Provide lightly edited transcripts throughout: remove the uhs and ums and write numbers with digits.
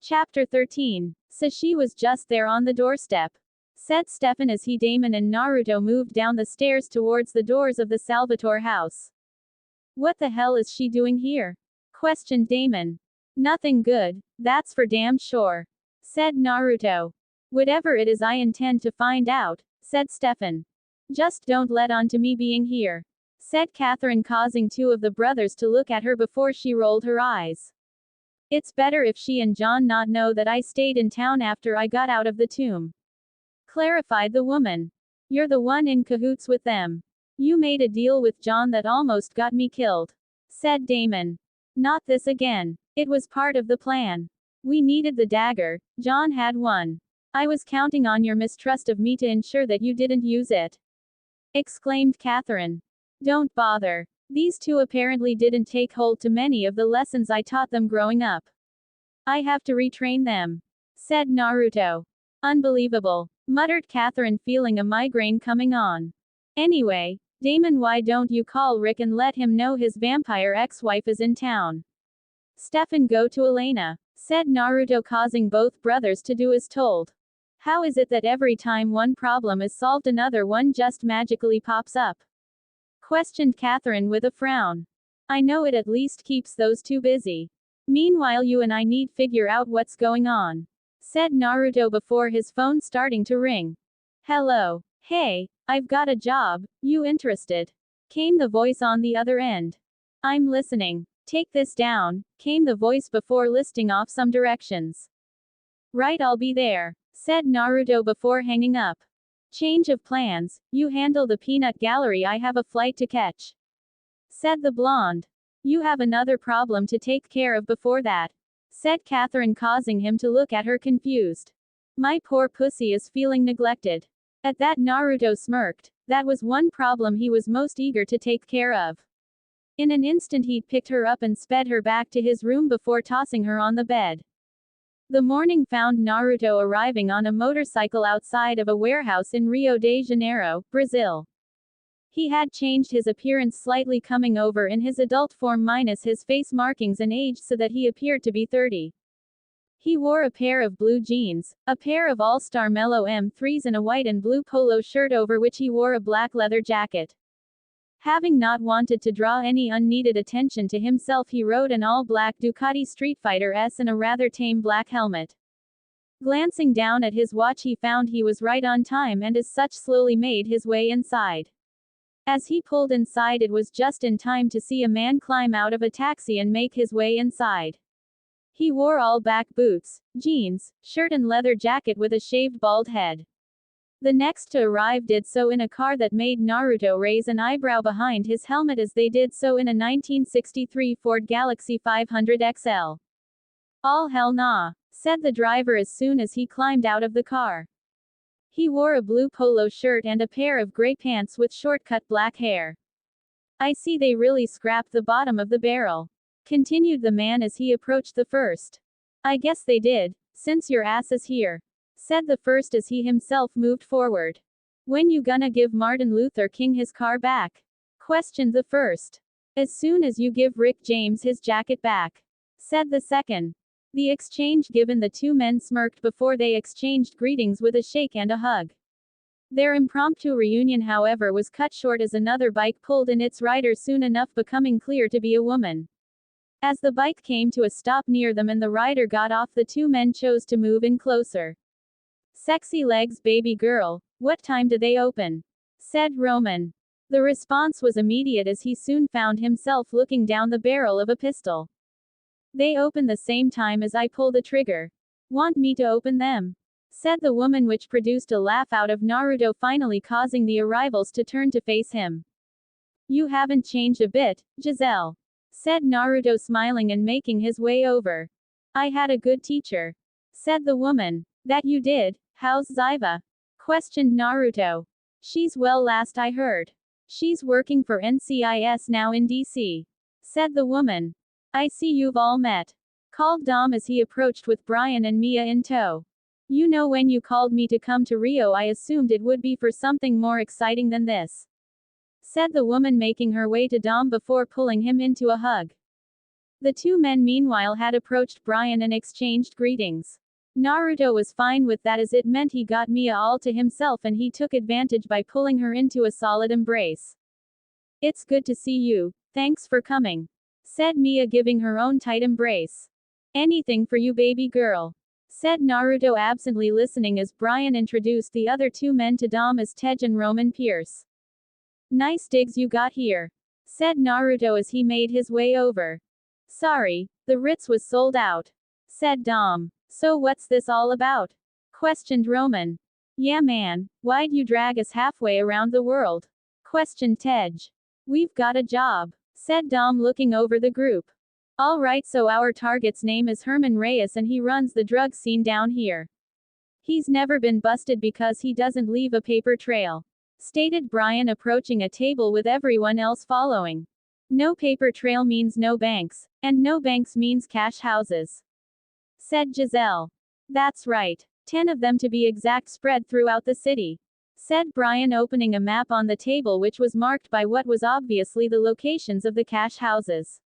Chapter 13. So she was just there on the doorstep, said Stefan as he, Damon and Naruto moved down the stairs towards the doors of the savageThor house. What the hell is she doing here? Questioned Damon. Nothing good, that's for damn sure, said Naruto. Whatever it is I intend to find out, said Stefan. Just don't let on to me being here, said Catherine, causing two of the brothers to look at her before she rolled her eyes. It's better if she and John not know that I stayed in town after I got out of the tomb, clarified the woman. You're the one in cahoots with them. You made a deal with John that almost got me killed, said Damon. Not this again. It was part of the plan. We needed the dagger, John had one. I was counting on your mistrust of me to ensure that you didn't use it, exclaimed Catherine. Don't bother. These two apparently didn't take hold to many of the lessons I taught them growing up. I have to retrain them, said Naruto. Unbelievable, muttered Catherine, feeling a migraine coming on. Anyway, Damon, why don't you call Rick and let him know his vampire ex-wife is in town? Stefan, go to Elena, said Naruto, causing both brothers to do as told. How is it that every time one problem is solved another one just magically pops up? Questioned Catherine with a frown. I know, it at least keeps those two busy. Meanwhile you and I need figure out what's going on, said Naruto before his phone starting to ring. Hello. Hey, I've got a job, you interested? Came the voice on the other end. I'm listening. Take this down, came the voice before listing off some directions. Right, I'll be there, said Naruto before hanging up. Change of plans, you handle the peanut gallery, I have a flight to catch, said the blonde. You have another problem to take care of before that, said Catherine, causing him to look at her confused. My poor pussy is feeling neglected. At that Naruto smirked. That was one problem he was most eager to take care of. In an instant he'd picked her up and sped her back to his room before tossing her on the bed. The morning found Naruto arriving on a motorcycle outside of a warehouse in Rio de Janeiro, Brazil. He had changed his appearance slightly, coming over in his adult form minus his face markings and age so that he appeared to be 30. He wore a pair of blue jeans, a pair of All-Star Mellow M3s and a white and blue polo shirt over which he wore a black leather jacket. Having not wanted to draw any unneeded attention to himself, he rode an all-black Ducati Street Fighter S and a rather tame black helmet. Glancing down at his watch he found he was right on time and as such slowly made his way inside. As he pulled inside it was just in time to see a man climb out of a taxi and make his way inside. He wore all-black boots, jeans, shirt and leather jacket with a shaved bald head. The next to arrive did so in a car that made Naruto raise an eyebrow behind his helmet, as they did so in a 1963 Ford Galaxy 500 XL. All hell nah, said the driver as soon as he climbed out of the car. He wore a blue polo shirt and a pair of gray pants with short-cut black hair. I see they really scrapped the bottom of the barrel, continued the man as he approached the first. I guess they did, since your ass is here, said the first as he himself moved forward. When you gonna give Martin Luther King his car back? Questioned the first. As soon as you give Rick James his jacket back, said the second. The exchange given, the two men smirked before they exchanged greetings with a shake and a hug. Their impromptu reunion, however, was cut short as another bike pulled in its rider, soon enough becoming clear to be a woman. As the bike came to a stop near them and the rider got off, the two men chose to move in closer. Sexy legs, baby girl, what time do they open? Said Roman. The response was immediate as he soon found himself looking down the barrel of a pistol. They open the same time as I pull the trigger. Want me to open them? Said the woman, which produced a laugh out of Naruto, finally causing the arrivals to turn to face him. You haven't changed a bit, Giselle, said Naruto, smiling and making his way over. I had a good teacher, said the woman. That you did. How's Zyva? Questioned Naruto. She's well, last I heard. She's working for NCIS now in DC, said the woman. I see you've all met, called Dom as he approached with Brian and Mia in tow. You know, when you called me to come to Rio, I assumed it would be for something more exciting than this, said the woman, making her way to Dom before pulling him into a hug. The two men meanwhile had approached Brian and exchanged greetings. Naruto was fine with that as it meant he got Mia all to himself and he took advantage by pulling her into a solid embrace. "It's good to see you, thanks for coming," said Mia giving her own tight embrace. "Anything for you baby girl," said Naruto absently listening as Brian introduced the other two men to Dom as Tej and Roman Pierce. "Nice digs you got here," said Naruto as he made his way over. "Sorry, the Ritz was sold out," said Dom. "So what's this all about?" questioned Roman. "Yeah man, why'd you drag us halfway around the world?" questioned Tej. "We've got a job," said Dom looking over the group. "Alright, so our target's name is Herman Reyes and he runs the drug scene down here. He's never been busted because he doesn't leave a paper trail," stated Brian approaching a table with everyone else following. "No paper trail means no banks, and no banks means cash houses," said Giselle. "That's right. 10 of them to be exact spread throughout the city," said Brian opening a map on the table which was marked by what was obviously the locations of the cash houses.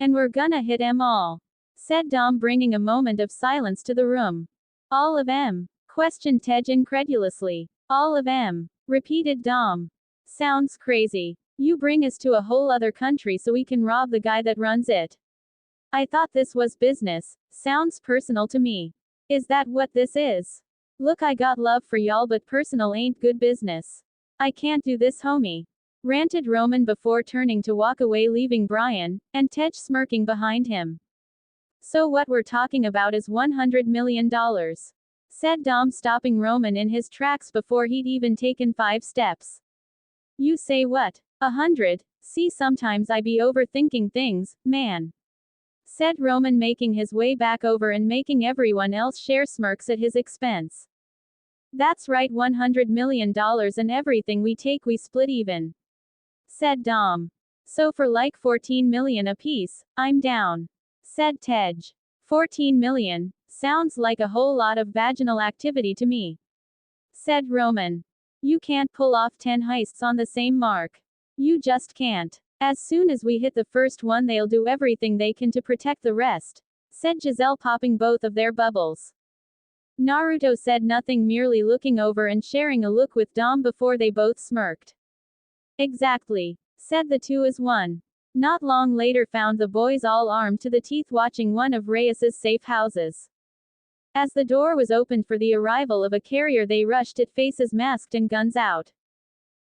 "And we're gonna hit 'em all," said Dom bringing a moment of silence to the room. "All of 'em?" questioned Tej incredulously. "All of 'em," repeated Dom. "Sounds crazy. You bring us to a whole other country so we can rob the guy that runs it. I thought this was business. Sounds personal to me. Is that what this is? Look, I got love for y'all, but personal ain't good business. I can't do this, homie," ranted Roman before turning to walk away, leaving Brian and Tej smirking behind him. "So what we're talking about is $100 million, said Dom, stopping Roman in his tracks before he'd even taken 5 steps. "You say what? 100? See, sometimes I be overthinking things, man," said Roman, making his way back over and making everyone else share smirks at his expense. "That's right, $100 million, and everything we take we split even," said Dom. "So for like 14 million apiece, I'm down," said Tej. 14 million? Sounds like a whole lot of vaginal activity to me," said Roman. "You can't pull off 10 heists on the same mark. You just can't. As soon as we hit the first one, they'll do everything they can to protect the rest," said Giselle, popping both of their bubbles. Naruto said nothing, merely looking over and sharing a look with Dom before they both smirked. "Exactly," said the two as one. Not long later found the boys all armed to the teeth watching one of Reyes's safe houses. As the door was opened for the arrival of a carrier, they rushed it, faces masked and guns out.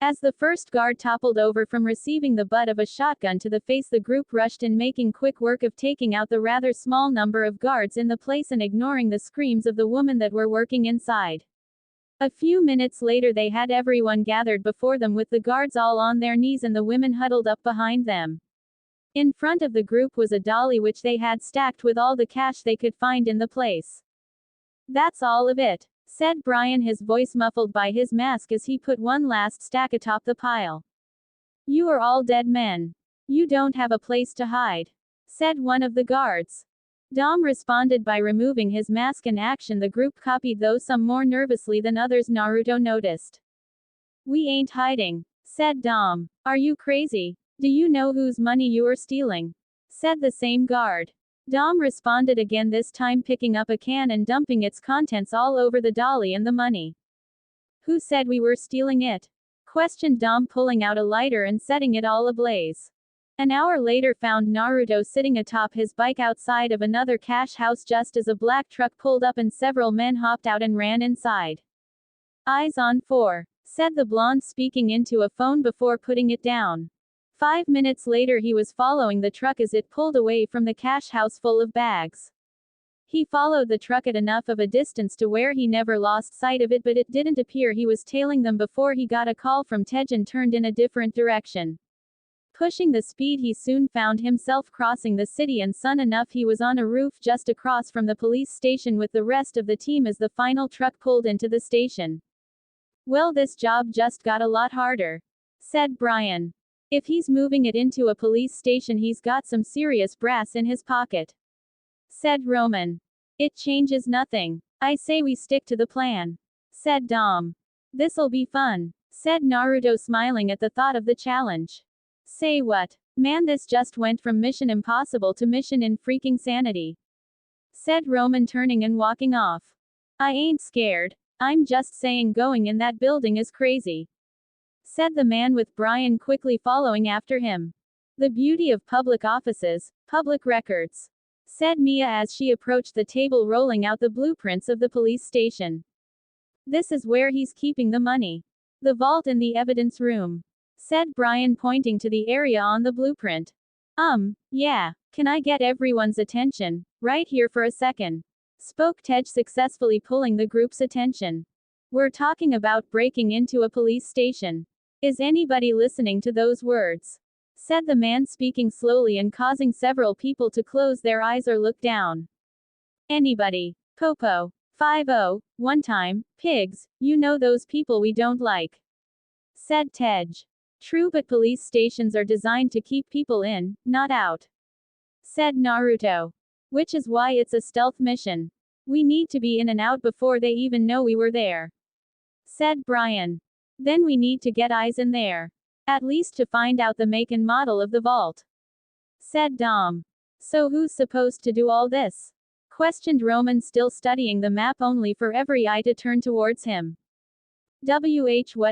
As the first guard toppled over from receiving the butt of a shotgun to the face, the group rushed in, making quick work of taking out the rather small number of guards in the place and ignoring the screams of the women that were working inside. A few minutes later they had everyone gathered before them, with the guards all on their knees and the women huddled up behind them. In front of the group was a dolly which they had stacked with all the cash they could find in the place. "That's all of it," said Brian, his voice muffled by his mask as he put one last stack atop the pile. "You are all dead men. You don't have a place to hide," said one of the guards. Dom responded by removing his mask, an action the group copied, though some more nervously than others, Naruto noticed. "We ain't hiding," said Dom. "Are you crazy? Do you know whose money you are stealing?" said the same guard. Dom responded again, this time picking up a can and dumping its contents all over the dolly and the money. "Who said we were stealing it?" questioned Dom, pulling out a lighter and setting it all ablaze. An hour later found Naruto sitting atop his bike outside of another cash house just as a black truck pulled up and several men hopped out and ran inside. "Eyes on 4, said the blonde, speaking into a phone before putting it down. 5 minutes later he was following the truck as it pulled away from the cash house full of bags. He followed the truck at enough of a distance to where he never lost sight of it, but it didn't appear he was tailing them before he got a call from Tej and turned in a different direction. Pushing the speed, he soon found himself crossing the city, and soon enough he was on a roof just across from the police station with the rest of the team as the final truck pulled into the station. "Well, this job just got a lot harder," said Brian. "If he's moving it into a police station, he's got some serious brass in his pocket," said Roman. "It changes nothing. I say we stick to the plan," said Dom. "This'll be fun," said Naruto, smiling at the thought of the challenge. "Say what? Man, this just went from Mission Impossible to Mission in freaking Sanity, said Roman, turning and walking off. I ain't scared. I'm just saying going in that building is crazy, said the man, with Brian quickly following after him. The beauty of public offices, public records, said Mia as she approached the table, rolling out the blueprints of the police station. This is where he's keeping the money. The vault in the evidence room, said Brian, pointing to the area on the blueprint. Yeah. Can I get everyone's attention right here for a second? Spoke Tej, successfully pulling the group's attention. We're talking about breaking into a police station. Is anybody listening to those words? Said the man, speaking slowly and causing several people to close their eyes or look down. Anybody. Popo. 50. One time. Pigs. You know those people we don't like, said Tej. True, but police stations are designed to keep people in, not out, said Naruto. Which is why it's a stealth mission. We need to be in and out before they even know we were there, said Brian. Then we need to get eyes in there. At least to find out the make and model of the vault, said Dom. So who's supposed to do all this? Questioned Roman, still studying the map, only for every eye to turn towards him. What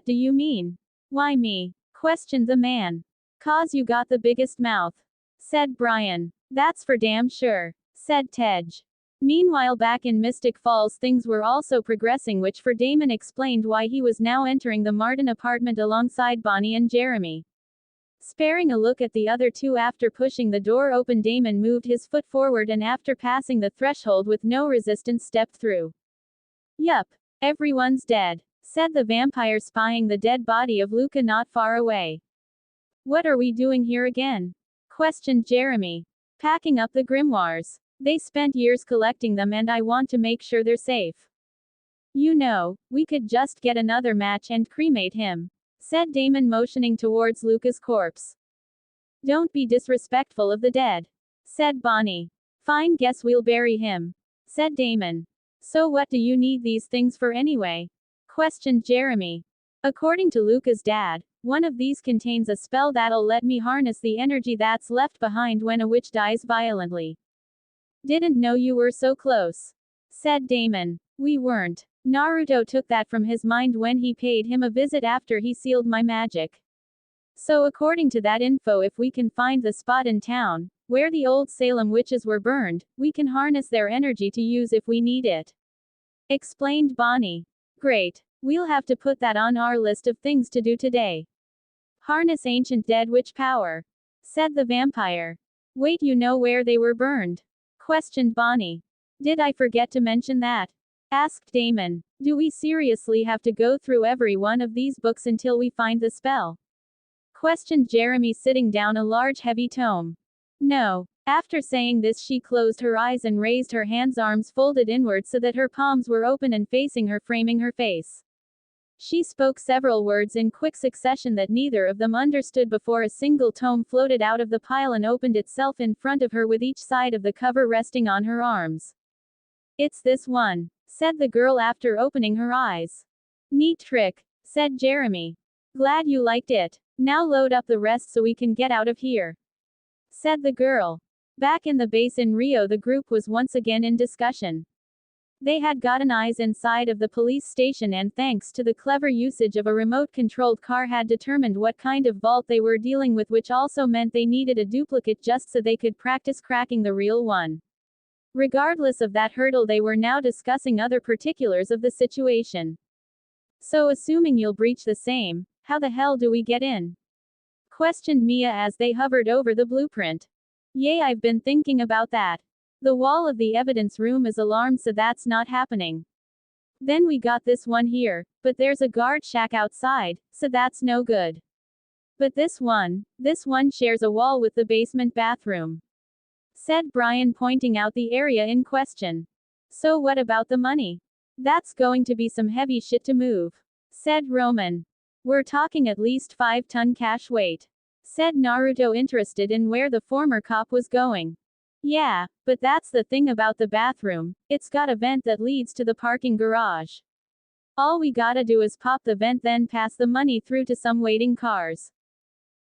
do you mean? Why me? Questioned the man. Cause you got the biggest mouth, said Brian. That's for damn sure, said Tej. Meanwhile, back in Mystic Falls, things were also progressing, which for Damon explained why he was now entering the Martin apartment alongside Bonnie and Jeremy. Sparing a look at the other two after pushing the door open, Damon moved his foot forward and, after passing the threshold with no resistance, stepped through. Yup. Everyone's dead, said the vampire, spying the dead body of Luca not far away. What are we doing here again? Questioned Jeremy. Packing up the grimoires. They spent years collecting them and I want to make sure they're safe. You know, we could just get another match and cremate him, said Damon, motioning towards Luca's corpse. Don't be disrespectful of the dead, said Bonnie. Fine, guess we'll bury him, said Damon. So what do you need these things for anyway? Questioned Jeremy. According to Luca's dad, one of these contains a spell that'll let me harness the energy that's left behind when a witch dies violently. Didn't know you were so close, said Damon. We weren't. Naruto took that from his mind when he paid him a visit after he sealed my magic. So according to that info, if we can find the spot in town where the old Salem witches were burned, we can harness their energy to use if we need it, explained Bonnie. Great. We'll have to put that on our list of things to do today. Harness ancient dead witch power, said the vampire. Wait, you know where they were burned? Questioned Bonnie. Did I forget to mention that? Asked Damon. Do we seriously have to go through every one of these books until we find the spell? Questioned Jeremy, sitting down a large heavy tome. No. After saying this, she closed her eyes and raised her hands, arms folded inward so that her palms were open and facing her, framing her face. She spoke several words in quick succession that neither of them understood before a single tome floated out of the pile and opened itself in front of her, with each side of the cover resting on her arms. It's this one, said the girl after opening her eyes. Neat trick, said Jeremy. Glad you liked it. Now load up the rest so we can get out of here, said the girl. Back in the base in Rio, the group was once again in discussion. They had gotten eyes inside of the police station and, thanks to the clever usage of a remote-controlled car, had determined what kind of vault they were dealing with, which also meant they needed a duplicate just so they could practice cracking the real one. Regardless of that hurdle, they were now discussing other particulars of the situation. So assuming you'll breach the same, how the hell do we get in? Questioned Mia as they hovered over the blueprint. Yay, I've been thinking about that. The wall of the evidence room is alarmed, so that's not happening. Then we got this one here, but there's a guard shack outside, so that's no good. But this one shares a wall with the basement bathroom, said Brian, pointing out the area in question. So what about the money? That's going to be some heavy shit to move, said Roman. We're talking at least 5-ton cash weight, said Naruto, interested in where the former cop was going. Yeah, but that's the thing about the bathroom, it's got a vent that leads to the parking garage. All we gotta do is pop the vent, then pass the money through to some waiting cars,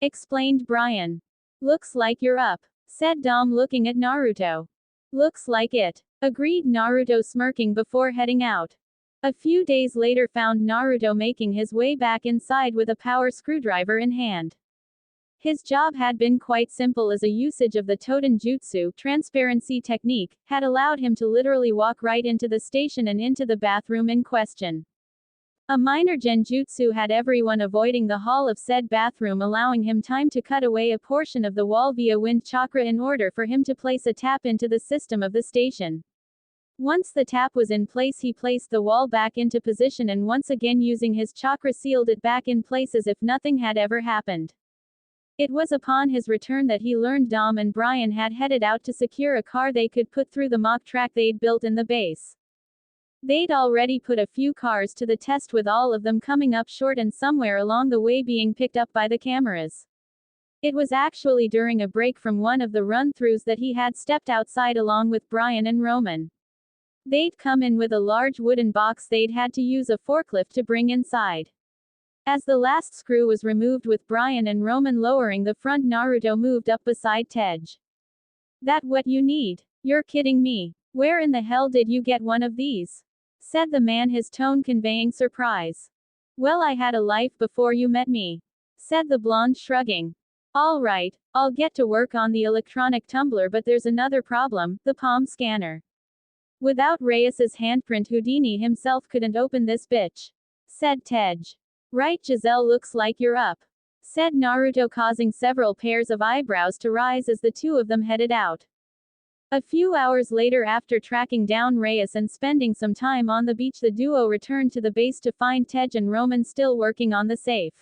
explained Brian. Looks like you're up, said Dom looking at Naruto. Looks like it, agreed Naruto smirking before heading out. A few days later found Naruto making his way back inside with a power screwdriver in hand. His job had been quite simple as a usage of the Toten Jutsu transparency technique had allowed him to literally walk right into the station and into the bathroom in question. A minor genjutsu had everyone avoiding the hall of said bathroom, allowing him time to cut away a portion of the wall via wind chakra in order for him to place a tap into the system of the station. Once the tap was in place, he placed the wall back into position and once again using his chakra sealed it back in place as if nothing had ever happened. It was upon his return that he learned Dom and Brian had headed out to secure a car they could put through the mock track they'd built in the base. They'd already put a few cars to the test, with all of them coming up short and somewhere along the way being picked up by the cameras. It was actually during a break from one of the run-throughs that he had stepped outside along with Brian and Roman. They'd come in with a large wooden box they'd had to use a forklift to bring inside. As the last screw was removed with Brian and Roman lowering the front, Naruto moved up beside Tej. That what you need? You're kidding me. Where in the hell did you get one of these? Said the man, his tone conveying surprise. Well, I had a life before you met me, said the blonde, shrugging. All right, I'll get to work on the electronic tumbler, but there's another problem, the palm scanner. Without Reyes's handprint, Houdini himself couldn't open this bitch, said Tej. Right, Giselle, looks like you're up, said Naruto, causing several pairs of eyebrows to rise as the two of them headed out. A few hours later, after tracking down Reyes and spending some time on the beach, the duo returned to the base to find Tej and Roman still working on the safe.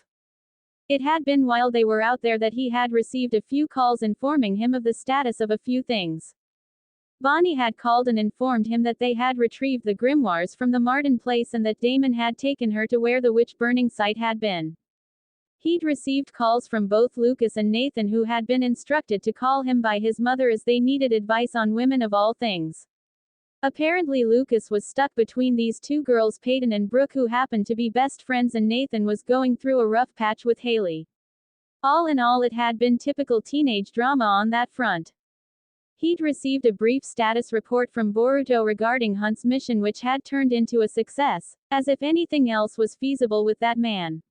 It had been while they were out there that he had received a few calls informing him of the status of a few things. Bonnie had called and informed him that they had retrieved the grimoires from the Martin place and that Damon had taken her to where the witch burning site had been. He'd received calls from both Lucas and Nathan, who had been instructed to call him by his mother as they needed advice on women of all things. Apparently Lucas was stuck between these two girls, Peyton and Brooke, who happened to be best friends, and Nathan was going through a rough patch with Haley. All in all, it had been typical teenage drama on that front. He'd received a brief status report from Boruto regarding Hunt's mission, which had turned into a success, as if anything else was feasible with that man.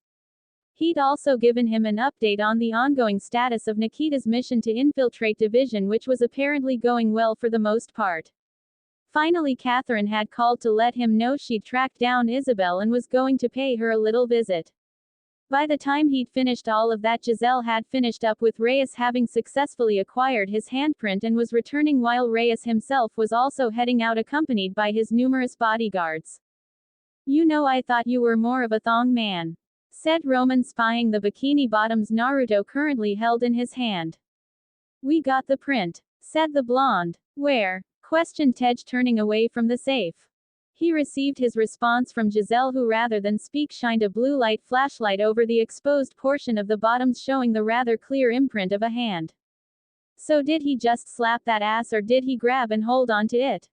He'd also given him an update on the ongoing status of Nikita's mission to infiltrate Division, which was apparently going well for the most part. Finally, Catherine had called to let him know she'd tracked down Isabel and was going to pay her a little visit. By the time he'd finished all of that, Giselle had finished up with Reyes, having successfully acquired his handprint, and was returning while Reyes himself was also heading out accompanied by his numerous bodyguards. You know, I thought you were more of a thong man, said Roman, spying the bikini bottoms Naruto currently held in his hand. We got the print, said the blonde. Where? Questioned Tej, turning away from the safe. He received his response from Giselle, who rather than speak shined a blue light flashlight over the exposed portion of the bottoms, showing the rather clear imprint of a hand. So did he just slap that ass, or did he grab and hold on to it?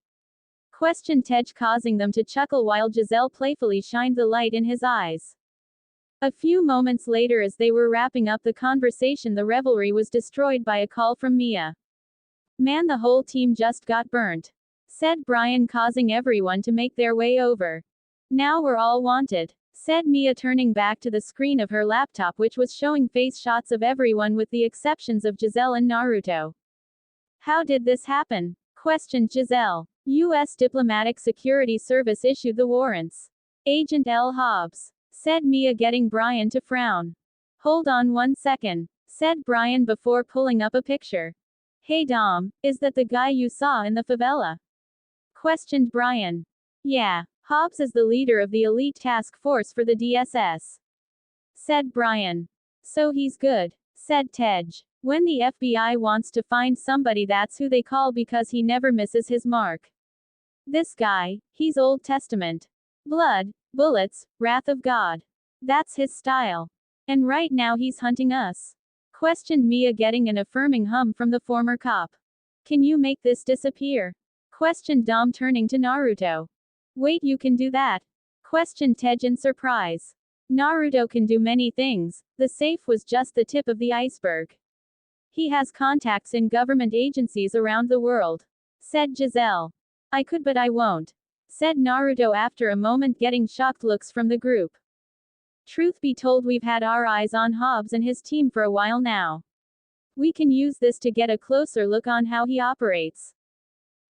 Questioned Tej, causing them to chuckle while Giselle playfully shined the light in his eyes. A few moments later, as they were wrapping up the conversation, the revelry was destroyed by a call from Mia. Man, the whole team just got burnt, said Brian, causing everyone to make their way over. Now we're all wanted, said Mia, turning back to the screen of her laptop, which was showing face shots of everyone with the exceptions of Giselle and Naruto. How did this happen? Questioned Giselle. U.S. Diplomatic Security Service issued the warrants. Agent L. Hobbs, said Mia, getting Brian to frown. Hold on one second, said Brian before pulling up a picture. Hey Dom, is that the guy you saw in the favela? Questioned Brian. Yeah, Hobbs is the leader of the elite task force for the DSS, said Brian. So he's good, said Tej. When the FBI wants to find somebody, that's who they call because he never misses his mark. This guy, he's Old Testament. Blood, bullets, wrath of God. That's his style. And right now he's hunting us. Questioned Mia, getting an affirming hum from the former cop. Can you make this disappear? Questioned Dom, turning to Naruto. Wait, you can do that? Questioned Tej in surprise. Naruto can do many things, the safe was just the tip of the iceberg. He has contacts in government agencies around the world, said Giselle. I could but I won't, said Naruto after a moment, getting shocked looks from the group. Truth be told, we've had our eyes on Hobbs and his team for a while now. We can use this to get a closer look on how he operates,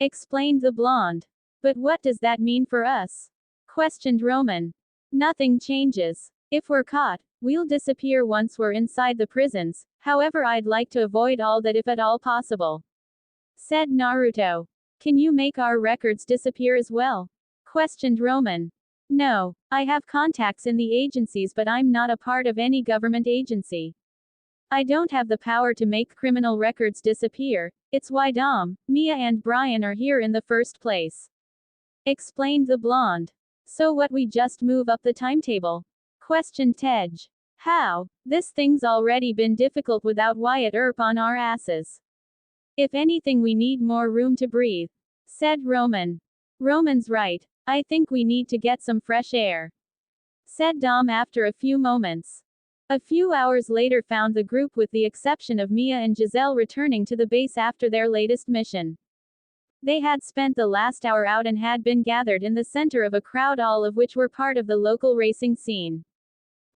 explained the blonde. But what does that mean for us? Questioned Roman. Nothing changes. If we're caught, we'll disappear once we're inside the prisons. However, I'd like to avoid all that if at all possible, said Naruto. Can you make our records disappear as well? Questioned Roman. No, I have contacts in the agencies, but I'm not a part of any government agency. I don't have the power to make criminal records disappear. It's why Dom, Mia and Brian are here in the first place, explained the blonde. So what, we just move up the timetable? Questioned Tej. How? This thing's already been difficult without Wyatt Earp on our asses. If anything, we need more room to breathe, said Roman. Roman's right. I think we need to get some fresh air, said Dom after a few moments. A few hours later found the group, with the exception of Mia and Giselle, returning to the base after their latest mission. They had spent the last hour out and had been gathered in the center of a crowd, all of which were part of the local racing scene.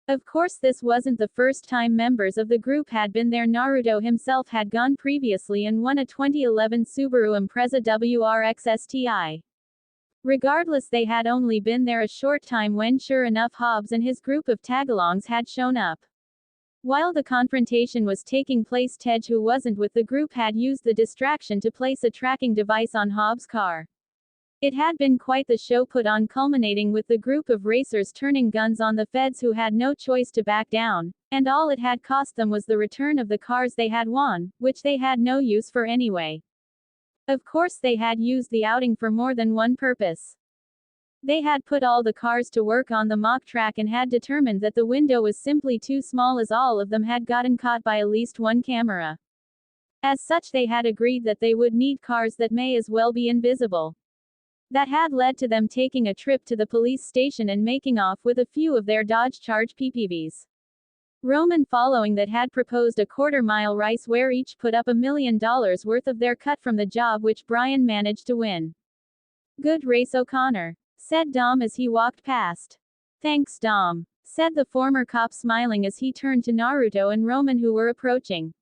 Of course, this wasn't the first time members of the group had been there. Naruto himself had gone previously and won a 2011 Subaru Impreza WRX STI. Regardless, they had only been there a short time when sure enough Hobbs and his group of tagalongs had shown up. While the confrontation was taking place, Tej, who wasn't with the group, had used the distraction to place a tracking device on Hobbs' car. It had been quite the show put on, culminating with the group of racers turning guns on the feds, who had no choice to back down, and all it had cost them was the return of the cars they had won, which they had no use for anyway. Of course, they had used the outing for more than one purpose. They had put all the cars to work on the mock track and had determined that the window was simply too small, as all of them had gotten caught by at least one camera. As such, they had agreed that they would need cars that may as well be invisible. That had led to them taking a trip to the police station and making off with a few of their Dodge Charge PPVs. Roman, following that, had proposed a quarter-mile race where each put up $1 million worth of their cut from the job, which Brian managed to win. Good race, O'Connor, said Dom as he walked past. Thanks, Dom, said the former cop, smiling as he turned to Naruto and Roman, who were approaching.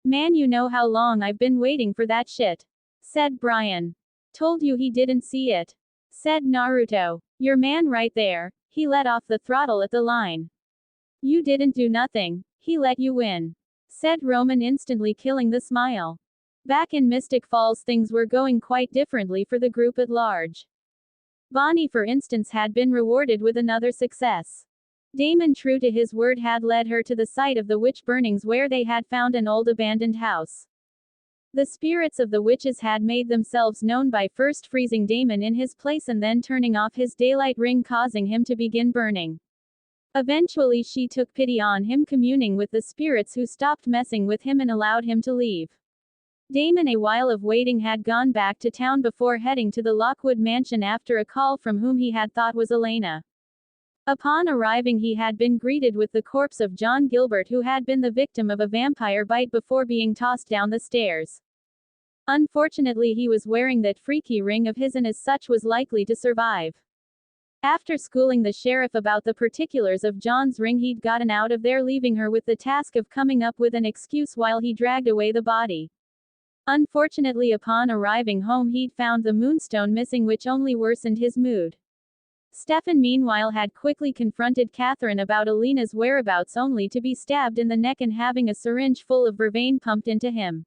Man, you know how long I've been waiting for that shit, said Brian. Told you he didn't see it, said Naruto. Your man right there, he let off the throttle at the line. You didn't do nothing, he let you win, said Roman, instantly killing the smile. Back in Mystic Falls, things were going quite differently for the group at large. Bonnie, for instance, had been rewarded with another success. Damon, true to his word, had led her to the site of the witch burnings, where they had found an old abandoned house. The spirits of the witches had made themselves known by first freezing Damon in his place and then turning off his daylight ring, causing him to begin burning. Eventually, she took pity on him, communing with the spirits, who stopped messing with him and allowed him to leave. Damon, a while of waiting, had gone back to town before heading to the Lockwood mansion after a call from whom he had thought was Elena. Upon arriving, he had been greeted with the corpse of John Gilbert, who had been the victim of a vampire bite before being tossed down the stairs. Unfortunately, he was wearing that freaky ring of his and as such was likely to survive. After schooling the sheriff about the particulars of John's ring, he'd gotten out of there, leaving her with the task of coming up with an excuse while he dragged away the body. Unfortunately, upon arriving home, he'd found the moonstone missing, which only worsened his mood. Stefan, meanwhile, had quickly confronted Catherine about Elena's whereabouts, only to be stabbed in the neck and having a syringe full of vervain pumped into him.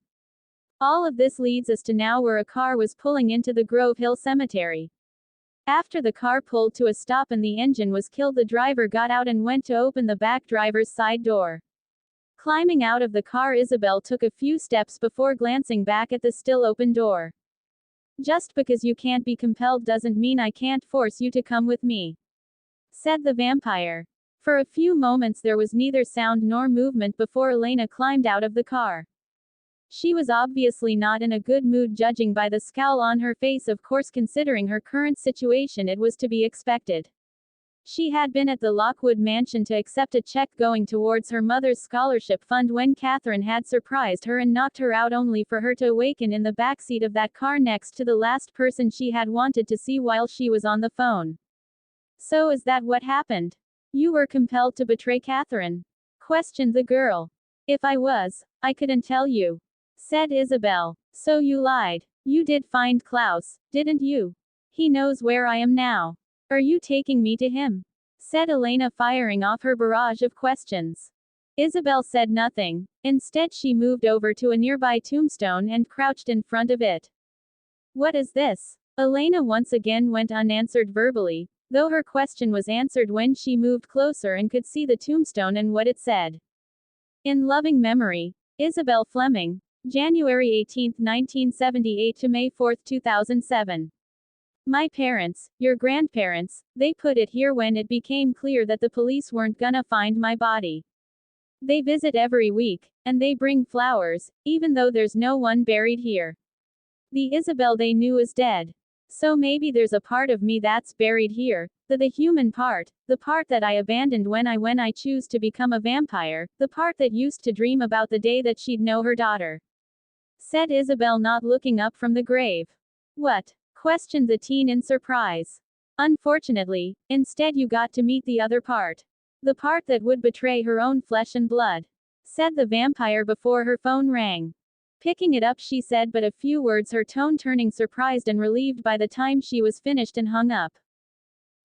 All of this leads us to now, where a car was pulling into the Grove Hill Cemetery. After the car pulled to a stop and the engine was killed, the driver got out and went to open the back driver's side door. Climbing out of the car, Isabel took a few steps before glancing back at the still open door. Just because you can't be compelled doesn't mean I can't force you to come with me, said the vampire. For a few moments there was neither sound nor movement before Elena climbed out of the car. She was obviously not in a good mood, judging by the scowl on her face. Of course, considering her current situation, it was to be expected. She had been at the Lockwood mansion to accept a check going towards her mother's scholarship fund when Catherine had surprised her and knocked her out, only for her to awaken in the backseat of that car next to the last person she had wanted to see while she was on the phone. So is that what happened? You were compelled to betray Catherine? Questioned the girl. If I was, I couldn't tell you, said Isabel. So you lied. You did find Klaus, didn't you? He knows where I am now. Are you taking me to him? Said Elena, firing off her barrage of questions. Isabel said nothing. Instead, she moved over to a nearby tombstone and crouched in front of it. What is this? Elena once again went unanswered verbally, though her question was answered when she moved closer and could see the tombstone and what it said. In loving memory, Isabel Fleming, January 18, 1978 to May 4, 2007. My parents, your grandparents, they put it here when it became clear that the police weren't gonna find my body. They visit every week, and they bring flowers, even though there's no one buried here. The Isabel they knew is dead. So maybe there's a part of me that's buried here, the human part, the part that I abandoned when I choose to become a vampire, the part that used to dream about the day that she'd know her daughter. Said Isabel, not looking up from the grave. What? Questioned the teen in surprise. Unfortunately, instead you got to meet the other part. The part that would betray her own flesh and blood. Said the vampire before her phone rang. Picking it up, she said but a few words, her tone turning surprised and relieved by the time she was finished and hung up.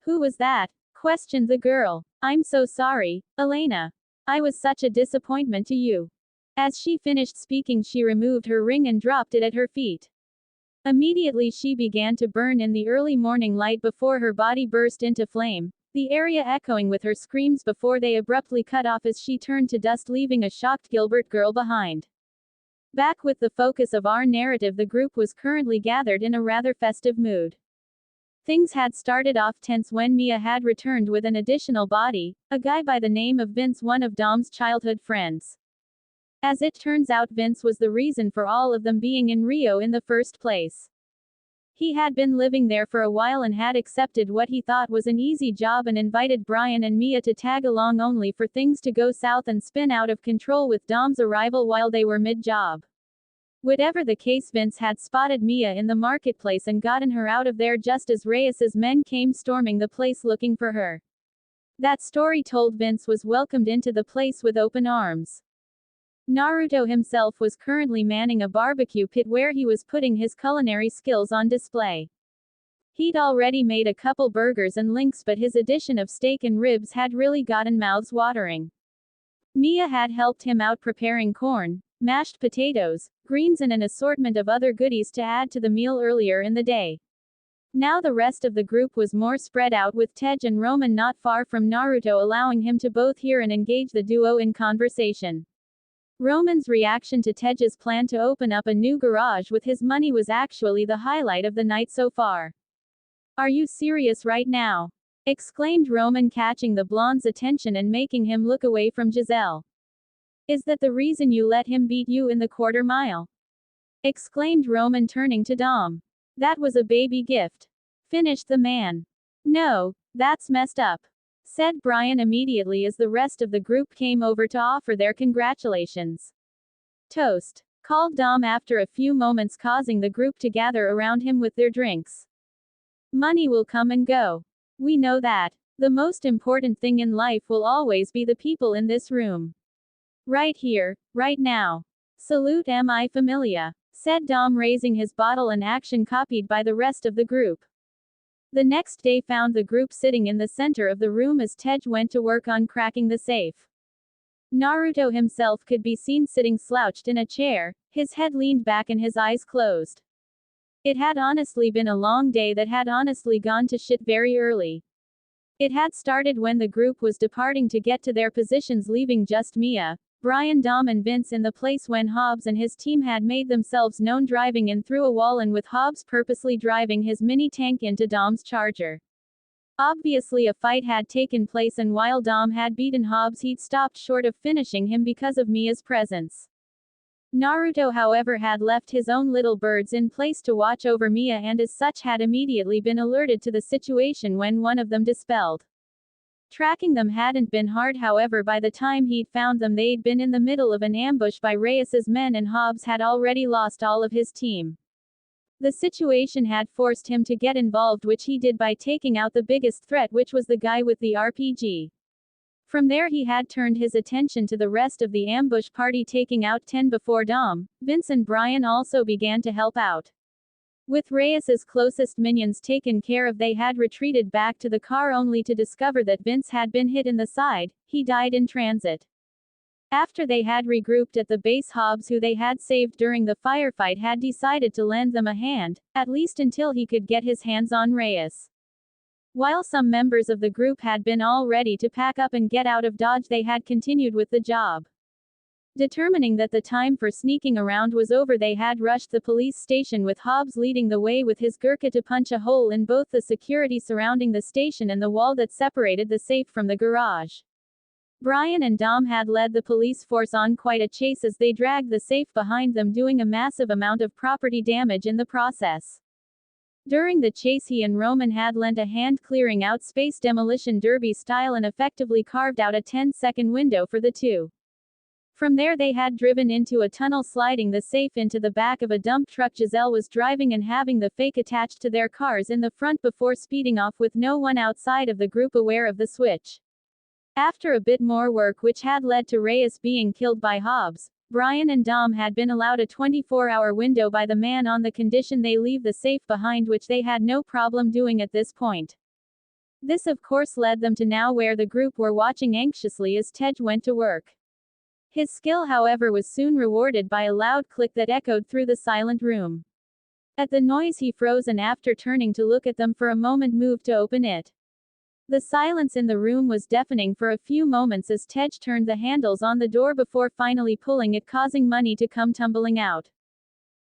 Who was that? Questioned the girl. I'm so sorry, Elena. I was such a disappointment to you. As she finished speaking, she removed her ring and dropped it at her feet. Immediately she began to burn in the early morning light before her body burst into flame, the area echoing with her screams before they abruptly cut off as she turned to dust, leaving a shocked Gilbert girl behind. Back with the focus of our narrative, the group was currently gathered in a rather festive mood. Things had started off tense when Mia had returned with an additional body, a guy by the name of Vince, one of Dom's childhood friends. As it turns out, Vince was the reason for all of them being in Rio in the first place. He had been living there for a while and had accepted what he thought was an easy job and invited Brian and Mia to tag along, only for things to go south and spin out of control with Dom's arrival while they were mid-job. Whatever the case, Vince had spotted Mia in the marketplace and gotten her out of there just as Reyes's men came storming the place looking for her. That story told, Vince was welcomed into the place with open arms. Naruto himself was currently manning a barbecue pit where he was putting his culinary skills on display. He'd already made a couple burgers and links, but his addition of steak and ribs had really gotten mouths watering. Mia had helped him out preparing corn, mashed potatoes, greens and an assortment of other goodies to add to the meal earlier in the day. Now the rest of the group was more spread out, with Tej and Roman not far from Naruto, allowing him to both hear and engage the duo in conversation. Roman's reaction to Tej's plan to open up a new garage with his money was actually the highlight of the night so far. Are you serious right now? Exclaimed Roman, catching the blonde's attention and making him look away from Giselle. Is that the reason you let him beat you in the quarter mile? Exclaimed Roman, turning to Dom. That was a baby gift. Finished the man. No, that's messed up, said Brian immediately as the rest of the group came over to offer their congratulations. Toast, called Dom after a few moments, causing the group to gather around him with their drinks. Money will come and go. We know that. The most important thing in life will always be the people in this room. Right here, right now. Salute mi familia, said Dom, raising his bottle, an action copied by the rest of the group. The next day found the group sitting in the center of the room as Tej went to work on cracking the safe. Naruto himself could be seen sitting slouched in a chair, his head leaned back and his eyes closed. It had honestly been a long day that had honestly gone to shit very early. It had started when the group was departing to get to their positions, leaving just Mia, Brian, Dom and Vince in the place when Hobbs and his team had made themselves known, driving in through a wall and with Hobbs purposely driving his mini tank into Dom's charger. Obviously a fight had taken place, and while Dom had beaten Hobbs, he'd stopped short of finishing him because of Mia's presence. Naruto, however, had left his own little birds in place to watch over Mia, and as such had immediately been alerted to the situation when one of them dispelled Tracking them hadn't been hard, however by the time he'd found them they'd been in the middle of an ambush by Reyes's men and Hobbs had already lost all of his team. The situation had forced him to get involved, which he did by taking out the biggest threat, which was the guy with the RPG. From there he had turned his attention to the rest of the ambush party, taking out 10 before Dom. Vince and Brian also began to help out. With Reyes's closest minions taken care of, they had retreated back to the car only to discover that Vince had been hit in the side. He died in transit. After they had regrouped at the base, Hobbs, who they had saved during the firefight, had decided to lend them a hand, at least until he could get his hands on Reyes. While some members of the group had been all ready to pack up and get out of Dodge, they had continued with the job. Determining that the time for sneaking around was over, they had rushed the police station, with Hobbs leading the way with his Gurkha to punch a hole in both the security surrounding the station and the wall that separated the safe from the garage. Brian and Dom had led the police force on quite a chase as they dragged the safe behind them, doing a massive amount of property damage in the process. During the chase, he and Roman had lent a hand, clearing out space demolition derby style, and effectively carved out a 10-second window for the two. From there they had driven into a tunnel, sliding the safe into the back of a dump truck Giselle was driving and having the fake attached to their cars in the front before speeding off, with no one outside of the group aware of the switch. After a bit more work, which had led to Reyes being killed by Hobbs, Brian and Dom had been allowed a 24-hour window by the man on the condition they leave the safe behind, which they had no problem doing at this point. This of course led them to now where the group were watching anxiously as Tej went to work. His skill, however, was soon rewarded by a loud click that echoed through the silent room. At the noise he froze, and after turning to look at them for a moment moved to open it. The silence in the room was deafening for a few moments as Tej turned the handles on the door before finally pulling it, causing money to come tumbling out.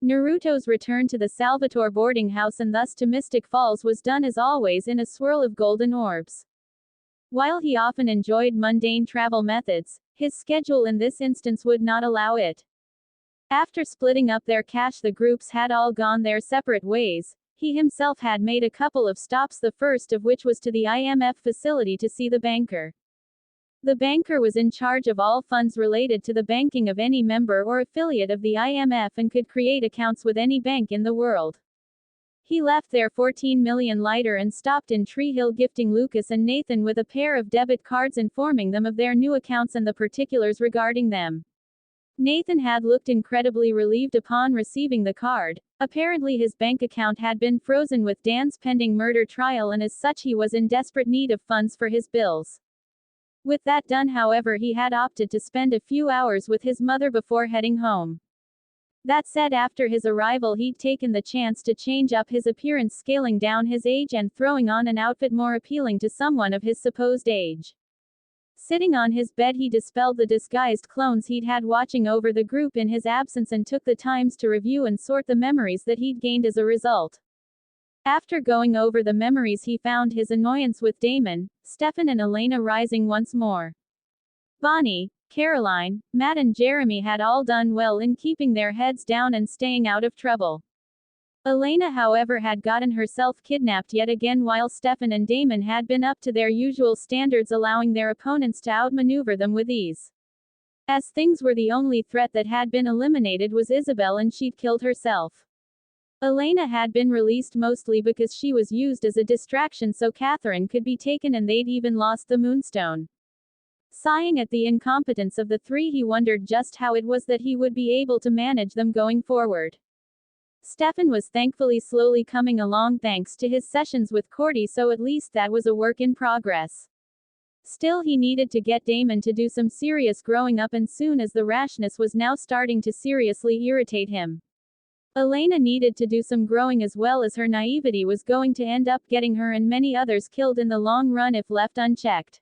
Naruto's return to the savageThor boarding house and thus to Mystic Falls was done as always in a swirl of golden orbs. While he often enjoyed mundane travel methods, his schedule in this instance would not allow it. After splitting up their cash, the groups had all gone their separate ways. He himself had made a couple of stops, the first of which was to the IMF facility to see the banker. The banker was in charge of all funds related to the banking of any member or affiliate of the IMF and could create accounts with any bank in the world. He left their 14 million lighter and stopped in Tree Hill, gifting Lucas and Nathan with a pair of debit cards, informing them of their new accounts and the particulars regarding them. Nathan had looked incredibly relieved upon receiving the card. Apparently his bank account had been frozen with Dan's pending murder trial, and as such he was in desperate need of funds for his bills. With that done, however, he had opted to spend a few hours with his mother before heading home. That said, after his arrival he'd taken the chance to change up his appearance, scaling down his age and throwing on an outfit more appealing to someone of his supposed age. Sitting on his bed, he dispelled the disguised clones he'd had watching over the group in his absence and took the times to review and sort the memories that he'd gained as a result. After going over the memories, he found his annoyance with Damon, Stefan and Elena rising once more. Bonnie, Caroline, Matt and Jeremy had all done well in keeping their heads down and staying out of trouble. Elena, however, had gotten herself kidnapped yet again, while Stefan and Damon had been up to their usual standards, allowing their opponents to outmaneuver them with ease. As things were, the only threat that had been eliminated was Isabel, and she'd killed herself. Elena had been released mostly because she was used as a distraction so Catherine could be taken, and they'd even lost the Moonstone. Sighing at the incompetence of the three, he wondered just how it was that he would be able to manage them going forward. Stefan was thankfully slowly coming along thanks to his sessions with Cordy, so at least that was a work in progress. Still, he needed to get Damon to do some serious growing up, and soon as the rashness was now starting to seriously irritate him. Elena needed to do some growing as well, as her naivety was going to end up getting her and many others killed in the long run if left unchecked.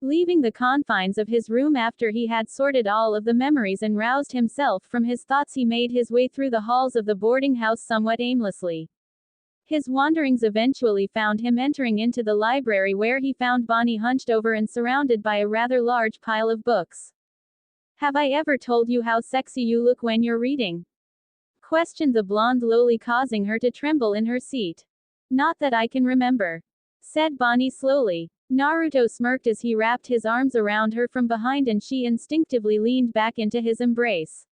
Leaving the confines of his room after he had sorted all of the memories and roused himself from his thoughts, he made his way through the halls of the boarding house somewhat aimlessly. His wanderings eventually found him entering into the library, where he found Bonnie hunched over and surrounded by a rather large pile of books. "Have I ever told you how sexy you look when you're reading?" questioned the blonde lowly, causing her to tremble in her seat. "Not that I can remember," said Bonnie slowly. Naruto smirked as he wrapped his arms around her from behind and she instinctively leaned back into his embrace.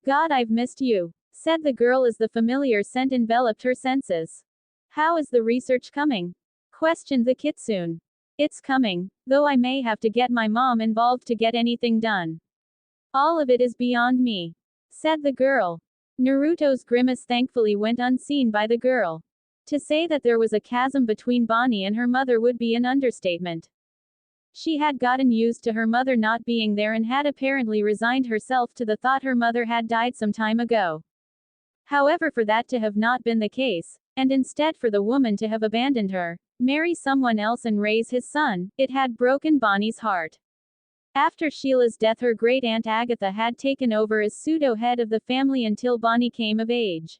God, I've missed you, said the girl as the familiar scent enveloped her senses. How is the research coming? Questioned the kitsune. It's coming, though I may have to get my mom involved to get anything done. All of it is beyond me, said the girl. Naruto's grimace thankfully went unseen by the girl. To say that there was a chasm between Bonnie and her mother would be an understatement. She had gotten used to her mother not being there and had apparently resigned herself to the thought her mother had died some time ago. However, for that to have not been the case, and instead for the woman to have abandoned her, marry someone else and raise his son, it had broken Bonnie's heart. After Sheila's death, her great-aunt Agatha had taken over as pseudo-head of the family until Bonnie came of age.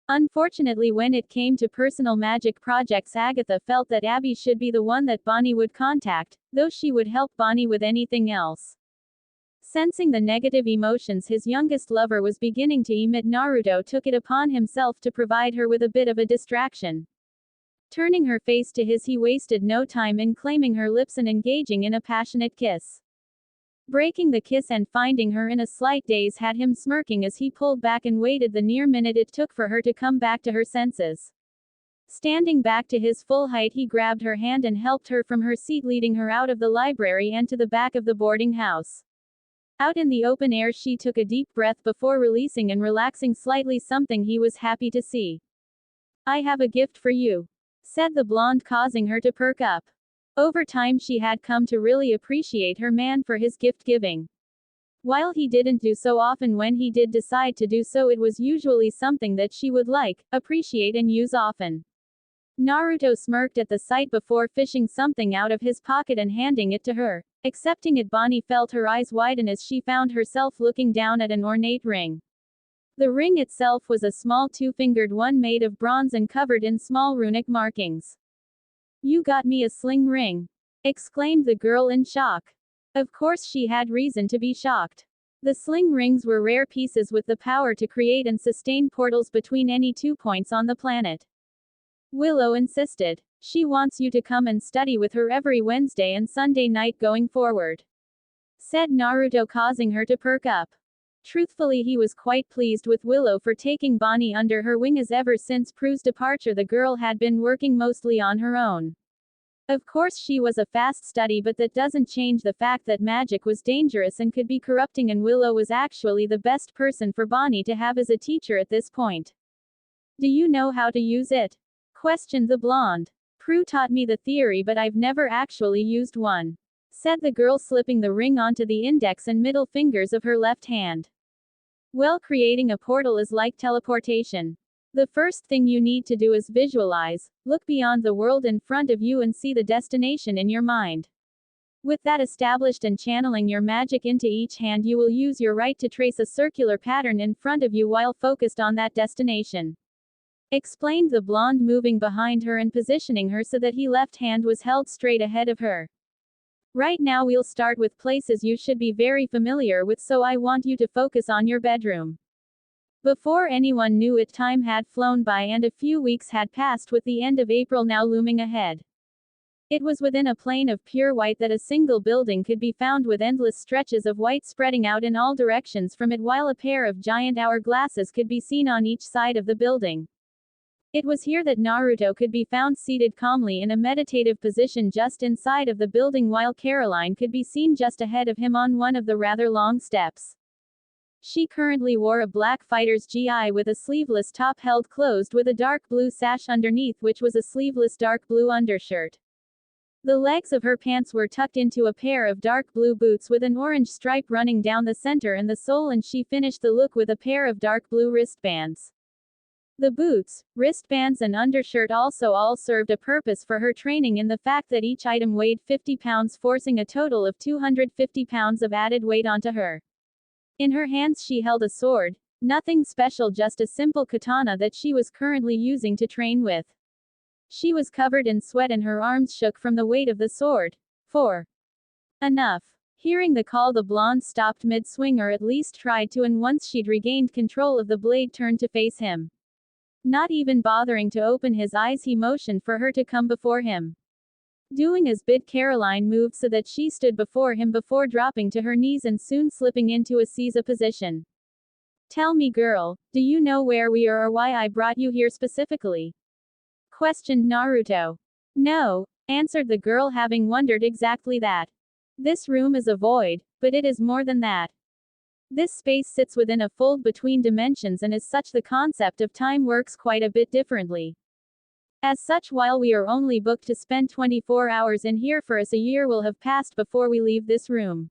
Unfortunately, when it came to personal magic projects, Agatha felt that Abby should be the one that Bonnie would contact, though she would help Bonnie with anything else. Sensing the negative emotions his youngest lover was beginning to emit, Naruto took it upon himself to provide her with a bit of a distraction. Turning her face to his, he wasted no time in claiming her lips and engaging in a passionate kiss. Breaking the kiss and finding her in a slight daze had him smirking as he pulled back and waited the near minute it took for her to come back to her senses. Standing back to his full height, he grabbed her hand and helped her from her seat, leading her out of the library and to the back of the boarding house. Out in the open air, she took a deep breath before releasing and relaxing slightly, something he was happy to see. I have a gift for you, said the blonde, causing her to perk up. Over time, she had come to really appreciate her man for his gift-giving. While he didn't do so often, when he did decide to do so, it was usually something that she would like, appreciate and use often. Naruto smirked at the sight before fishing something out of his pocket and handing it to her. Accepting it, Bonnie felt her eyes widen as she found herself looking down at an ornate ring. The ring itself was a small two-fingered one made of bronze and covered in small runic markings. You got me a sling ring, exclaimed the girl in shock. Of course, she had reason to be shocked. The sling rings were rare pieces with the power to create and sustain portals between any 2 points on the planet. Willow insisted. She wants you to come and study with her every Wednesday and Sunday night going forward, said Naruto, causing her to perk up. Truthfully, he was quite pleased with Willow for taking Bonnie under her wing, as ever since Prue's departure the girl had been working mostly on her own. Of course, she was a fast study, but that doesn't change the fact that magic was dangerous and could be corrupting, and Willow was actually the best person for Bonnie to have as a teacher at this point. Do you know how to use it? Questioned the blonde. Prue taught me the theory, but I've never actually used one, said the girl, slipping the ring onto the index and middle fingers of her left hand. Well, creating a portal is like teleportation. The first thing you need to do is visualize, look beyond the world in front of you and see the destination in your mind. With that established and channeling your magic into each hand, you will use your right to trace a circular pattern in front of you while focused on that destination, explained the blonde, moving behind her and positioning her so that his left hand was held straight ahead of her. Right now we'll start with places you should be very familiar with, so I want you to focus on your bedroom. Before anyone knew it, time had flown by and a few weeks had passed, with the end of April now looming ahead. It was within a plane of pure white that a single building could be found, with endless stretches of white spreading out in all directions from it, while a pair of giant hourglasses could be seen on each side of the building. It was here that Naruto could be found seated calmly in a meditative position just inside of the building, while Caroline could be seen just ahead of him on one of the rather long steps. She currently wore a black fighter's GI with a sleeveless top held closed with a dark blue sash underneath, which was a sleeveless dark blue undershirt. The legs of her pants were tucked into a pair of dark blue boots with an orange stripe running down the center and the sole, and she finished the look with a pair of dark blue wristbands. The boots, wristbands and undershirt also all served a purpose for her training, in the fact that each item weighed 50 pounds, forcing a total of 250 pounds of added weight onto her. In her hands she held a sword, nothing special, just a simple katana that she was currently using to train with. She was covered in sweat and her arms shook from the weight of the sword. Enough. Hearing the call, the blonde stopped mid-swing, or at least tried to, and once she'd regained control of the blade, turned to face him. Not even bothering to open his eyes, he motioned for her to come before him. Doing as bid, Caroline moved so that she stood before him before dropping to her knees and soon slipping into a Caesar position. Tell me, girl, do you know where we are or why I brought you here specifically? Questioned Naruto. No, answered the girl, having wondered exactly that. This room is a void, but it is more than that. This space sits within a fold between dimensions, and as such the concept of time works quite a bit differently. As such, while we are only booked to spend 24 hours in here, for us a year will have passed before we leave this room.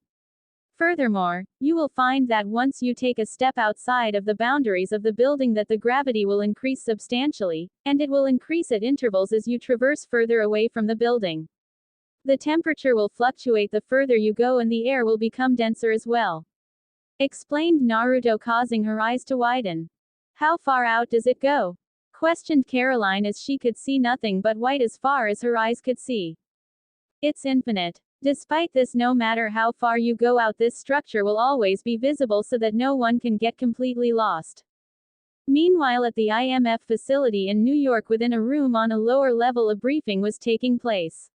Furthermore, you will find that once you take a step outside of the boundaries of the building that the gravity will increase substantially, and it will increase at intervals as you traverse further away from the building. The temperature will fluctuate the further you go and the air will become denser as well. Explained Naruto, causing her eyes to widen. How far out does it go? Questioned Caroline, as she could see nothing but white as far as her eyes could see. It's infinite. Despite this, no matter how far you go out, this structure will always be visible so that no one can get completely lost. Meanwhile, at the IMF facility in New York, within a room on a lower level, a briefing was taking place.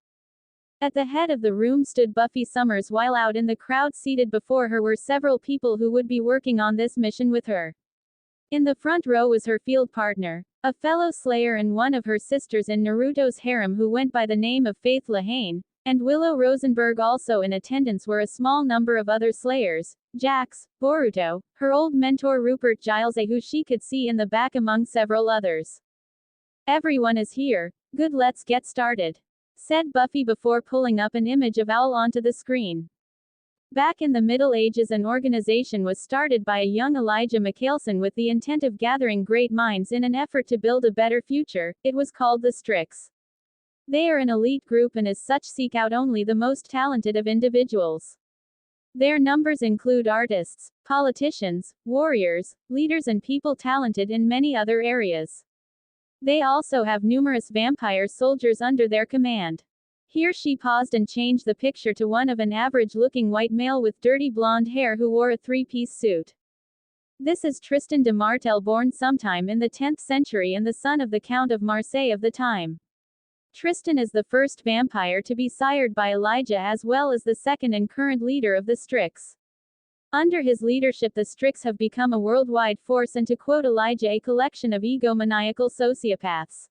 At the head of the room stood Buffy Summers, while out in the crowd seated before her were several people who would be working on this mission with her. In the front row was her field partner, a fellow Slayer and one of her sisters in Naruto's harem who went by the name of Faith Lahane, and Willow Rosenberg. Also in attendance were a small number of other Slayers, Jax, Boruto, her old mentor Rupert Giles, who she could see in the back among several others. Everyone is here. Good, let's get started, said Buffy before pulling up an image of Owl onto the screen. Back in the Middle Ages, an organization was started by a young Elijah McCalson with the intent of gathering great minds in an effort to build a better future. It was called the Strix. They are an elite group and as such seek out only the most talented of individuals. Their numbers include artists, politicians, warriors, leaders and people talented in many other areas. They also have numerous vampire soldiers under their command. Here she paused and changed the picture to one of an average-looking white male with dirty blonde hair who wore a three-piece suit. This is Tristan de Martel, born sometime in the 10th century and the son of the Count of Marseille of the time. Tristan is the first vampire to be sired by Elijah, as well as the second and current leader of the Strix. Under his leadership, the Strix have become a worldwide force and, to quote Elijah, a collection of egomaniacal sociopaths,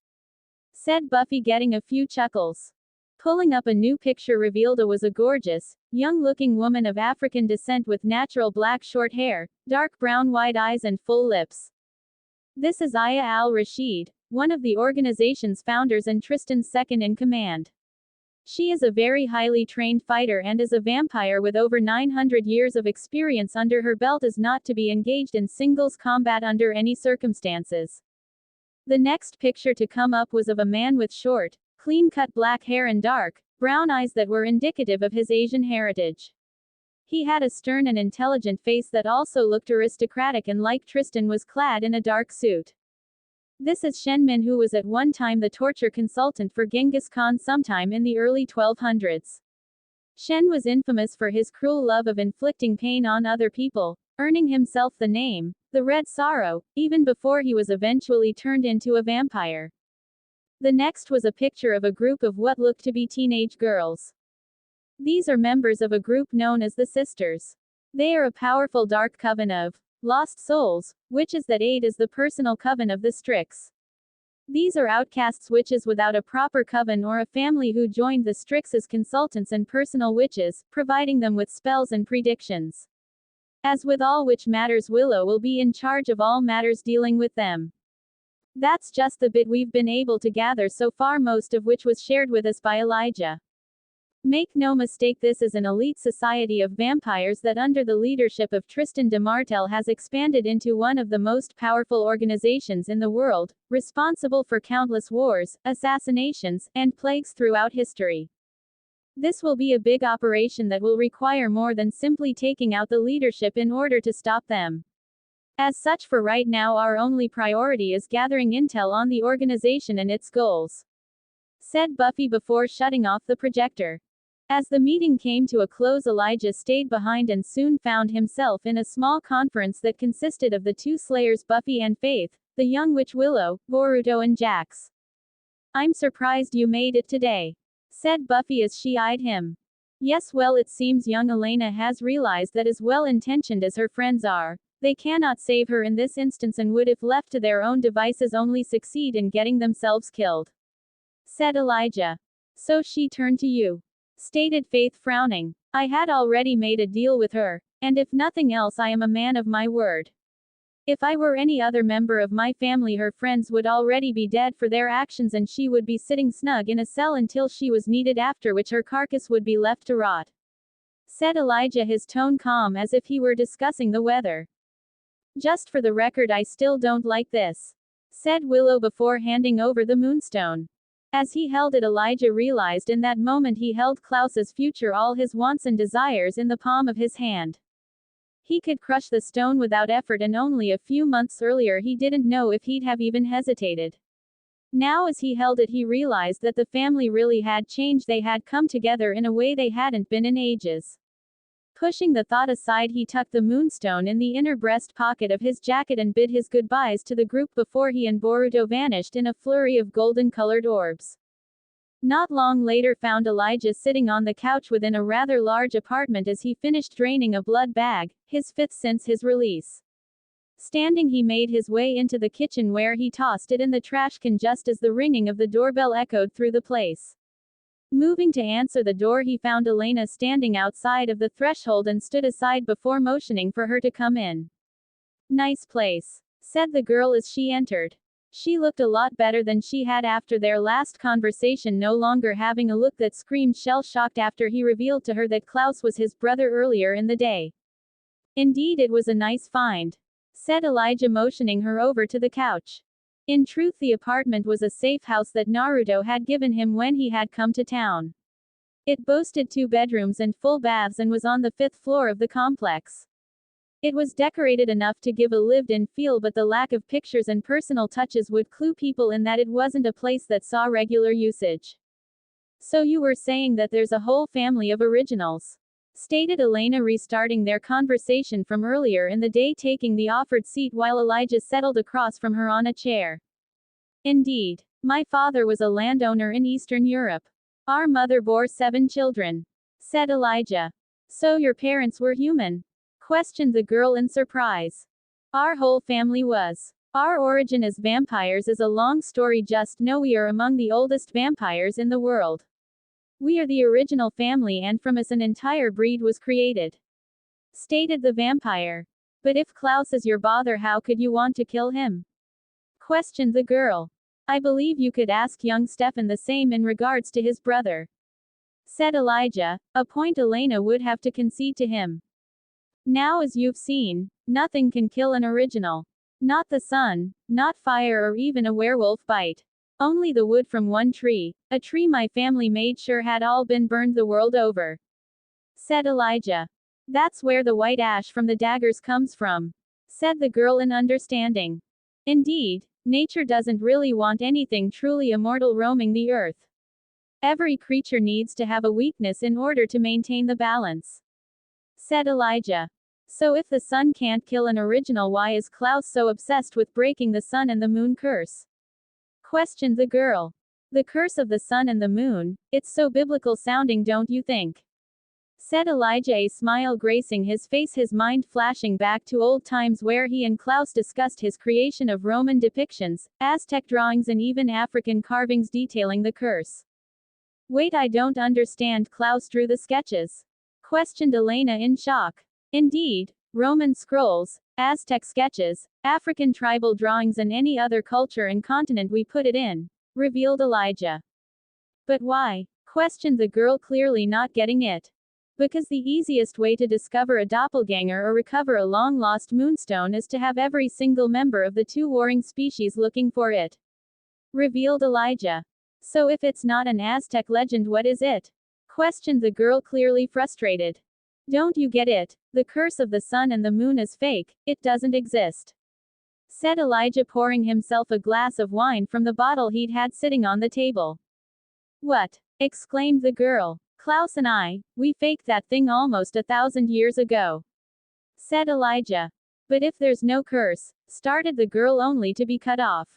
said Buffy, getting a few chuckles. Pulling up a new picture revealed was a gorgeous, young-looking woman of African descent with natural black short hair, dark brown wide eyes and full lips. This is Aya al-Rashid, one of the organization's founders and Tristan's second in command. She is a very highly trained fighter and is a vampire with over 900 years of experience under her belt, is not to be engaged in singles combat under any circumstances. The next picture to come up was of a man with short, clean-cut black hair and dark, brown eyes that were indicative of his Asian heritage. He had a stern and intelligent face that also looked aristocratic and, like Tristan, was clad in a dark suit. This is Shen Min, who was at one time the torture consultant for Genghis Khan sometime in the early 1200s. Shen was infamous for his cruel love of inflicting pain on other people, earning himself the name, the Red Sorrow, even before he was eventually turned into a vampire. The next was a picture of a group of what looked to be teenage girls. These are members of a group known as the Sisters. They are a powerful dark coven of lost souls, witches that aid as the personal coven of the Strix. These are outcasts witches without a proper coven or a family who joined the Strix as consultants and personal witches, providing them with spells and predictions. As with all witch matters, Willow will be in charge of all matters dealing with them. That's just the bit we've been able to gather so far, most of which was shared with us by Elijah. Make no mistake, this is an elite society of vampires that, under the leadership of Tristan de Martel, has expanded into one of the most powerful organizations in the world, responsible for countless wars, assassinations, and plagues throughout history. This will be a big operation that will require more than simply taking out the leadership in order to stop them. As such, for right now, our only priority is gathering intel on the organization and its goals, said Buffy before shutting off the projector. As the meeting came to a close, Elijah stayed behind and soon found himself in a small conference that consisted of the two Slayers, Buffy and Faith, the young witch Willow, Boruto and Jax. I'm surprised you made it today. said Buffy as she eyed him. Yes, well, it seems young Elena has realized that as well-intentioned as her friends are, they cannot save her in this instance and would, if left to their own devices, only succeed in getting themselves killed, said Elijah. So she turned to you, stated Faith, frowning. I had already made a deal with her, and if nothing else, I am a man of my word. If I were any other member of my family, her friends would already be dead for their actions, and she would be sitting snug in a cell until she was needed, after which her carcass would be left to rot, said Elijah, his tone calm as if he were discussing the weather. Just for the record, I still don't like this, said Willow before handing over the moonstone. As he held it, Elijah realized in that moment he held Klaus's future, all his wants and desires, in the palm of his hand. He could crush the stone without effort, and only a few months earlier he didn't know if he'd have even hesitated. Now as he held it, he realized that the family really had changed. They had come together in a way they hadn't been in ages. Pushing the thought aside, he tucked the moonstone in the inner breast pocket of his jacket and bid his goodbyes to the group before he and Boruto vanished in a flurry of golden-colored orbs. Not long later found Elijah sitting on the couch within a rather large apartment as he finished draining a blood bag, his fifth since his release. Standing, he made his way into the kitchen, where he tossed it in the trash can just as the ringing of the doorbell echoed through the place. Moving to answer the door, he found Elena standing outside of the threshold and stood aside before motioning for her to come in. Nice place, said the girl as she entered. She looked a lot better than she had after their last conversation, no longer having a look that screamed shell-shocked after he revealed to her that Klaus was his brother earlier in the day. Indeed, it was a nice find, said Elijah, motioning her over to the couch. In truth, the apartment was a safe house that Naruto had given him when he had come to town. It boasted 2 bedrooms and full baths and was on the 5th floor of the complex. It was decorated enough to give a lived-in feel, but the lack of pictures and personal touches would clue people in that it wasn't a place that saw regular usage. So you were saying that there's a whole family of originals, stated Elena, restarting their conversation from earlier in the day, taking the offered seat while Elijah settled across from her on a chair. Indeed. My father was a landowner in Eastern Europe. Our mother bore 7 children, said Elijah. So your parents were human? Questioned the girl in surprise. Our whole family was. Our origin as vampires is a long story, just know we are among the oldest vampires in the world. We are the original family, and from us an entire breed was created, stated the vampire. But if Klaus is your bother, how could you want to kill him? Questioned the girl. I believe you could ask young Stefan the same in regards to his brother, said Elijah, a point Elena would have to concede to him. Now, as you've seen, nothing can kill an original. Not the sun, not fire, or even a werewolf bite. Only the wood from one tree, a tree my family made sure had all been burned the world over, said Elijah. That's where the white ash from the daggers comes from, said the girl in understanding. Indeed, nature doesn't really want anything truly immortal roaming the earth. Every creature needs to have a weakness in order to maintain the balance, said Elijah. So if the sun can't kill an original, why is Klaus so obsessed with breaking the sun and the moon curse? Questioned the girl. The curse of the sun and the moon, it's so biblical sounding, don't you think? Said Elijah, a smile gracing his face, his mind flashing back to old times where he and Klaus discussed his creation of Roman depictions, Aztec drawings, and even African carvings detailing the curse. Wait, I don't understand. Klaus drew the sketches? Questioned Elena in shock. Indeed, Roman scrolls, Aztec sketches, African tribal drawings, and any other culture and continent we put it in, revealed Elijah. But why? Questioned the girl, clearly not getting it. Because the easiest way to discover a doppelganger or recover a long-lost moonstone is to have every single member of the 2 warring species looking for it, revealed Elijah. So if it's not an Aztec legend, what is it? Questioned the girl, clearly frustrated. Don't you get it? The curse of the sun and the moon is fake, it doesn't exist, said Elijah, pouring himself a glass of wine from the bottle he'd had sitting on the table. What? Exclaimed the girl. Klaus and I, we faked that thing almost 1,000 years ago, said Elijah. But if there's no curse, started the girl, only to be cut off.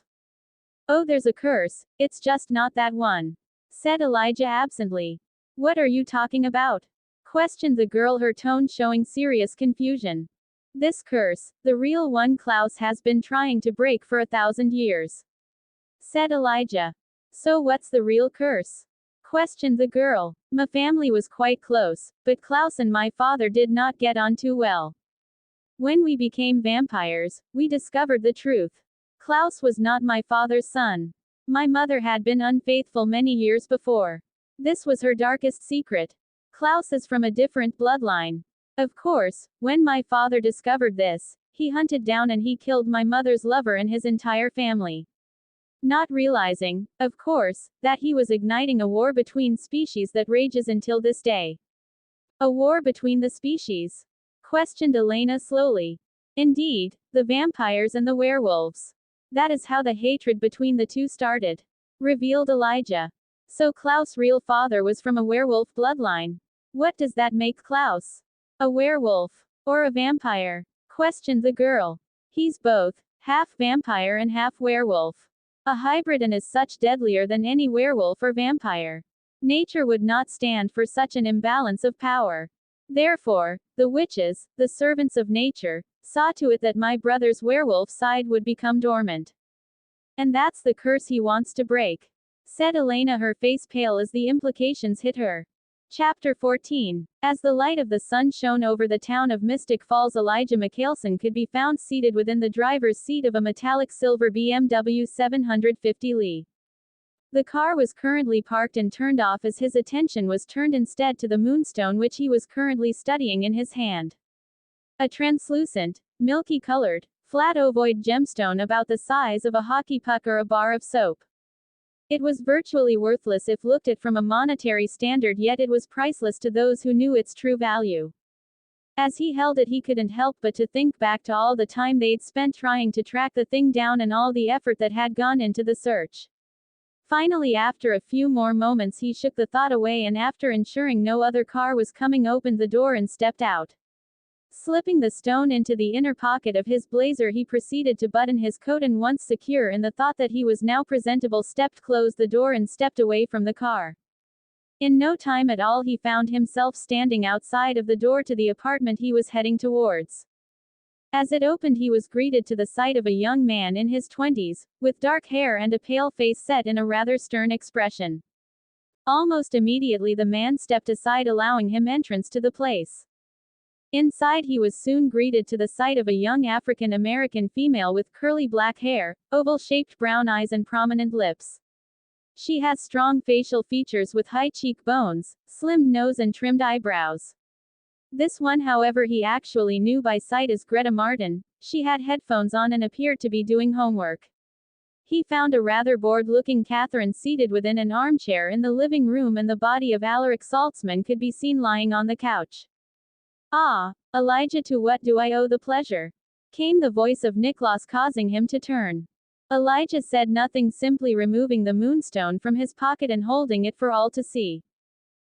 Oh, there's a curse, it's just not that one, said Elijah absently. What are you talking about? Questioned the girl, her tone showing serious confusion. This curse, the real one Klaus has been trying to break for 1,000 years, said Elijah. So what's the real curse? Questioned the girl. My family was quite close, but Klaus and my father did not get on too well. When we became vampires, we discovered the truth. Klaus was not my father's son. My mother had been unfaithful many years before. This was her darkest secret. Klaus is from a different bloodline. Of course, when my father discovered this, he hunted down and he killed my mother's lover and his entire family. Not realizing, of course, that he was igniting a war between species that rages until this day. A war between the species? Questioned Elena slowly. Indeed, the vampires and the werewolves. That is how the hatred between the two started, revealed Elijah. So Klaus' real father was from a werewolf bloodline. What does that make Klaus? A werewolf? Or a vampire? Questioned the girl. He's both, half vampire and half werewolf. A hybrid, and is such deadlier than any werewolf or vampire. Nature would not stand for such an imbalance of power. Therefore, the witches, the servants of nature, saw to it that my brother's werewolf side would become dormant. And that's the curse he wants to break, said Elena, her face pale as the implications hit her. Chapter 14. As the light of the sun shone over the town of Mystic Falls, Elijah Michaelson could be found seated within the driver's seat of a metallic silver BMW 750 Li. The car was currently parked and turned off as his attention was turned instead to the moonstone which he was currently studying in his hand. A translucent, milky-colored, flat ovoid gemstone about the size of a hockey puck or a bar of soap. It was virtually worthless if looked at from a monetary standard, yet it was priceless to those who knew its true value. As he held it, he couldn't help but to think back to all the time they'd spent trying to track the thing down and all the effort that had gone into the search. Finally, after a few more moments, he shook the thought away and, after ensuring no other car was coming, opened the door and stepped out. Slipping the stone into the inner pocket of his blazer, he proceeded to button his coat and, once secure in the thought that he was now presentable, closed the door and stepped away from the car. In no time at all, he found himself standing outside of the door to the apartment he was heading towards. As it opened, he was greeted to the sight of a young man in his 20s, with dark hair and a pale face set in a rather stern expression. Almost immediately the man stepped aside, allowing him entrance to the place. Inside, he was soon greeted to the sight of a young African American female with curly black hair, oval-shaped brown eyes and prominent lips. She has strong facial features with high cheekbones, slimmed nose and trimmed eyebrows. This one, however, he actually knew by sight as Greta Martin. She had headphones on and appeared to be doing homework. He found a rather bored-looking Catherine seated within an armchair in the living room, and the body of Alaric Saltzman could be seen lying on the couch. Ah, Elijah, to what do I owe the pleasure? Came the voice of Niklas, causing him to turn. Elijah said nothing, simply removing the moonstone from his pocket and holding it for all to see.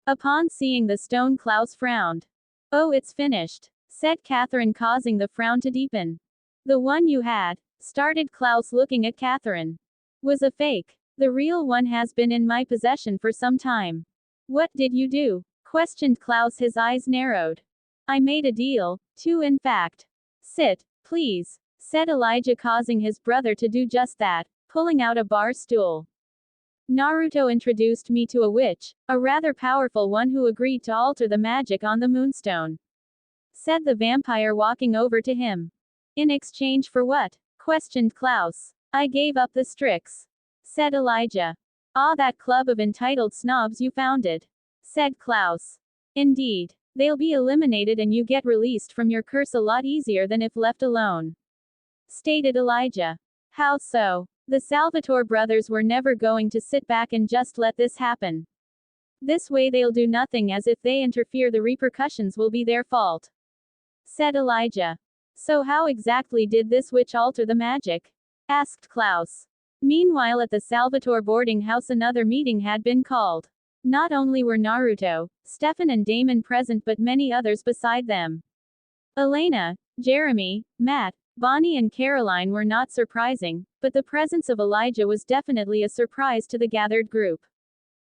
Upon seeing the stone, Klaus frowned. Oh, it's finished, said Catherine, causing the frown to deepen. The one you had, started Klaus, looking at Catherine, was a fake. The real one has been in my possession for some time. What did you do? Questioned Klaus, his eyes narrowed. I made a deal, too, in fact. Sit, please, said Elijah, causing his brother to do just that, pulling out a bar stool. Naruto introduced me to a witch, a rather powerful one, who agreed to alter the magic on the moonstone, said the vampire, walking over to him. In exchange for what? Questioned Klaus. I gave up the Strix, said Elijah. Ah, that club of entitled snobs you founded, said Klaus. Indeed. They'll be eliminated and you get released from your curse a lot easier than if left alone, stated Elijah. How so? The savageThor brothers were never going to sit back and just let this happen. This way they'll do nothing, as if they interfere the repercussions will be their fault, said Elijah. So how exactly did this witch alter the magic? Asked Klaus. Meanwhile, at the savageThor boarding house, another meeting had been called. Not only were Naruto, Stefan and Damon present, but many others beside them. Elena, Jeremy, Matt, Bonnie and Caroline were not surprising, but the presence of Elijah was definitely a surprise to the gathered group.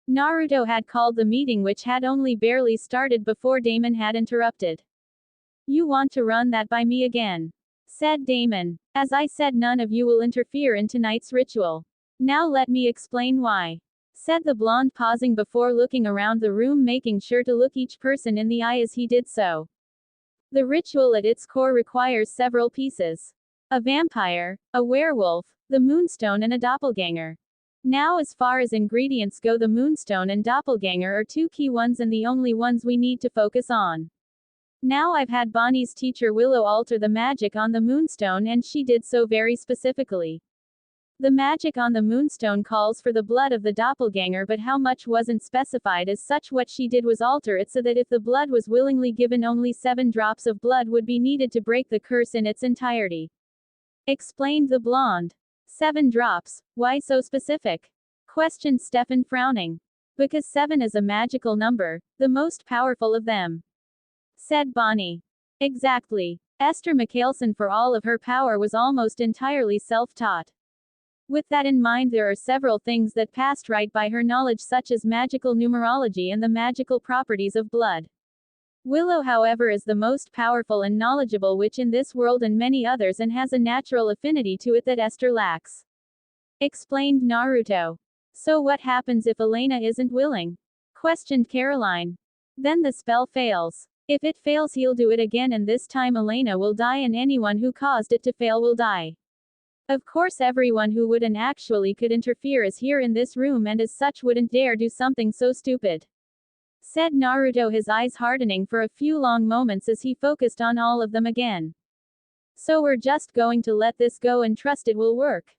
Naruto had called the meeting, which had only barely started before Damon had interrupted. "You want to run that by me again?" said Damon. "As I said, none of you will interfere in tonight's ritual. Now let me explain why," said the blonde, pausing before looking around the room, making sure to look each person in the eye as he did so. The ritual at its core requires several pieces: a vampire, a werewolf, the moonstone, and a doppelganger. Now, as far as ingredients go, the moonstone and doppelganger are two key ones and the only ones we need to focus on. Now, I've had Bonnie's teacher Willow alter the magic on the moonstone, and she did so very specifically. The magic on the moonstone calls for the blood of the doppelganger, but how much wasn't specified as such. What she did was alter it so that if the blood was willingly given, only 7 drops of blood would be needed to break the curse in its entirety," explained the blonde. 7 drops? Why so specific?" questioned Stefan, frowning. "Because 7 is a magical number, the most powerful of them," said Bonnie. "Exactly. Esther Mikhailson, for all of her power, was almost entirely self-taught. With that in mind, there are several things that passed right by her knowledge, such as magical numerology and the magical properties of blood. Willow, however, is the most powerful and knowledgeable witch in this world and many others, and has a natural affinity to it that Esther lacks," explained Naruto. "So what happens if Elena isn't willing?" questioned Caroline. "Then the spell fails. If it fails, he'll do it again, and this time Elena will die, and anyone who caused it to fail will die. Of course, everyone who would and actually could interfere is here in this room, and as such wouldn't dare do something so stupid," said Naruto, his eyes hardening for a few long moments as he focused on all of them again. "So we're just going to let this go and trust it will work?"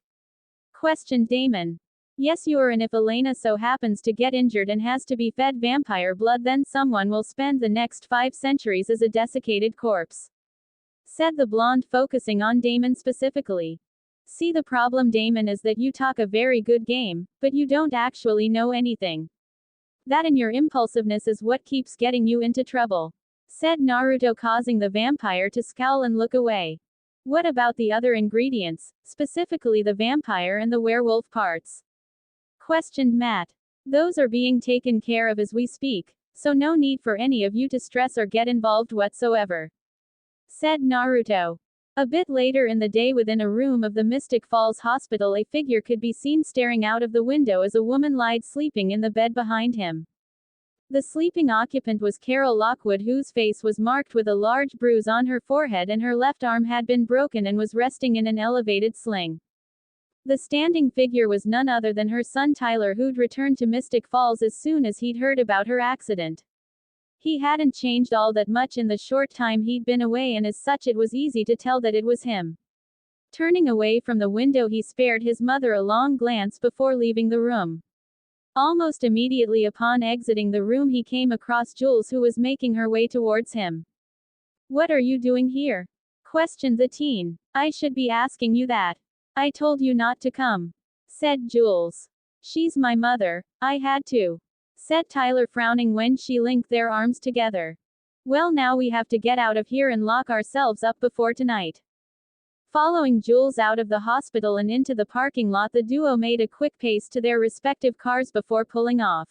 questioned Damon. "Yes, you are, and if Elena so happens to get injured and has to be fed vampire blood, then someone will spend the next 5 centuries as a desiccated corpse," said the blonde, focusing on Damon specifically. "See, the problem, Damon, is that you talk a very good game, but you don't actually know anything. That and your impulsiveness is what keeps getting you into trouble," said Naruto, causing the vampire to scowl and look away. "What about the other ingredients, specifically the vampire and the werewolf parts?" questioned Matt. "Those are being taken care of as we speak, so no need for any of you to stress or get involved whatsoever," said Naruto. A bit later in the day, within a room of the Mystic Falls Hospital, a figure could be seen staring out of the window as a woman lied sleeping in the bed behind him. The sleeping occupant was Carol Lockwood, whose face was marked with a large bruise on her forehead, and her left arm had been broken and was resting in an elevated sling. The standing figure was none other than her son Tyler, who'd returned to Mystic Falls as soon as he'd heard about her accident. He hadn't changed all that much in the short time he'd been away, and as such it was easy to tell that it was him. Turning away from the window, he spared his mother a long glance before leaving the room. Almost immediately upon exiting the room, he came across Jules, who was making her way towards him. "What are you doing here?" questioned the teen. "I should be asking you that. I told you not to come," said Jules. "She's my mother. I had to," said Tyler, frowning when she linked their arms together. "Well, now we have to get out of here and lock ourselves up before tonight." Following Jules out of the hospital and into the parking lot, the duo made a quick pace to their respective cars before pulling off.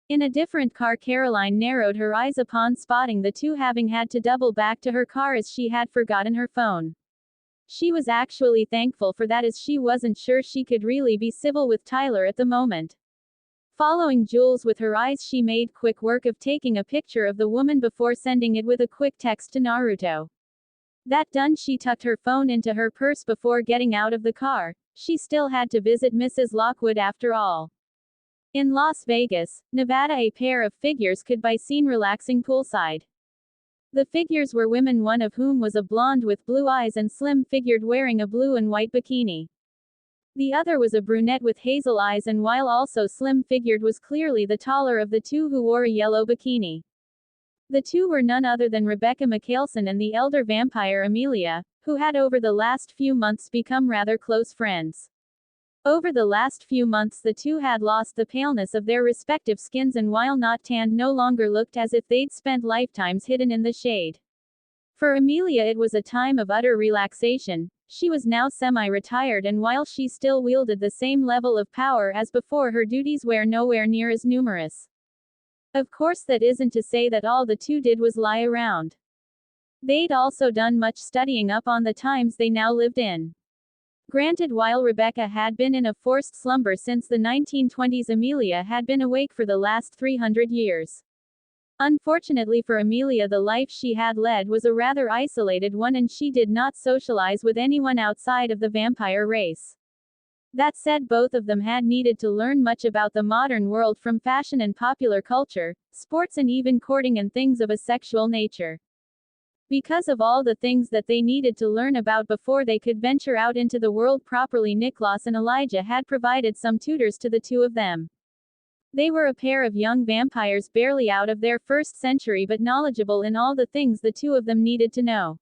In a different car, Caroline narrowed her eyes upon spotting the two, having had to double back to her car as she had forgotten her phone. She was actually thankful for that, as she wasn't sure she could really be civil with Tyler at the moment. Following Jules with her eyes, she made quick work of taking a picture of the woman before sending it with a quick text to Naruto. That done, she tucked her phone into her purse before getting out of the car. She still had to visit Mrs. Lockwood after all. In Las Vegas, Nevada, a pair of figures could be seen relaxing poolside. The figures were women, one of whom was a blonde with blue eyes and slim-figured, wearing a blue and white bikini. The other was a brunette with hazel eyes, and while also slim-figured, was clearly the taller of the two, who wore a yellow bikini. The two were none other than Rebecca Mikhailson and the elder vampire Amelia, who had over the last few months become rather close friends. Over the last few months, the two had lost the paleness of their respective skins, and while not tanned, no longer looked as if they'd spent lifetimes hidden in the shade. For Amelia, it was a time of utter relaxation. She was now semi-retired, and while she still wielded the same level of power as before, her duties were nowhere near as numerous. Of course, that isn't to say that all the two did was lie around. They'd also done much studying up on the times they now lived in. Granted, while Rebecca had been in a forced slumber since the 1920s, Amelia had been awake for the last 300 years. Unfortunately for Amelia, the life she had led was a rather isolated one, and she did not socialize with anyone outside of the vampire race. That said, both of them had needed to learn much about the modern world, from fashion and popular culture, sports, and even courting and things of a sexual nature. Because of all the things that they needed to learn about before they could venture out into the world properly, Nicholas and Elijah had provided some tutors to the two of them. They were a pair of young vampires barely out of their first century, but knowledgeable in all the things the two of them needed to know.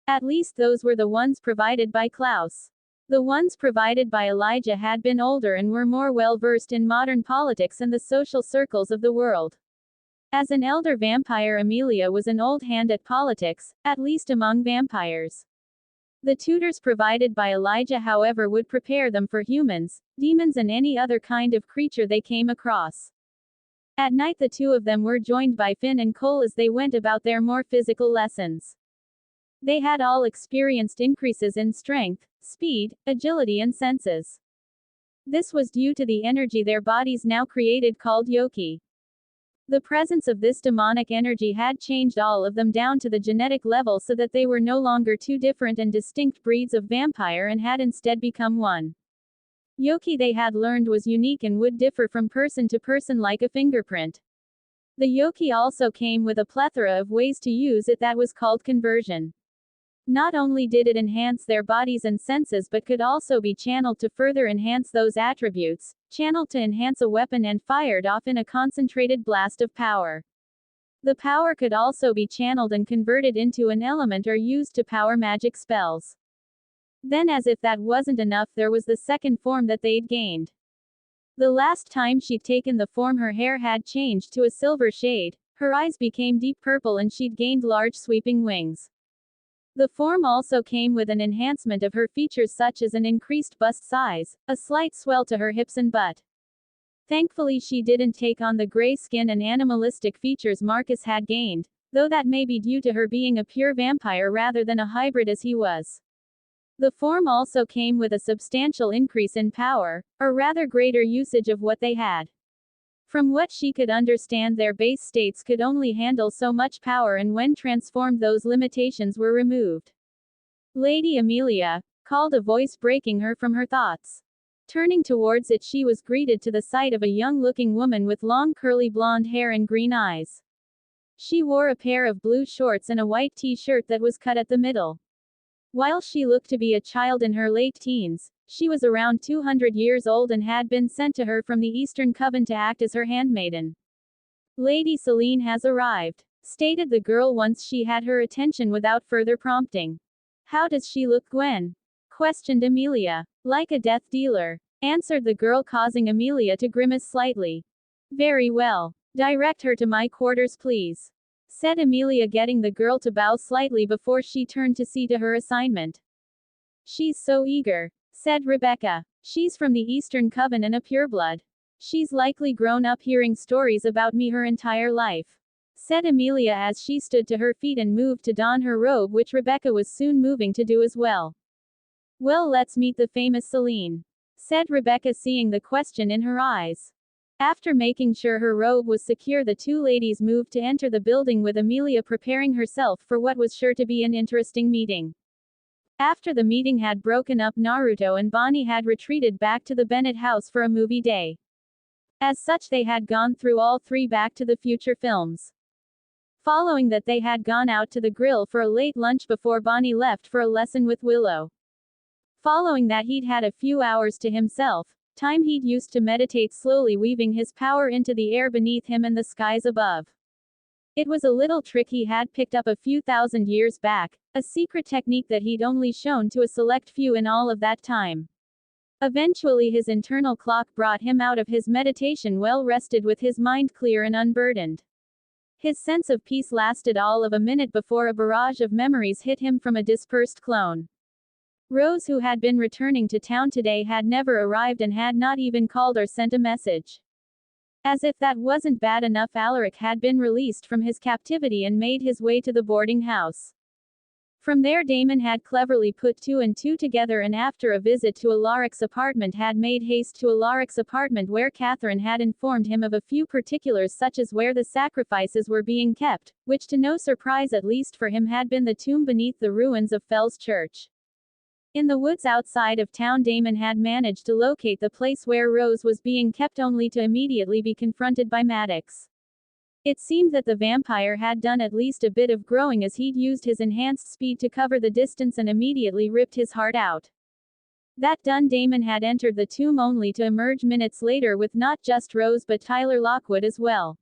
At least those were the ones provided by Klaus. The ones provided by Elijah had been older and were more well versed in modern politics and the social circles of the world. As an elder vampire, Amelia was an old hand at politics, at least among vampires. The tutors provided by Elijah, however, would prepare them for humans, demons, and any other kind of creature they came across. At night, the two of them were joined by Finn and Cole as they went about their more physical lessons. They had all experienced increases in strength, speed, agility, and senses. This was due to the energy their bodies now created, called yoki. The presence of this demonic energy had changed all of them down to the genetic level, so that they were no longer two different and distinct breeds of vampire and had instead become one. Yoki they had learned was unique and would differ from person to person like a fingerprint. The yoki also came with a plethora of ways to use it that was called conversion. Not only did it enhance their bodies and senses, but could also be channeled to further enhance those attributes, channeled to enhance a weapon, and fired off in a concentrated blast of power. The power could also be channeled and converted into an element or used to power magic spells. Then, as if that wasn't enough, there was the second form that they'd gained. The last time she'd taken the form, her hair had changed to a silver shade, her eyes became deep purple, and she'd gained large sweeping wings. The form also came with an enhancement of her features, such as an increased bust size, a slight swell to her hips and butt. Thankfully, she didn't take on the gray skin and animalistic features Marcus had gained, though that may be due to her being a pure vampire rather than a hybrid as he was. The form also came with a substantial increase in power, or rather greater usage of what they had. From what she could understand, their base states could only handle so much power, and when transformed, those limitations were removed. "Lady Amelia," called a voice, breaking her from her thoughts. Turning towards it, she was greeted to the sight of a young-looking woman with long curly blonde hair and green eyes. She wore a pair of blue shorts and a white t-shirt that was cut at the middle. While she looked to be a child in her late teens, she was around 200 years old and had been sent to her from the Eastern Coven to act as her handmaiden. "Lady Selene has arrived," stated the girl once she had her attention without further prompting. "How does she look, Gwen?" questioned Amelia. "Like a death dealer," answered the girl, causing Amelia to grimace slightly. "Very well. Direct her to my quarters, please," said Amelia, getting the girl to bow slightly before she turned to see to her assignment. "She's so eager," said Rebecca. "She's from the Eastern Coven and a pureblood. She's likely grown up hearing stories about me her entire life," said Amelia as she stood to her feet and moved to don her robe, which Rebecca was soon moving to do as well. "Well, let's meet the famous Selene," said Rebecca, seeing the question in her eyes. After making sure her robe was secure, the two ladies moved to enter the building, with Amelia preparing herself for what was sure to be an interesting meeting. After the meeting had broken up, Naruto and Bonnie had retreated back to the Bennett house for a movie day. As such, they had gone through all three Back to the Future films. Following that, they had gone out to the grill for a late lunch before Bonnie left for a lesson with Willow. Following that, he'd had a few hours to himself, time he'd used to meditate, slowly weaving his power into the air beneath him and the skies above. It was a little trick he had picked up a few thousand years back, a secret technique that he'd only shown to a select few in all of that time. Eventually, his internal clock brought him out of his meditation well rested, with his mind clear and unburdened. His sense of peace lasted all of a minute before a barrage of memories hit him from a dispersed clone. Rose, who had been returning to town today, had never arrived and had not even called or sent a message. As if that wasn't bad enough, Alaric had been released from his captivity and made his way to the boarding house. From there, Damon had cleverly put two and two together, and after a visit to Alaric's apartment had made haste to Alaric's apartment, where Catherine had informed him of a few particulars, such as where the sacrifices were being kept, which to no surprise, at least for him, had been the tomb beneath the ruins of Fell's Church. In the woods outside of town, Damon had managed to locate the place where Rose was being kept, only to immediately be confronted by Maddox. It seemed that the vampire had done at least a bit of growing, as he'd used his enhanced speed to cover the distance and immediately ripped his heart out. That done, Damon had entered the tomb, only to emerge minutes later with not just Rose but Tyler Lockwood as well.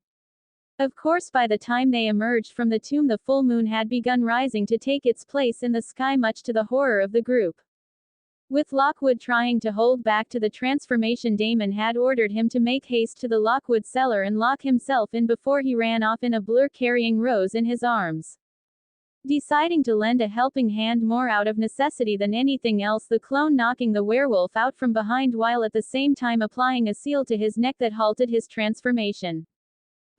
Of course, by the time they emerged from the tomb, the full moon had begun rising to take its place in the sky, much to the horror of the group. With Lockwood trying to hold back to the transformation, Damon had ordered him to make haste to the Lockwood cellar and lock himself in before he ran off in a blur, carrying Rose in his arms. Deciding to lend a helping hand more out of necessity than anything else, the clone knocking the werewolf out from behind while at the same time applying a seal to his neck that halted his transformation.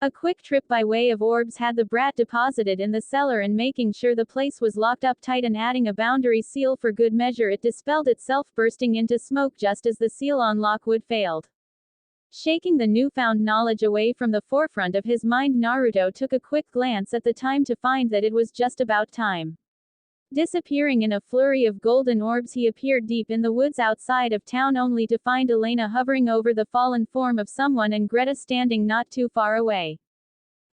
A quick trip by way of orbs had the brat deposited in the cellar, and making sure the place was locked up tight and adding a boundary seal for good measure, it dispelled itself, bursting into smoke just as the seal on Lockwood failed. Shaking the newfound knowledge away from the forefront of his mind, Naruto took a quick glance at the time to find that it was just about time. Disappearing in a flurry of golden orbs, he appeared deep in the woods outside of town, only to find Elena hovering over the fallen form of someone and Greta standing not too far away.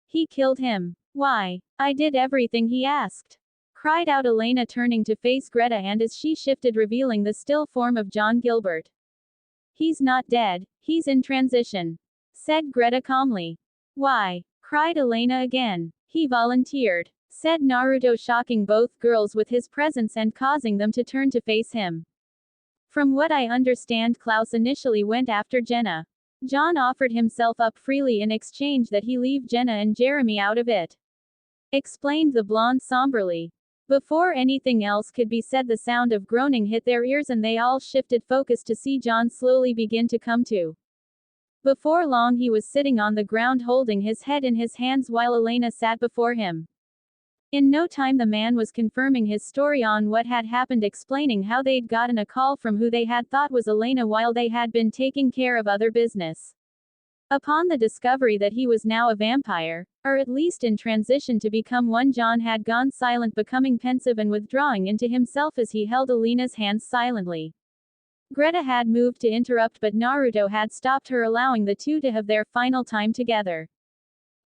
"He killed him. Why? I did everything he asked," cried out Elena, turning to face Greta, and as she shifted, revealing the still form of John Gilbert. "He's not dead, he's in transition," said Greta calmly. "Why?" cried Elena again. "He volunteered," said Naruto, shocking both girls with his presence and causing them to turn to face him. "From what I understand, Klaus initially went after Jenna. John offered himself up freely in exchange that he leave Jenna and Jeremy out of it," explained the blonde somberly. Before anything else could be said, the sound of groaning hit their ears and they all shifted focus to see John slowly begin to come to. Before long, he was sitting on the ground holding his head in his hands while Elena sat before him. In no time, the man was confirming his story on what had happened, explaining how they'd gotten a call from who they had thought was Elena while they had been taking care of other business. Upon the discovery that he was now a vampire, or at least in transition to become one, John had gone silent, becoming pensive and withdrawing into himself as he held Elena's hands silently. Greta had moved to interrupt, but Naruto had stopped her, allowing the two to have their final time together.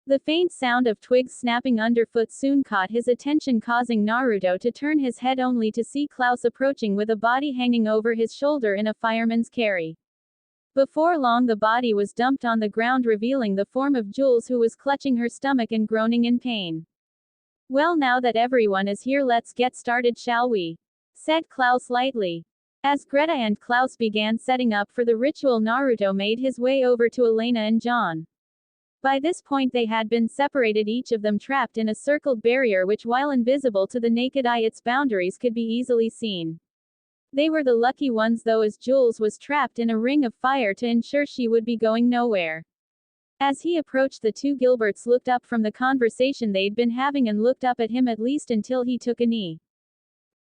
The faint sound of twigs snapping underfoot soon caught his attention, causing Naruto to turn his head only to see Klaus approaching with a body hanging over his shoulder in a fireman's carry. Before long, the body was dumped on the ground, revealing the form of Jules, who was clutching her stomach and groaning in pain. "Well, now that everyone is here, let's get started, shall we?" said Klaus lightly. As Greta and Klaus began setting up for the ritual, Naruto made his way over to Elena and John. By this point they had been separated, each of them trapped in a circled barrier which, while invisible to the naked eye, its boundaries could be easily seen. They were the lucky ones though, as Jules was trapped in a ring of fire to ensure she would be going nowhere. As he approached, the two Gilberts looked up from the conversation they'd been having and looked up at him, at least until he took a knee.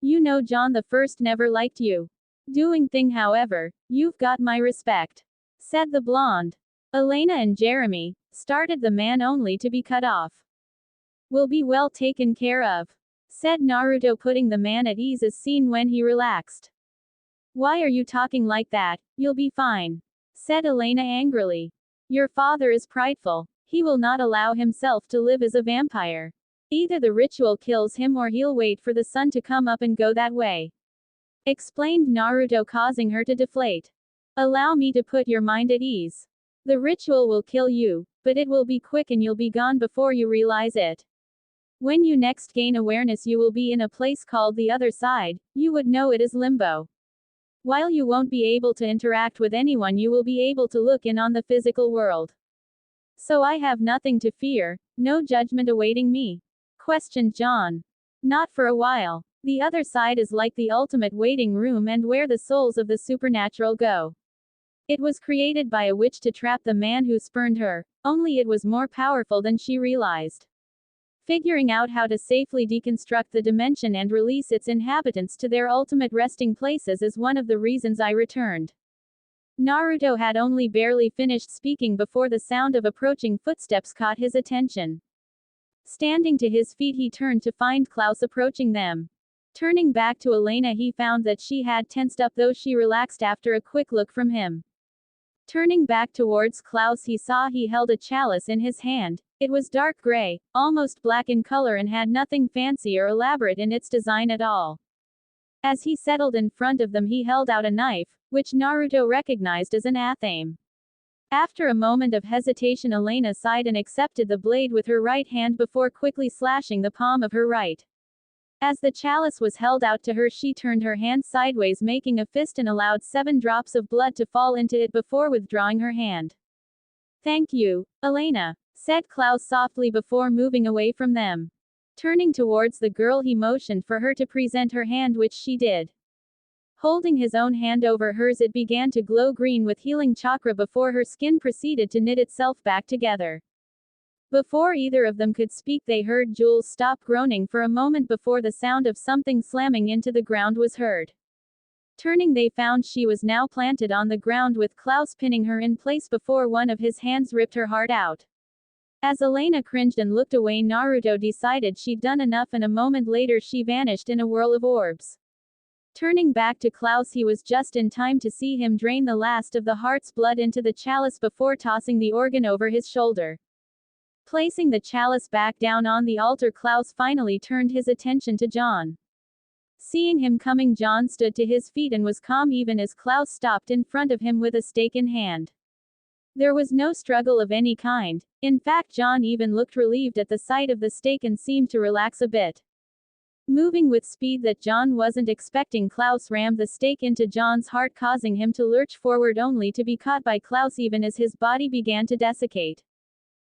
"You know, John the First never liked you doing thing, however, you've got my respect," said the blonde. "Elena and Jeremy," started the man, only to be cut off. "Will be well taken care of," said Naruto, putting the man at ease as seen when he relaxed. "Why are you talking like that? You'll be fine," said Elena angrily. "Your father is prideful. He will not allow himself to live as a vampire. Either the ritual kills him or he'll wait for the sun to come up and go that way," explained Naruto, causing her to deflate. "Allow me to put your mind at ease. The ritual will kill you, but it will be quick and you'll be gone before you realize it. When you next gain awareness, you will be in a place called the other side. You would know it as limbo. While you won't be able to interact with anyone, you will be able to look in on the physical world. So I have nothing to fear, no judgment awaiting me?" questioned John. "Not for a while. The other side is like the ultimate waiting room and where the souls of the supernatural go. It was created by a witch to trap the man who spurned her, only it was more powerful than she realized. Figuring out how to safely deconstruct the dimension and release its inhabitants to their ultimate resting places is one of the reasons I returned. Naruto had only barely finished speaking before the sound of approaching footsteps caught his attention. Standing to his feet, he turned to find Klaus approaching them. Turning back to Elena, he found that she had tensed up, though she relaxed after a quick look from him. Turning back towards Klaus, he saw he held a chalice in his hand. It was dark gray, almost black in color, and had nothing fancy or elaborate in its design at all. As he settled in front of them, he held out a knife, which Naruto recognized as an athame. After a moment of hesitation, Elena sighed and accepted the blade with her right hand before quickly slashing the palm of her right. As the chalice was held out to her, she turned her hand sideways, making a fist, and allowed 7 drops of blood to fall into it before withdrawing her hand. "Thank you, Elena," said Klaus softly before moving away from them. Turning towards the girl, he motioned for her to present her hand, which she did. Holding his own hand over hers, it began to glow green with healing chakra before her skin proceeded to knit itself back together. Before either of them could speak, they heard Jules stop groaning for a moment before the sound of something slamming into the ground was heard. Turning, they found she was now planted on the ground with Klaus pinning her in place before one of his hands ripped her heart out. As Elena cringed and looked away, Naruto decided she'd done enough, and a moment later she vanished in a whirl of orbs. Turning back to Klaus, he was just in time to see him drain the last of the heart's blood into the chalice before tossing the organ over his shoulder. Placing the chalice back down on the altar, Klaus finally turned his attention to John. Seeing him coming, John stood to his feet and was calm even as Klaus stopped in front of him with a stake in hand. There was no struggle of any kind. In fact, John even looked relieved at the sight of the stake and seemed to relax a bit. Moving with speed that John wasn't expecting, Klaus rammed the stake into John's heart, causing him to lurch forward only to be caught by Klaus even as his body began to desiccate.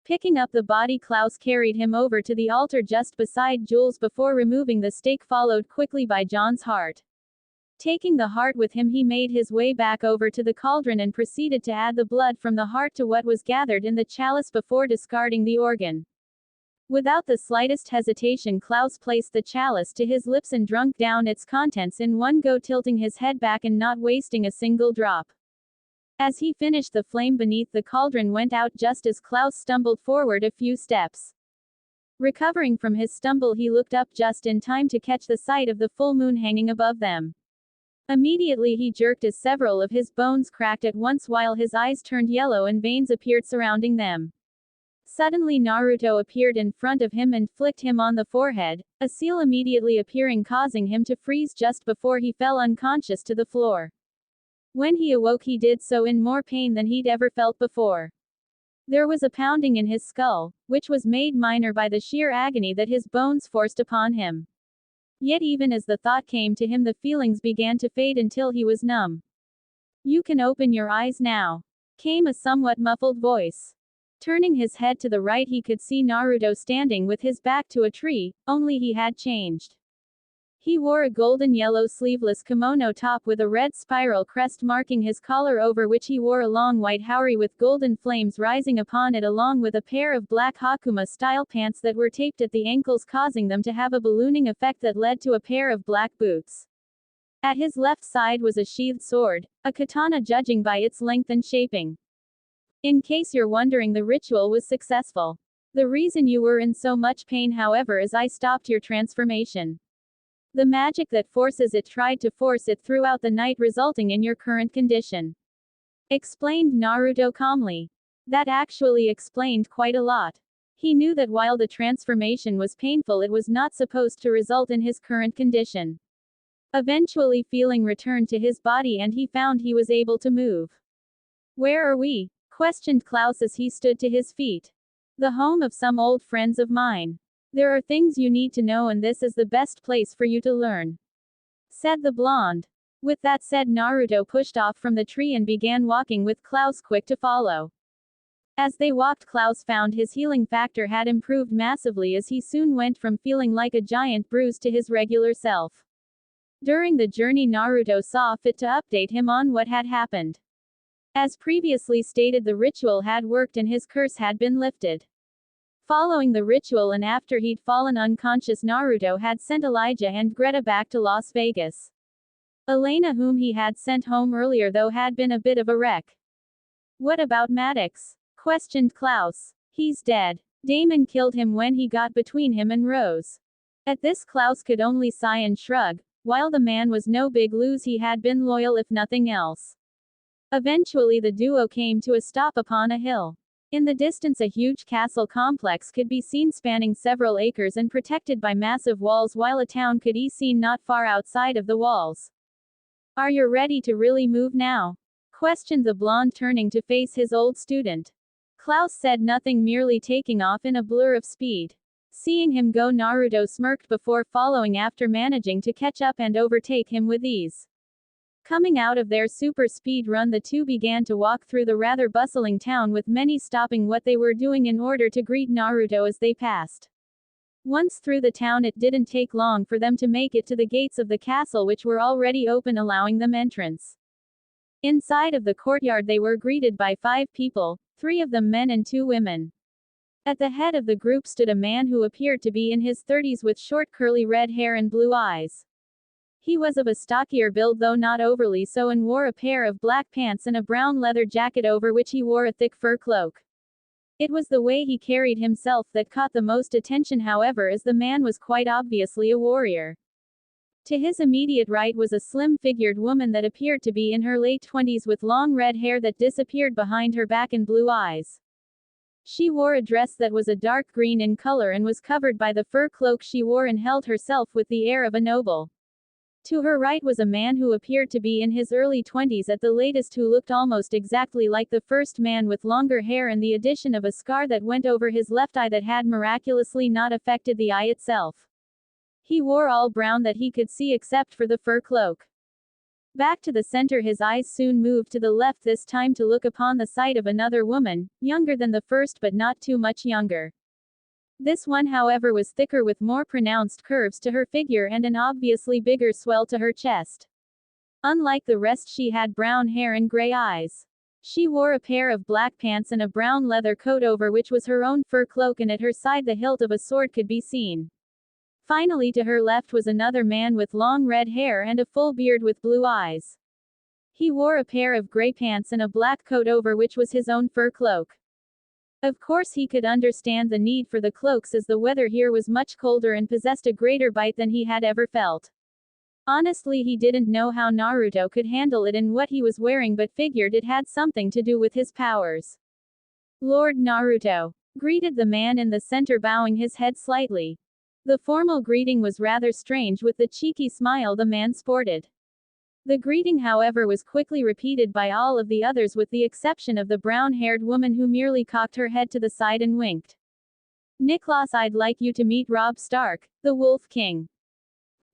Picking up the body, Klaus carried him over to the altar just beside Jules before removing the stake, followed quickly by John's heart. Taking the heart with him, he made his way back over to the cauldron and proceeded to add the blood from the heart to what was gathered in the chalice before discarding the organ. Without the slightest hesitation, Klaus placed the chalice to his lips and drank down its contents in one go, tilting his head back and not wasting a single drop. As he finished, the flame beneath the cauldron went out just as Klaus stumbled forward a few steps. Recovering from his stumble, he looked up just in time to catch the sight of the full moon hanging above them. Immediately he jerked as several of his bones cracked at once while his eyes turned yellow and veins appeared surrounding them. Suddenly Naruto appeared in front of him and flicked him on the forehead, a seal immediately appearing, causing him to freeze just before he fell unconscious to the floor. When he awoke, he did so in more pain than he'd ever felt before. There was a pounding in his skull, which was made minor by the sheer agony that his bones forced upon him. Yet even as the thought came to him, the feelings began to fade until he was numb. "You can open your eyes now," came a somewhat muffled voice. Turning his head to the right, he could see Naruto standing with his back to a tree, only he had changed. He wore a golden yellow sleeveless kimono top with a red spiral crest marking his collar, over which he wore a long white haori with golden flames rising upon it, along with a pair of black Hakuma-style pants that were taped at the ankles, causing them to have a ballooning effect that led to a pair of black boots. At his left side was a sheathed sword, a katana judging by its length and shaping. In case you're wondering, the ritual was successful. The reason you were in so much pain, however, is I stopped your transformation. The magic that forces it tried to force it throughout the night, resulting in your current condition," explained Naruto calmly. That actually explained quite a lot. He knew that while the transformation was painful, it was not supposed to result in his current condition. Eventually, feeling returned to his body and he found he was able to move. "Where are we?" questioned Klaus as he stood to his feet. "The home of some old friends of mine. There are things you need to know, and this is the best place for you to learn," said the blonde. With that said, Naruto pushed off from the tree and began walking with Klaus, quick to follow. As they walked, Klaus found his healing factor had improved massively as he soon went from feeling like a giant bruise to his regular self. During the journey, Naruto saw fit to update him on what had happened. As previously stated, the ritual had worked and his curse had been lifted. Following the ritual and after he'd fallen unconscious, Naruto had sent Elijah and Greta back to Las Vegas. Elena, whom he had sent home earlier, though, had been a bit of a wreck. "What about Maddox?" questioned Klaus. "He's dead. Damon killed him when he got between him and Rose." At this, Klaus could only sigh and shrug. While the man was no big lose, he had been loyal if nothing else. Eventually the duo came to a stop upon a hill. In the distance a huge castle complex could be seen, spanning several acres and protected by massive walls, while a town could be seen not far outside of the walls. "Are you ready to really move now?" questioned the blonde, turning to face his old student. Klaus said nothing, merely taking off in a blur of speed. Seeing him go, Naruto smirked before following after, managing to catch up and overtake him with ease. Coming out of their super speed run, the two began to walk through the rather bustling town, with many stopping what they were doing in order to greet Naruto as they passed. Once through the town, it didn't take long for them to make it to the gates of the castle, which were already open, allowing them entrance. Inside of the courtyard they were greeted by 5 people, 3 of them men and 2 women. At the head of the group stood a man who appeared to be in his 30s with short curly red hair and blue eyes. He was of a stockier build, though not overly so, and wore a pair of black pants and a brown leather jacket over which he wore a thick fur cloak. It was the way he carried himself that caught the most attention, however, as the man was quite obviously a warrior. To his immediate right was a slim-figured woman that appeared to be in her late 20s with long red hair that disappeared behind her back and blue eyes. She wore a dress that was a dark green in color and was covered by the fur cloak she wore, and held herself with the air of a noble. To her right was a man who appeared to be in his early 20s at the latest, who looked almost exactly like the first man, with longer hair and the addition of a scar that went over his left eye that had miraculously not affected the eye itself. He wore all brown that he could see except for the fur cloak. Back to the center, his eyes soon moved to the left, this time to look upon the sight of another woman, younger than the first but not too much younger. This one, however, was thicker with more pronounced curves to her figure and an obviously bigger swell to her chest. Unlike the rest, she had brown hair and gray eyes. She wore a pair of black pants and a brown leather coat over which was her own fur cloak, and at her side the hilt of a sword could be seen. Finally, to her left was another man with long red hair and a full beard with blue eyes. He wore a pair of gray pants and a black coat over which was his own fur cloak. Of course he could understand the need for the cloaks, as the weather here was much colder and possessed a greater bite than he had ever felt. Honestly, he didn't know how Naruto could handle it in what he was wearing, but figured it had something to do with his powers. "Lord Naruto," greeted the man in the center, bowing his head slightly. The formal greeting was rather strange with the cheeky smile the man sported. The greeting, however, was quickly repeated by all of the others, with the exception of the brown-haired woman, who merely cocked her head to the side and winked. "Niklas, I'd like you to meet Robb Stark, the Wolf King."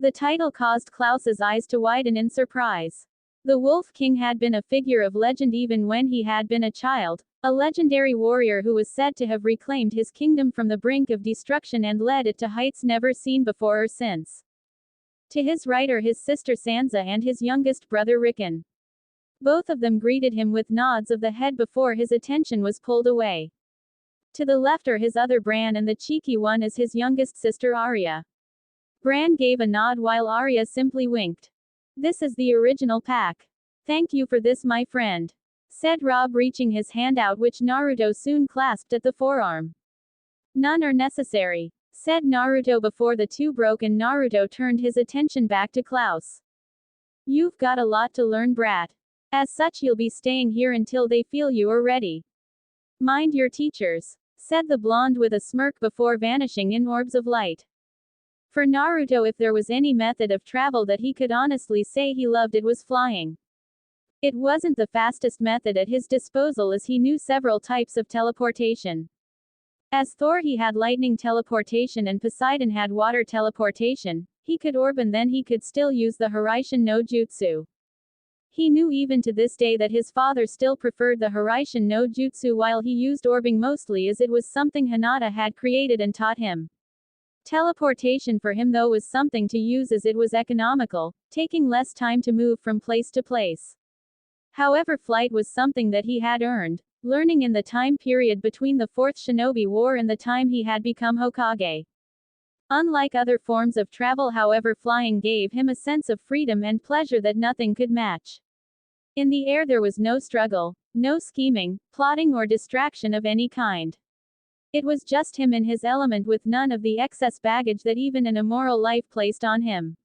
The title caused Klaus's eyes to widen in surprise. The Wolf King had been a figure of legend even when he had been a child, a legendary warrior who was said to have reclaimed his kingdom from the brink of destruction and led it to heights never seen before or since. To his right are his sister Sansa and his youngest brother Rickon. Both of them greeted him with nods of the head before his attention was pulled away. To the left are his other Bran, and the cheeky one is his youngest sister Arya. Bran gave a nod while Arya simply winked. "This is the original pack. Thank you for this, my friend," said Robb, reaching his hand out, which Naruto soon clasped at the forearm. "None are necessary," said Naruto before the two broke, and Naruto turned his attention back to Klaus. "You've got a lot to learn, brat. As such, you'll be staying here until they feel you are ready. Mind your teachers," said the blonde with a smirk before vanishing in orbs of light. For Naruto, if there was any method of travel that he could honestly say he loved, it was flying. It wasn't the fastest method at his disposal, as he knew several types of teleportation. As Thor, he had lightning teleportation, and Poseidon had water teleportation. He could orb, and then he could still use the Hiraishin no Jutsu. He knew even to this day that his father still preferred the Hiraishin no Jutsu while he used orbing mostly, as it was something Hinata had created and taught him. Teleportation for him though was something to use as it was economical, taking less time to move from place to place. However, flight was something that he had earned, learning in the time period between the Fourth Shinobi War and the time he had become Hokage. Unlike other forms of travel, however, flying gave him a sense of freedom and pleasure that nothing could match. In the air there was no struggle, no scheming, plotting or distraction of any kind. It was just him in his element with none of the excess baggage that even an immoral life placed on him.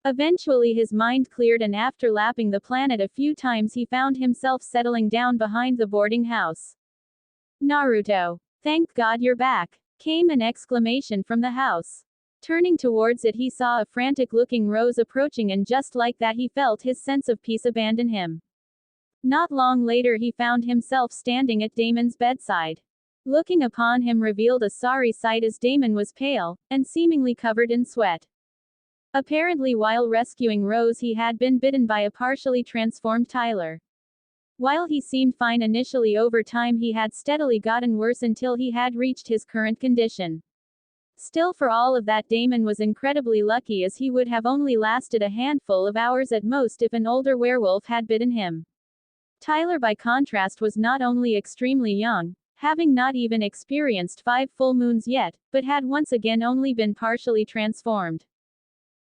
Eventually his mind cleared, and after lapping the planet a few times he found himself settling down behind the boarding house. "Naruto. Thank God you're back," came an exclamation from the house. Turning towards it he saw a frantic-looking Rose approaching, and just like that he felt his sense of peace abandon him. Not long later he found himself standing at Damon's bedside. Looking upon him revealed a sorry sight, as Damon was pale, and seemingly covered in sweat. Apparently while rescuing Rose he had been bitten by a partially transformed Tyler. While he seemed fine initially, over time he had steadily gotten worse until he had reached his current condition. Still, for all of that, Damon was incredibly lucky, as he would have only lasted a handful of hours at most if an older werewolf had bitten him. Tyler by contrast was not only extremely young, having not even experienced 5 full moons yet, but had once again only been partially transformed.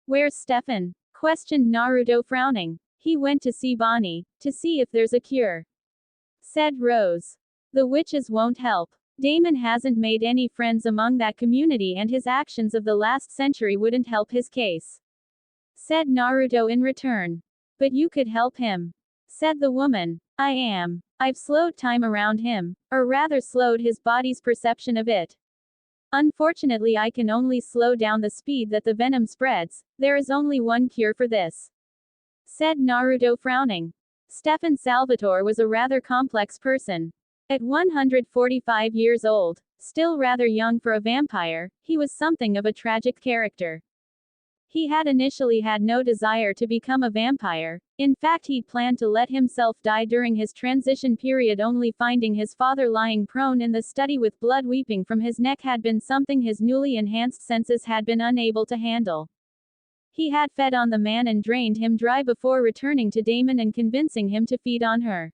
"Where's Stefan?" questioned Naruto, frowning. "He went to see Bonnie, to see if there's a cure," said Rose. "The witches won't help. Damon hasn't made any friends among that community, and his actions of the last century wouldn't help his case," said Naruto in return. "But you could help him," said the woman. I've slowed time around him, or rather slowed his body's perception of it. Unfortunately I can only slow down the speed that the venom spreads. There is only one cure for this," said Naruto, frowning. Stefan Salvatore was a rather complex person. At 145 years old, still rather young for a vampire, he was something of a tragic character. He had initially had no desire to become a vampire. In fact, he'd planned to let himself die during his transition period, only finding his father lying prone in the study with blood weeping from his neck had been something his newly enhanced senses had been unable to handle. He had fed on the man and drained him dry before returning to Damon and convincing him to feed on her.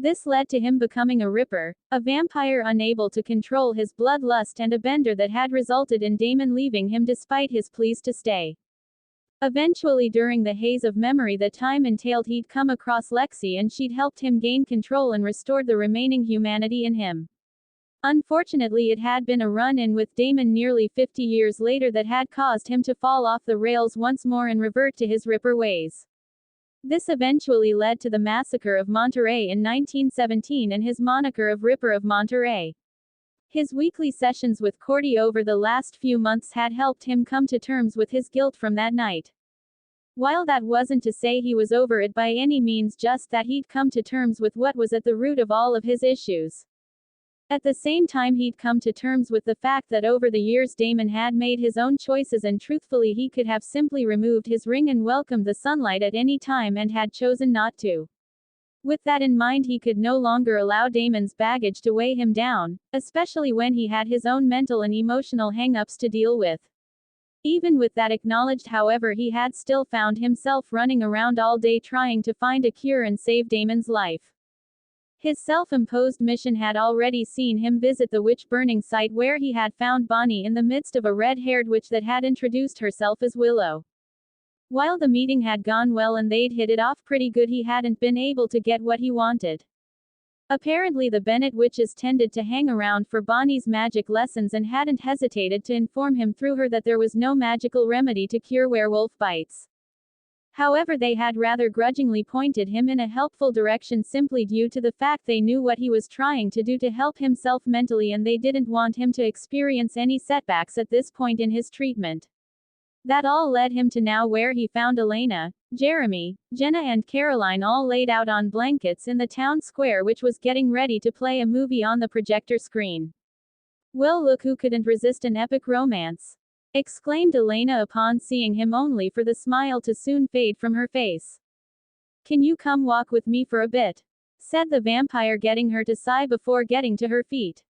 This led to him becoming a Ripper, a vampire unable to control his bloodlust, and a bender that had resulted in Damon leaving him despite his pleas to stay. Eventually, during the haze of memory that time entailed, he'd come across Lexi, and she'd helped him gain control and restored the remaining humanity in him. Unfortunately, it had been a run-in with Damon nearly 50 years later that had caused him to fall off the rails once more and revert to his Ripper ways. This eventually led to the massacre of Monterey in 1917 and his moniker of Ripper of Monterey. His weekly sessions with Cordy over the last few months had helped him come to terms with his guilt from that night. While that wasn't to say he was over it by any means, just that he'd come to terms with what was at the root of all of his issues. At the same time, he'd come to terms with the fact that over the years Damon had made his own choices, and truthfully he could have simply removed his ring and welcomed the sunlight at any time, and had chosen not to. With that in mind, he could no longer allow Damon's baggage to weigh him down, especially when he had his own mental and emotional hang-ups to deal with. Even with that acknowledged, however, he had still found himself running around all day trying to find a cure and save Damon's life. His self-imposed mission had already seen him visit the witch-burning site where he had found Bonnie in the midst of a red-haired witch that had introduced herself as Willow. While the meeting had gone well and they'd hit it off pretty good, he hadn't been able to get what he wanted. Apparently the Bennett witches tended to hang around for Bonnie's magic lessons and hadn't hesitated to inform him through her that there was no magical remedy to cure werewolf bites. However, they had rather grudgingly pointed him in a helpful direction simply due to the fact they knew what he was trying to do to help himself mentally, and they didn't want him to experience any setbacks at this point in his treatment. That all led him to now, where he found Elena, Jeremy, Jenna and Caroline all laid out on blankets in the town square, which was getting ready to play a movie on the projector screen. "Well, look who couldn't resist an epic romance," exclaimed Elena upon seeing him, only for the smile to soon fade from her face. Can you come walk with me for a bit? Said the vampire, getting her to sigh before getting to her feet.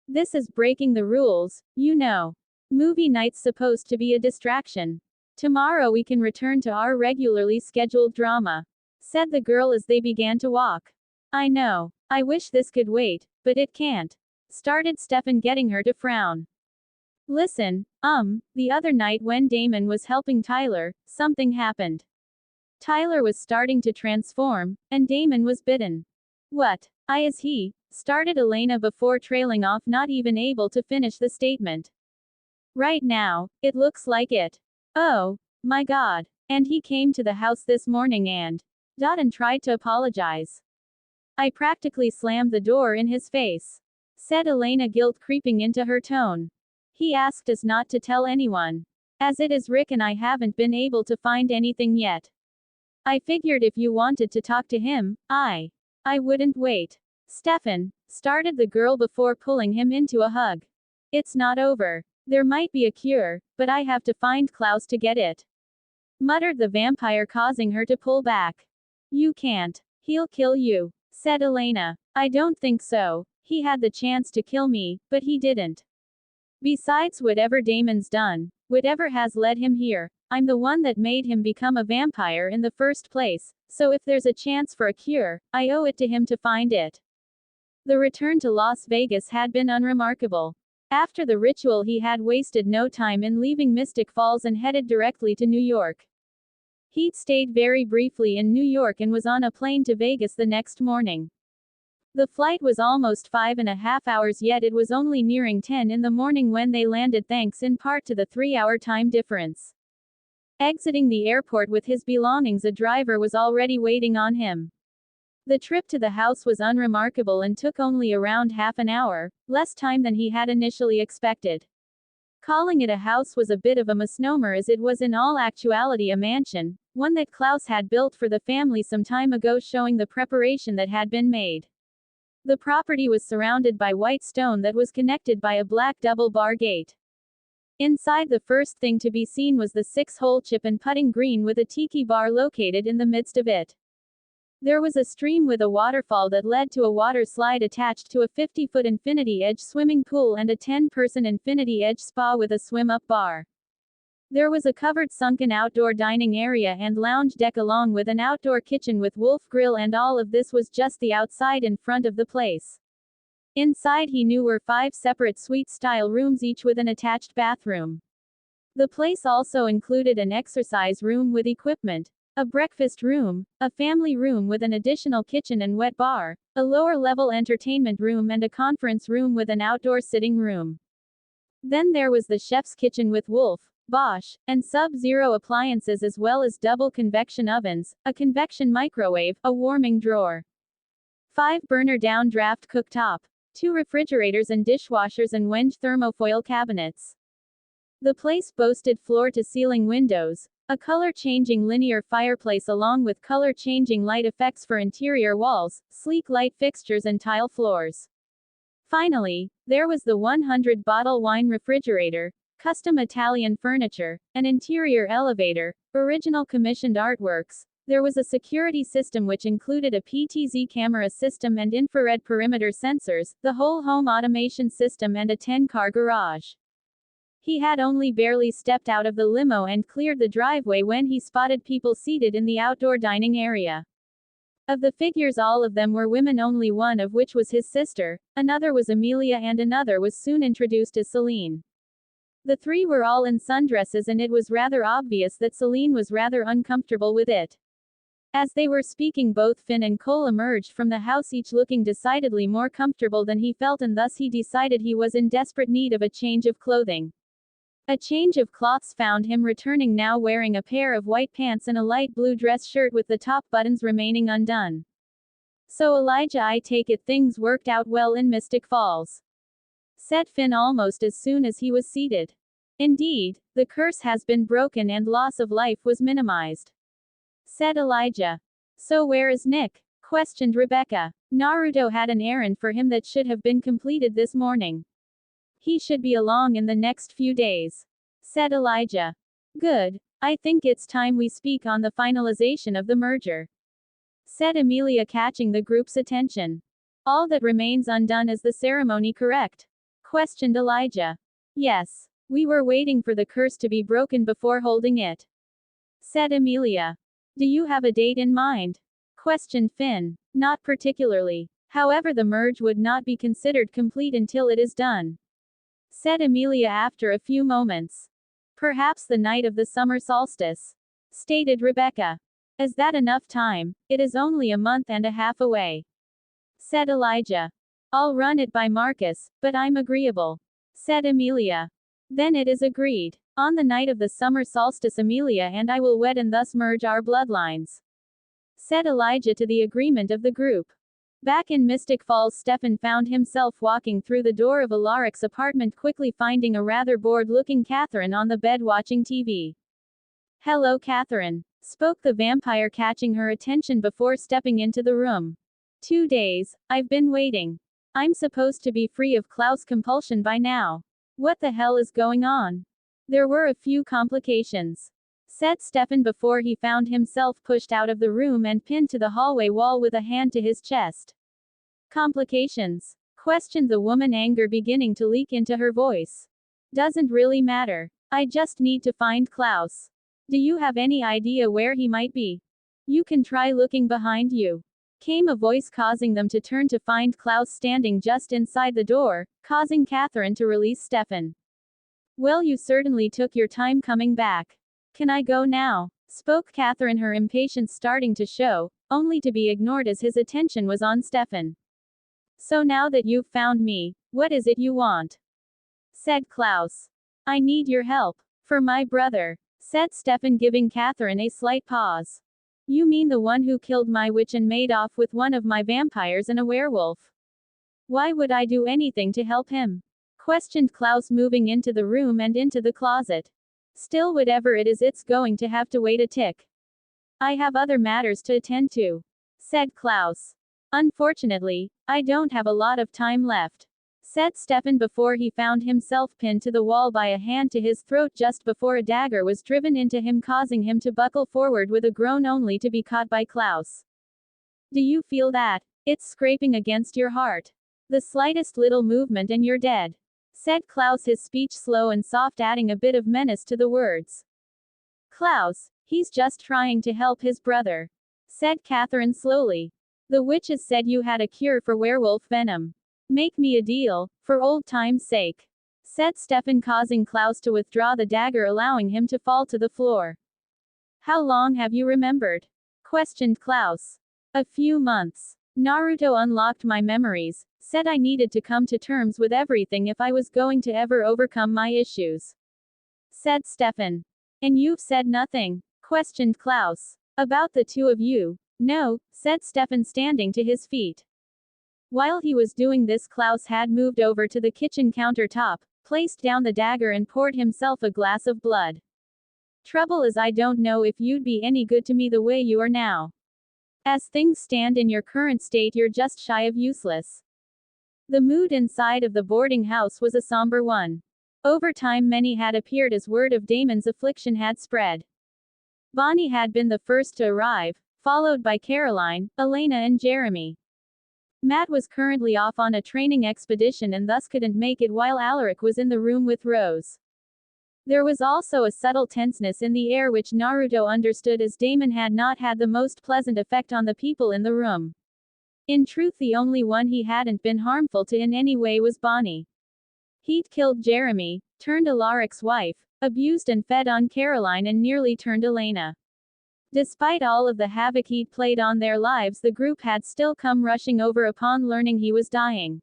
This is breaking the rules, you know. Movie night's supposed to be a distraction. Tomorrow we can return to our regularly scheduled drama, said the girl as they began to walk. I know. I wish this could wait, but it can't, started Stefan, getting her to frown. Listen, the other night when Damon was helping Tyler, something happened. Tyler was starting to transform, and Damon was bitten. What? Is he? Started Elena before trailing off, not even able to finish the statement. Right now, it looks like it. Oh, my God. And he came to the house this morning and tried to apologize. I practically slammed the door in his face, said Elena, guilt creeping into her tone. He asked us not to tell anyone. As it is, Rick and I haven't been able to find anything yet. I figured if you wanted to talk to him, I wouldn't wait. Stefan, started the girl before pulling him into a hug. It's not over. There might be a cure, but I have to find Klaus to get it, muttered the vampire, causing her to pull back. You can't. He'll kill you, said Elena. I don't think so. He had the chance to kill me, but he didn't. Besides, whatever Damon's done, whatever has led him here, I'm the one that made him become a vampire in the first place, so if there's a chance for a cure, I owe it to him to find it. The return to Las Vegas had been unremarkable. After the ritual, he had wasted no time in leaving Mystic Falls and headed directly to New York. He'd stayed very briefly in New York and was on a plane to Vegas the next morning. The flight was almost 5.5 hours, yet it was only nearing 10 in the morning when they landed, thanks in part to the 3-hour time difference. Exiting the airport with his belongings, a driver was already waiting on him. The trip to the house was unremarkable and took only around half an hour, less time than he had initially expected. Calling it a house was a bit of a misnomer, as it was in all actuality a mansion, one that Klaus had built for the family some time ago, showing the preparation that had been made. The property was surrounded by white stone that was connected by a black double-bar gate. Inside, the first thing to be seen was the 6-hole chip and putting green with a tiki bar located in the midst of it. There was a stream with a waterfall that led to a water slide attached to a 50-foot infinity edge swimming pool and a 10-person infinity edge spa with a swim-up bar. There was a covered sunken outdoor dining area and lounge deck, along with an outdoor kitchen with wolf grill, and all of this was just the outside in front of the place. Inside, he knew, were 5 separate suite-style rooms, each with an attached bathroom. The place also included an exercise room with equipment, a breakfast room, a family room with an additional kitchen and wet bar, a lower-level entertainment room, and a conference room with an outdoor sitting room. Then there was the chef's kitchen with Wolf, Bosch, and Sub-Zero appliances, as well as double convection ovens, a convection microwave, a warming drawer, 5-burner downdraft cooktop, 2 refrigerators and dishwashers, and Wenge thermofoil cabinets. The place boasted floor-to-ceiling windows, a color-changing linear fireplace, along with color-changing light effects for interior walls, sleek light fixtures, and tile floors. Finally, there was the 100-bottle wine refrigerator, custom Italian furniture, an interior elevator, original commissioned artworks. There was a security system which included a PTZ camera system and infrared perimeter sensors, the whole home automation system, and a 10-car garage. He had only barely stepped out of the limo and cleared the driveway when he spotted people seated in the outdoor dining area. Of the figures, all of them were women, only one of which was his sister, another was Amelia, and another was soon introduced as Celine. The 3 were all in sundresses, and it was rather obvious that Celine was rather uncomfortable with it. As they were speaking, both Finn and Cole emerged from the house, each looking decidedly more comfortable than he felt, and thus he decided he was in desperate need of a change of clothing. A change of clothes found him returning, now wearing a pair of white pants and a light blue dress shirt with the top buttons remaining undone. So Elijah, I take it things worked out well in Mystic Falls, said Finn almost as soon as he was seated. Indeed, the curse has been broken and loss of life was minimized, said Elijah. So where is Nick? Questioned Rebecca. Naruto had an errand for him that should have been completed this morning. He should be along in the next few days, said Elijah. Good. I think it's time we speak on the finalization of the merger. said Amelia, catching the group's attention. All that remains undone is the ceremony, correct? Questioned Elijah. Yes. We were waiting for the curse to be broken before holding it, said Amelia. Do you have a date in mind? Questioned Finn. Not particularly. However, the merge would not be considered complete until it is done, said Amelia after a few moments. Perhaps the night of the summer solstice, stated Rebecca. Is that enough time? It is only a month and a half away, said Elijah. I'll run it by Marcus, but I'm agreeable, said Amelia. Then it is agreed. On the night of the summer solstice, Amelia and I will wed and thus merge our bloodlines, said Elijah to the agreement of the group. Back in Mystic Falls, Stefan found himself walking through the door of Alaric's apartment, quickly finding a rather bored-looking Catherine on the bed watching TV. Hello, Catherine, spoke the vampire, catching her attention before stepping into the room. 2 days, I've been waiting. I'm supposed to be free of Klaus' compulsion by now. What the hell is going on? There were a few complications, said Stefan before he found himself pushed out of the room and pinned to the hallway wall with a hand to his chest. Complications? Questioned the woman, anger beginning to leak into her voice. Doesn't really matter. I just need to find Klaus. Do you have any idea where he might be? You can try looking behind you, came a voice, causing them to turn to find Klaus standing just inside the door, causing Catherine to release Stefan. Well, you certainly took your time coming back. Can I go now? Spoke Catherine, her impatience starting to show, only to be ignored as his attention was on Stefan. So now that you've found me, what is it you want? Said Klaus. I need your help. For my brother, said Stefan, giving Catherine a slight pause. You mean the one who killed my witch and made off with one of my vampires and a werewolf? Why would I do anything to help him? Questioned Klaus, moving into the room and into the closet. Still, whatever it is, it's going to have to wait a tick. I have other matters to attend to, said Klaus. Unfortunately, I don't have a lot of time left, said Stefan before he found himself pinned to the wall by a hand to his throat just before a dagger was driven into him, causing him to buckle forward with a groan only to be caught by Klaus. Do you feel that? It's scraping against your heart. The slightest little movement and you're dead, said Klaus, his speech slow and soft, adding a bit of menace to the words. Klaus, he's just trying to help his brother, said Catherine slowly. The witches said you had a cure for werewolf venom. Make me a deal, for old time's sake, said Stefan, causing Klaus to withdraw the dagger, allowing him to fall to the floor. How long have you remembered? Questioned Klaus. A few months. Naruto unlocked my memories, said I needed to come to terms with everything if I was going to ever overcome my issues, said Stefan. And you've said nothing? Questioned Klaus. About the two of you? No, said Stefan, standing to his feet. While he was doing this, Klaus had moved over to the kitchen countertop, placed down the dagger and poured himself a glass of blood. Trouble is, I don't know if you'd be any good to me the way you are now. As things stand in your current state, you're just shy of useless. The mood inside of the boarding house was a somber one. Over time, many had appeared as word of Damon's affliction had spread. Bonnie had been the first to arrive, followed by Caroline, Elena and Jeremy. Matt was currently off on a training expedition and thus couldn't make it, while Alaric was in the room with Rose. There was also a subtle tenseness in the air, which Naruto understood, as Damon had not had the most pleasant effect on the people in the room. In truth, the only one he hadn't been harmful to in any way was Bonnie. He'd killed Jeremy, turned Alaric's wife, abused and fed on Caroline, and nearly turned Elena. Despite all of the havoc he'd played on their lives, the group had still come rushing over upon learning he was dying.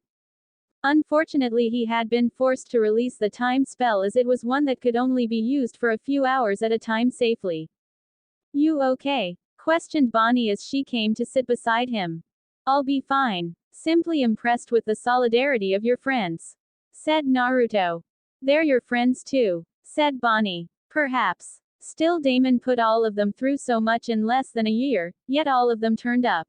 Unfortunately, he had been forced to release the time spell, as it was one that could only be used for a few hours at a time safely. You okay? Questioned Bonnie as she came to sit beside him. I'll be fine. Simply impressed with the solidarity of your friends, said Naruto. They're your friends too, said Bonnie. Perhaps. Still, Damon put all of them through so much in less than a year, yet all of them turned up,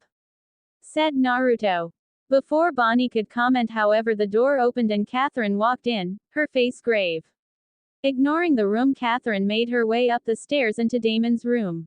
said Naruto. Before Bonnie could comment, however, the door opened and Catherine walked in, her face grave. Ignoring the room, Catherine made her way up the stairs into Damon's room.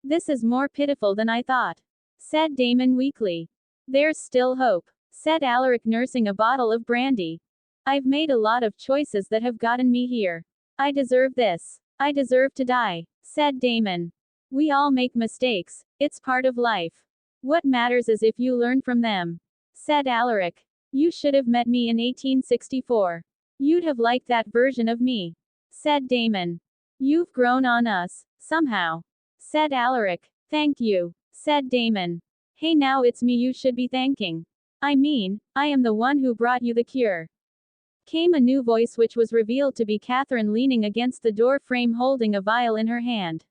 This is more pitiful than I thought, said Damon weakly. There's still hope, said Alaric, nursing a bottle of brandy. I've made a lot of choices that have gotten me here. I deserve this. I deserve to die, said Damon. We all make mistakes, it's part of life. What matters is if you learn from them, said Alaric. You should have met me in 1864. You'd have liked that version of me, said Damon. You've grown on us, somehow, said Alaric. Thank you, said Damon. Hey, now it's me you should be thanking. I mean, I am the one who brought you the cure. Came a new voice, which was revealed to be Catherine, leaning against the door frame holding a vial in her hand.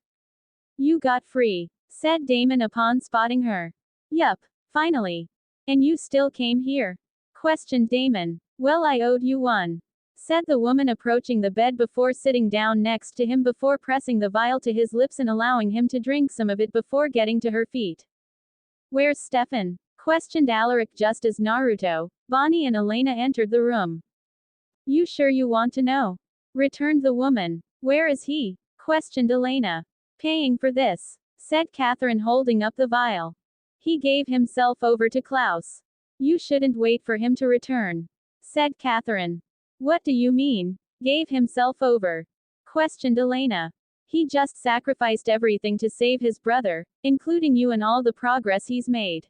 You got free, said Damon upon spotting her. Yup, finally. And you still came here? Questioned Damon. Well, I owed you one, said the woman, approaching the bed before sitting down next to him before pressing the vial to his lips and allowing him to drink some of it before getting to her feet. Where's Stefan? Questioned Alaric just as Naruto, Bonnie and Elena entered the room. You sure you want to know? Returned the woman. Where is he? Questioned Elena. Paying for this, said Catherine, holding up the vial. He gave himself over to Klaus. You shouldn't wait for him to return, said Catherine. What do you mean, gave himself over? Questioned Elena. He just sacrificed everything to save his brother, including you, and all the progress he's made.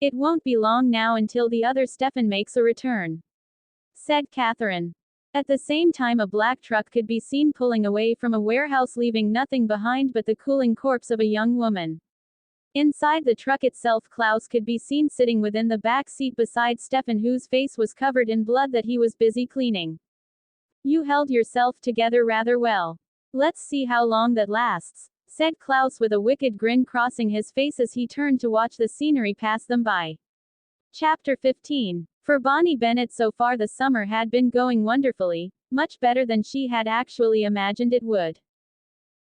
It won't be long now until the other Stefan makes a return, said Catherine. At the same time, a black truck could be seen pulling away from a warehouse, leaving nothing behind but the cooling corpse of a young woman. Inside the truck itself, Klaus could be seen sitting within the back seat beside Stefan, whose face was covered in blood that he was busy cleaning. You held yourself together rather well. Let's see how long that lasts, said Klaus with a wicked grin crossing his face as he turned to watch the scenery pass them by. Chapter 15. For Bonnie Bennett, so far the summer had been going wonderfully, much better than she had actually imagined it would.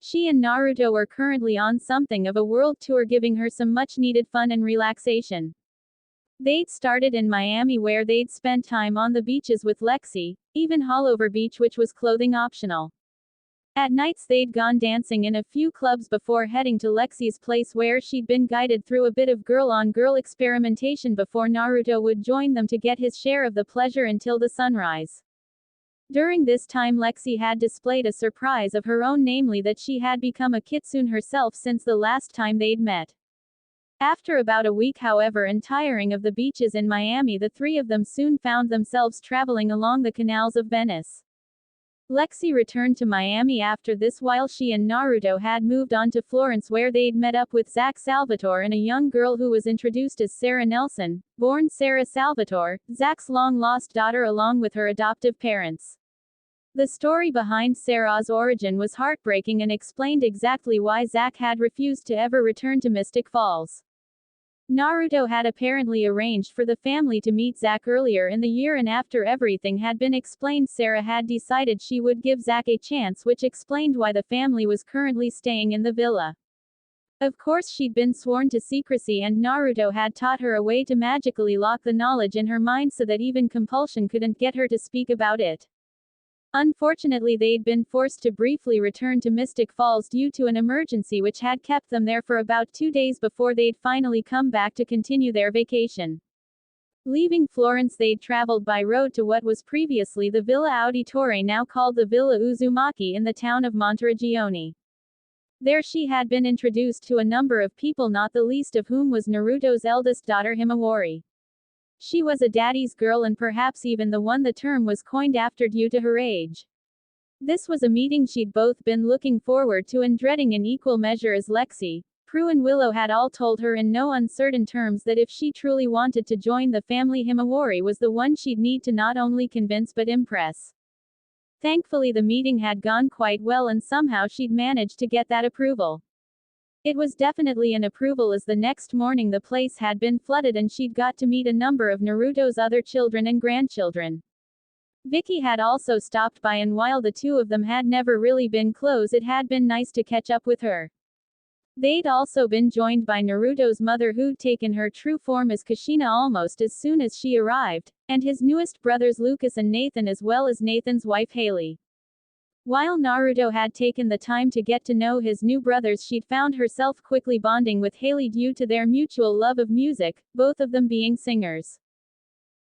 She and Naruto were currently on something of a world tour, giving her some much-needed fun and relaxation. They'd started in Miami, where they'd spent time on the beaches with Lexi, even Hollover Beach, which was clothing optional. At nights they'd gone dancing in a few clubs before heading to Lexi's place, where she'd been guided through a bit of girl-on-girl experimentation before Naruto would join them to get his share of the pleasure until the sunrise. During this time, Lexi had displayed a surprise of her own, namely that she had become a kitsune herself since the last time they'd met. After about a week, however, and tiring of the beaches in Miami, the three of them soon found themselves traveling along the canals of Venice. Lexi returned to Miami after this, while she and Naruto had moved on to Florence, where they'd met up with Zach Salvatore and a young girl who was introduced as Sarah Nelson, born Sarah Salvatore, Zach's long-lost daughter, along with her adoptive parents. The story behind Sarah's origin was heartbreaking and explained exactly why Zach had refused to ever return to Mystic Falls. Naruto had apparently arranged for the family to meet Zach earlier in the year, and after everything had been explained, Sarah had decided she would give Zach a chance, which explained why the family was currently staying in the villa. Of course, she'd been sworn to secrecy, and Naruto had taught her a way to magically lock the knowledge in her mind so that even compulsion couldn't get her to speak about it. Unfortunately, they'd been forced to briefly return to Mystic Falls due to an emergency which had kept them there for about 2 days before they'd finally come back to continue their vacation. Leaving Florence, they'd traveled by road to what was previously the Villa Auditore, now called the Villa Uzumaki, in the town of Monteriggioni. There she had been introduced to a number of people, not the least of whom was Naruto's eldest daughter, Himawari. She was a daddy's girl, and perhaps even the one the term was coined after due to her age. This was a meeting she'd both been looking forward to and dreading in equal measure as Lexi. Prue and Willow had all told her in no uncertain terms that if she truly wanted to join the family, Himawari was the one she'd need to not only convince but impress. Thankfully, the meeting had gone quite well, and somehow she'd managed to get that approval. It was definitely an approval, as the next morning the place had been flooded and she'd got to meet a number of Naruto's other children and grandchildren. Vicky had also stopped by, and while the two of them had never really been close, it had been nice to catch up with her. They'd also been joined by Naruto's mother, who'd taken her true form as Kushina almost as soon as she arrived, and his newest brothers Lucas and Nathan, as well as Nathan's wife Haley. While Naruto had taken the time to get to know his new brothers, she'd found herself quickly bonding with Haley due to their mutual love of music, both of them being singers.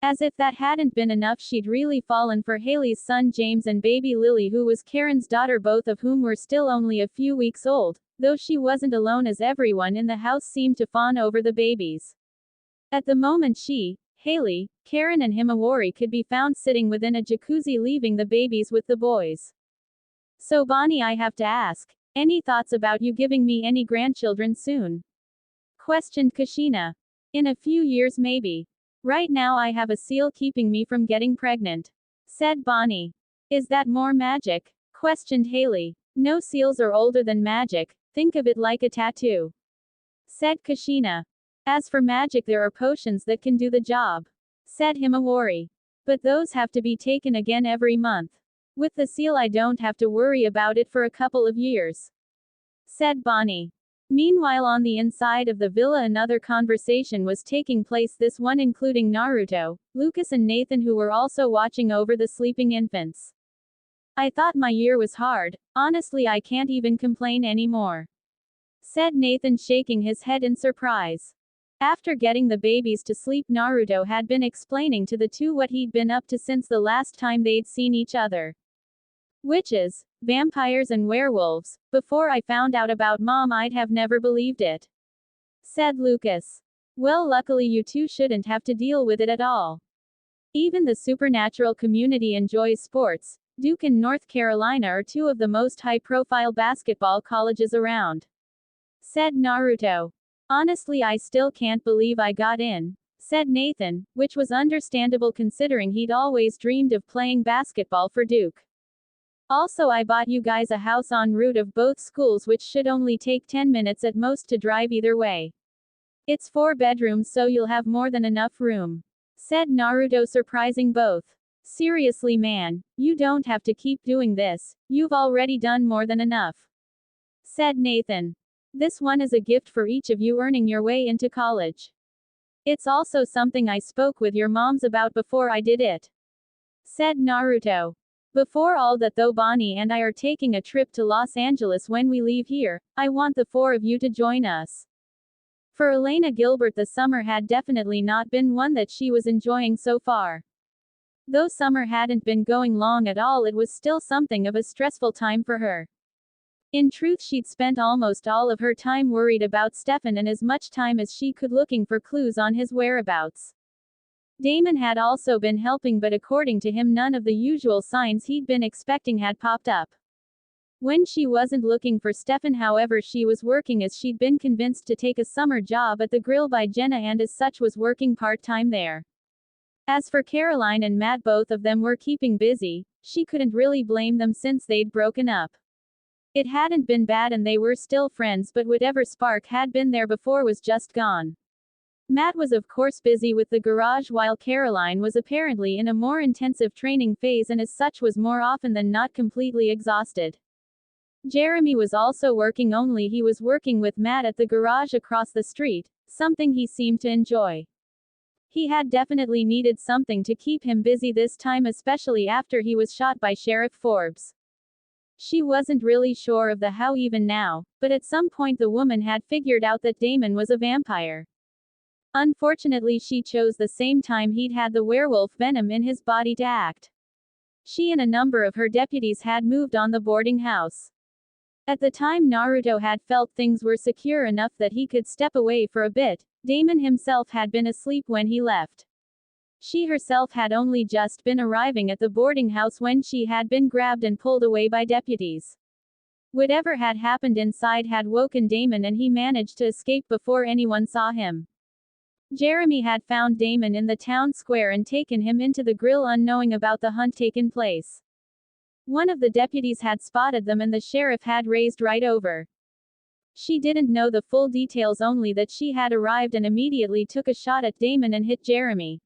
As if that hadn't been enough, she'd really fallen for Haley's son James and baby Lily, who was Karen's daughter, both of whom were still only a few weeks old, though she wasn't alone as everyone in the house seemed to fawn over the babies. At the moment she, Haley, Karen and Himawari could be found sitting within a jacuzzi leaving the babies with the boys. "So Bonnie, I have to ask, any thoughts about you giving me any grandchildren soon?" questioned Kushina. "In a few years maybe. Right now I have a seal keeping me from getting pregnant," said Bonnie. "Is that more magic?" questioned Haley. "No, seals are older than magic, think of it like a tattoo," said Kushina. "As for magic, there are potions that can do the job," said Himawari. "But those have to be taken again every month. With the seal I don't have to worry about it for a couple of years," said Bonnie. Meanwhile, on the inside of the villa, another conversation was taking place, this one including Naruto, Lucas and Nathan, who were also watching over the sleeping infants. "I thought my year was hard, honestly I can't even complain anymore," said Nathan, shaking his head in surprise. After getting the babies to sleep, Naruto had been explaining to the two what he'd been up to since the last time they'd seen each other. "Witches, vampires and werewolves. Before I found out about Mom I'd have never believed it," said Lucas. "Well, luckily you two shouldn't have to deal with it at all. Even the supernatural community enjoys sports. Duke and North Carolina are two of the most high-profile basketball colleges around," said Naruto. "Honestly I still can't believe I got in," said Nathan, which was understandable considering he'd always dreamed of playing basketball for Duke. "Also, I bought you guys a house en route of both schools, which should only take 10 minutes at most to drive either way. It's 4 bedrooms, so you'll have more than enough room," said Naruto, surprising both. "Seriously man, you don't have to keep doing this, you've already done more than enough," said Nathan. "This one is a gift for each of you earning your way into college. It's also something I spoke with your moms about before I did it," said Naruto. "Before all that though, Bonnie and I are taking a trip to Los Angeles when we leave here. I want the 4 of you to join us." For Elena Gilbert, the summer had definitely not been one that she was enjoying so far. Though summer hadn't been going long at all, it was still something of a stressful time for her. In truth, she'd spent almost all of her time worried about Stefan and as much time as she could looking for clues on his whereabouts. Damon had also been helping, but according to him none of the usual signs he'd been expecting had popped up. When she wasn't looking for Stefan, however, she was working, as she'd been convinced to take a summer job at the Grill by Jenna and as such was working part-time there. As for Caroline and Matt, both of them were keeping busy. She couldn't really blame them since they'd broken up. It hadn't been bad and they were still friends, but whatever spark had been there before was just gone. Matt was of course busy with the garage, while Caroline was apparently in a more intensive training phase and as such was more often than not completely exhausted. Jeremy was also working, only he was working with Matt at the garage across the street, something he seemed to enjoy. He had definitely needed something to keep him busy this time, especially after he was shot by Sheriff Forbes. She wasn't really sure of the how even now, but at some point the woman had figured out that Damon was a vampire. Unfortunately, she chose the same time he'd had the werewolf venom in his body to act. She and a number of her deputies had moved on the boarding house. At the time Naruto had felt things were secure enough that he could step away for a bit. Damon himself had been asleep when he left. She herself had only just been arriving at the boarding house when she had been grabbed and pulled away by deputies. Whatever had happened inside had woken Damon and he managed to escape before anyone saw him. Jeremy had found Damon in the town square and taken him into the Grill, unknowing about the hunt taking place. One of the deputies had spotted them and the sheriff had raced right over. She didn't know the full details, only that she had arrived and immediately took a shot at Damon and hit Jeremy.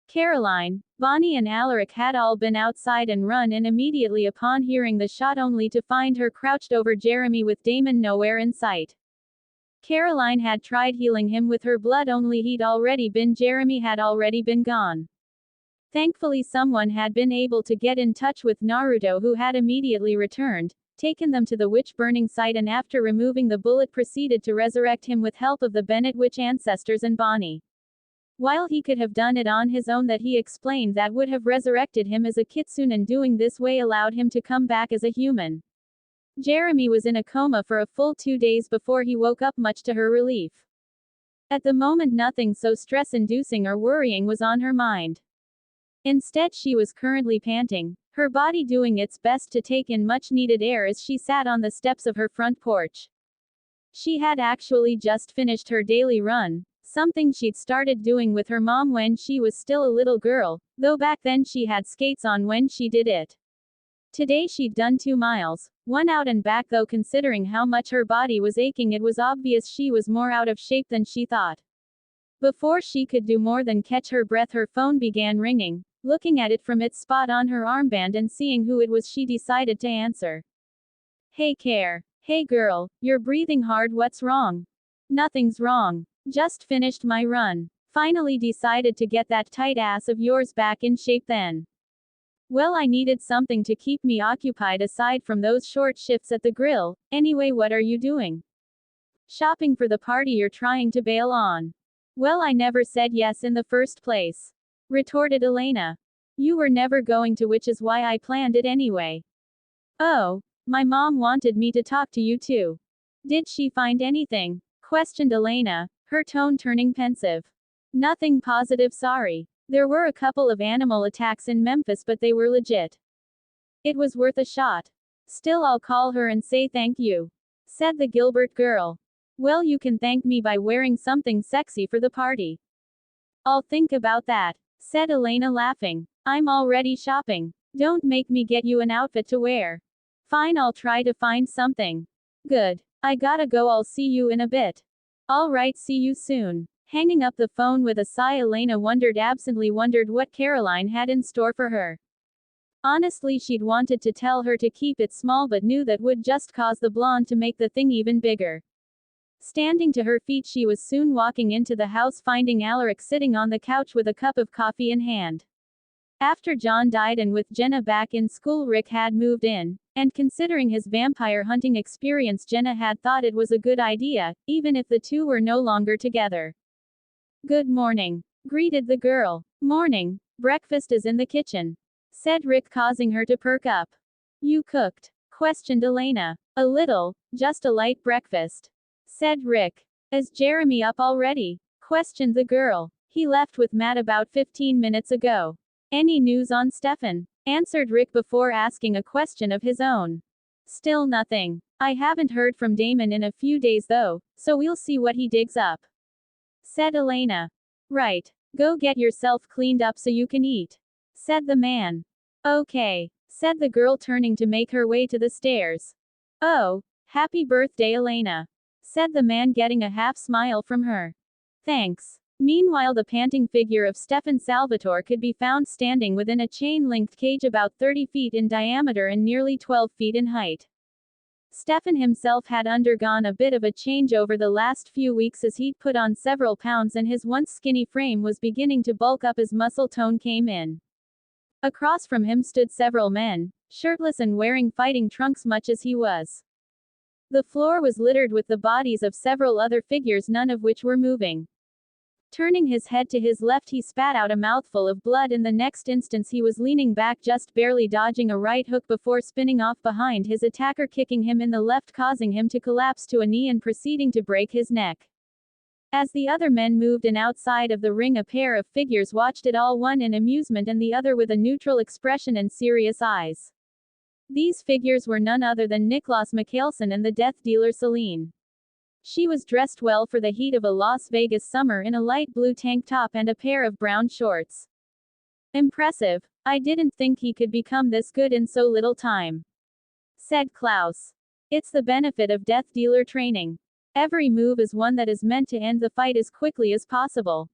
Caroline, Bonnie and Alaric had all been outside and run in immediately upon hearing the shot, only to find her crouched over Jeremy with Damon nowhere in sight. Caroline had tried healing him with her blood, only Jeremy had already been gone. Thankfully someone had been able to get in touch with Naruto, who had immediately returned, taken them to the witch burning site, and after removing the bullet proceeded to resurrect him with help of the Bennett witch ancestors and Bonnie. While he could have done it on his own, that he explained that would have resurrected him as a kitsune, and doing this way allowed him to come back as a human. Jeremy was in a coma for a full 2 days before he woke up, much to her relief. At the moment nothing so stress-inducing or worrying was on her mind. Instead she was currently panting, her body doing its best to take in much-needed air as she sat on the steps of her front porch. She had actually just finished her daily run, something she'd started doing with her mom when she was still a little girl, though back then she had skates on when she did it. Today she'd done 2 miles, one out and back, though considering how much her body was aching it was obvious she was more out of shape than she thought. Before she could do more than catch her breath, her phone began ringing. Looking at it from its spot on her armband and seeing who it was, she decided to answer. Hey Care. Hey girl, you're breathing hard, what's wrong? Nothing's wrong. Just finished my run. Finally decided to get that tight ass of yours back in shape then. Well, I needed something to keep me occupied aside from those short shifts at the grill. Anyway, what are you doing? Shopping for the party you're trying to bail on. Well, I never said yes in the first place, retorted Elena. You were never going to, which is why I planned it anyway. Oh, my mom wanted me to talk to you too. Did she find anything? Questioned Elena, her tone turning pensive. Nothing positive, sorry. There were a couple of animal attacks in Memphis, but they were legit. It was worth a shot. Still, I'll call her and say thank you, said the Gilbert girl. Well, you can thank me by wearing something sexy for the party. I'll think about that, said Elena laughing. I'm already shopping. Don't make me get you an outfit to wear. Fine, I'll try to find something. Good. I gotta go, I'll see you in a bit. All right, see you soon. Hanging up the phone with a sigh, Elena absently wondered what Caroline had in store for her. Honestly, she'd wanted to tell her to keep it small, but knew that would just cause the blonde to make the thing even bigger. Standing to her feet, she was soon walking into the house, finding Alaric sitting on the couch with a cup of coffee in hand. After John died and with Jenna back in school, Rick had moved in, and considering his vampire hunting experience, Jenna had thought it was a good idea, even if the two were no longer together. Good morning, greeted the girl. Morning. Breakfast is in the kitchen, said Rick, causing her to perk up. You cooked? Questioned Elena. A little, just a light breakfast, said Rick. Is Jeremy up already? Questioned the girl. He left with Matt about 15 minutes ago. Any news on Stefan? Answered Rick before asking a question of his own. Still nothing. I haven't heard from Damon in a few days though, so we'll see what he digs up, said Elena. Right. Go get yourself cleaned up so you can eat, said the man. Okay, said the girl, turning to make her way to the stairs. Oh, happy birthday, Elena, said the man, getting a half smile from her. Thanks. Meanwhile, the panting figure of Stefan Salvatore could be found standing within a chain-linked cage about 30 feet in diameter and nearly 12 feet in height. Stefan himself had undergone a bit of a change over the last few weeks as he'd put on several pounds and his once skinny frame was beginning to bulk up as muscle tone came in. Across from him stood several men, shirtless and wearing fighting trunks much as he was. The floor was littered with the bodies of several other figures, none of which were moving. Turning his head to his left, he spat out a mouthful of blood. In the next instance, he was leaning back, just barely dodging a right hook before spinning off behind his attacker, kicking him in the left, causing him to collapse to a knee and proceeding to break his neck. As the other men moved in outside of the ring, a pair of figures watched it all, one in amusement and the other with a neutral expression and serious eyes. These figures were none other than Niklas Mikhailson and the death dealer Celine. She was dressed well for the heat of a Las Vegas summer in a light blue tank top and a pair of brown shorts. Impressive. I didn't think he could become this good in so little time, said Klaus. It's the benefit of death dealer training. Every move is one that is meant to end the fight as quickly as possible.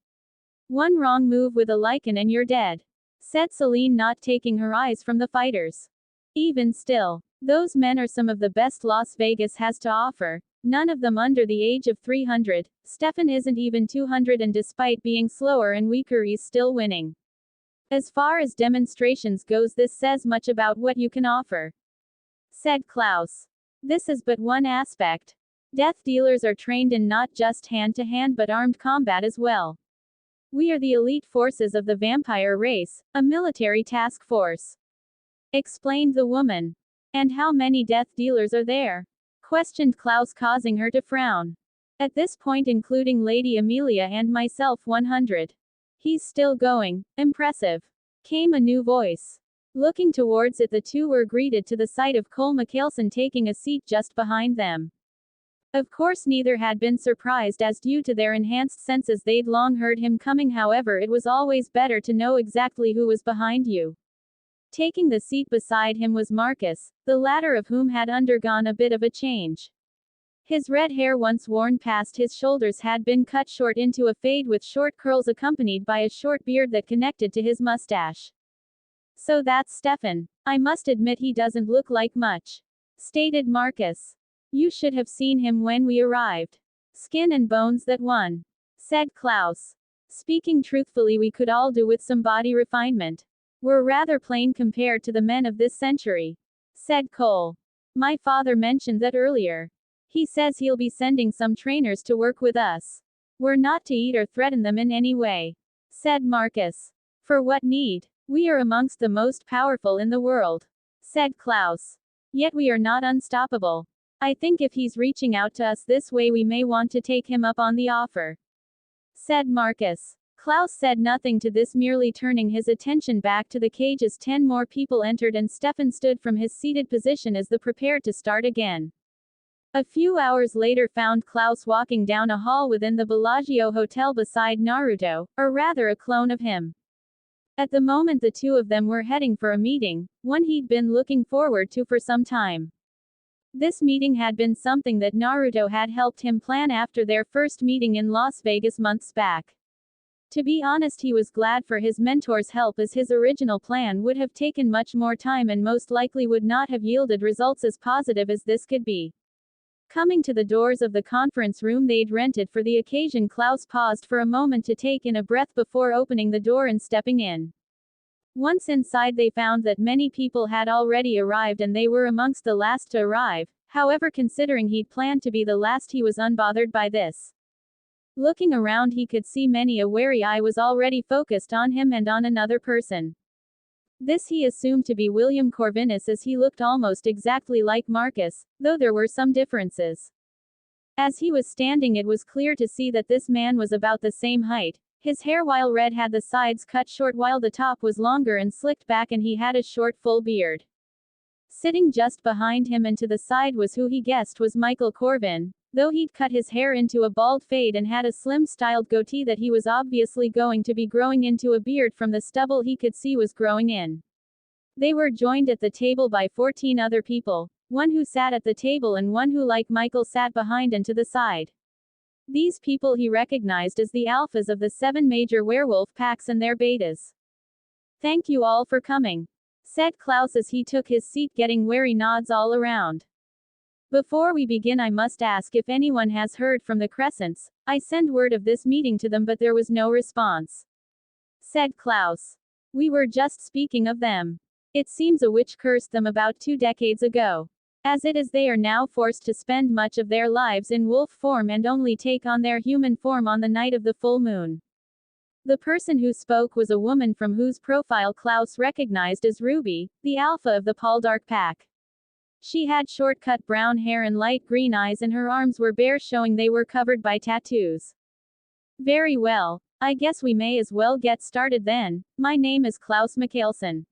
One wrong move with a lichen and you're dead, said Celine, not taking her eyes from the fighters. Even still, those men are some of the best Las Vegas has to offer. None of them under the age of 300. Stefan isn't even 200, and despite being slower and weaker, he's still winning. As far as demonstrations goes, this says much about what you can offer, said Klaus. This is but one aspect. Death dealers are trained in not just hand-to-hand but armed combat as well. We are the elite forces of the vampire race, a military task force, explained the woman. And how many death dealers are there? Questioned Klaus, causing her to frown. At this point, including Lady Amelia and myself, 100. He's still going. Impressive. Came a new voice. Looking towards it, the two were greeted to the sight of Cole Michelson taking a seat just behind them. Of course, neither had been surprised, as due to their enhanced senses they'd long heard him coming. However, it was always better to know exactly who was behind you. Taking the seat beside him was Marcus, the latter of whom had undergone a bit of a change. His red hair, once worn past his shoulders, had been cut short into a fade with short curls accompanied by a short beard that connected to his mustache. So that's Stefan. I must admit he doesn't look like much, stated Marcus. You should have seen him when we arrived. Skin and bones, that one, said Klaus. Speaking truthfully, we could all do with some body refinement. We're rather plain compared to the men of this century, said Cole. My father mentioned that earlier. He says he'll be sending some trainers to work with us. We're not to eat or threaten them in any way, said Marcus. For what need? We are amongst the most powerful in the world, said Klaus. Yet we are not unstoppable. I think if he's reaching out to us this way, we may want to take him up on the offer, said Marcus. Klaus said nothing to this, merely turning his attention back to the cage as 10 more people entered and Stefan stood from his seated position as they prepared to start again. A few hours later found Klaus walking down a hall within the Bellagio Hotel beside Naruto, or rather a clone of him. At the moment the two of them were heading for a meeting, one he'd been looking forward to for some time. This meeting had been something that Naruto had helped him plan after their first meeting in Las Vegas months back. To be honest, he was glad for his mentor's help, as his original plan would have taken much more time and most likely would not have yielded results as positive as this could be. Coming to the doors of the conference room they'd rented for the occasion, Klaus paused for a moment to take in a breath before opening the door and stepping in. Once inside, they found that many people had already arrived and they were amongst the last to arrive. However, considering he'd planned to be the last, he was unbothered by this. Looking around, he could see many a wary eye was already focused on him and on another person. This he assumed to be William Corvinus, as he looked almost exactly like Marcus, though there were some differences. As he was standing, it was clear to see that this man was about the same height. His hair, while red, had the sides cut short while the top was longer and slicked back, and he had a short full beard. Sitting just behind him and to the side was who he guessed was Michael Corvin, though he'd cut his hair into a bald fade and had a slim-styled goatee that he was obviously going to be growing into a beard from the stubble he could see was growing in. They were joined at the table by 14 other people, one who sat at the table and one who, like Michael, sat behind and to the side. These people he recognized as the alphas of the 7 major werewolf packs and their betas. Thank you all for coming, said Klaus as he took his seat, getting wary nods all around. Before we begin, I must ask if anyone has heard from the Crescents. I sent word of this meeting to them, but there was no response, said Klaus. We were just speaking of them. It seems a witch cursed them about 2 decades ago. As it is, they are now forced to spend much of their lives in wolf form and only take on their human form on the night of the full moon. The person who spoke was a woman from whose profile Klaus recognized as Ruby, the alpha of the Poldark pack. She had short-cut brown hair and light green eyes, and her arms were bare, showing they were covered by tattoos. Very well. I guess we may as well get started then. My name is Klaus Michelson,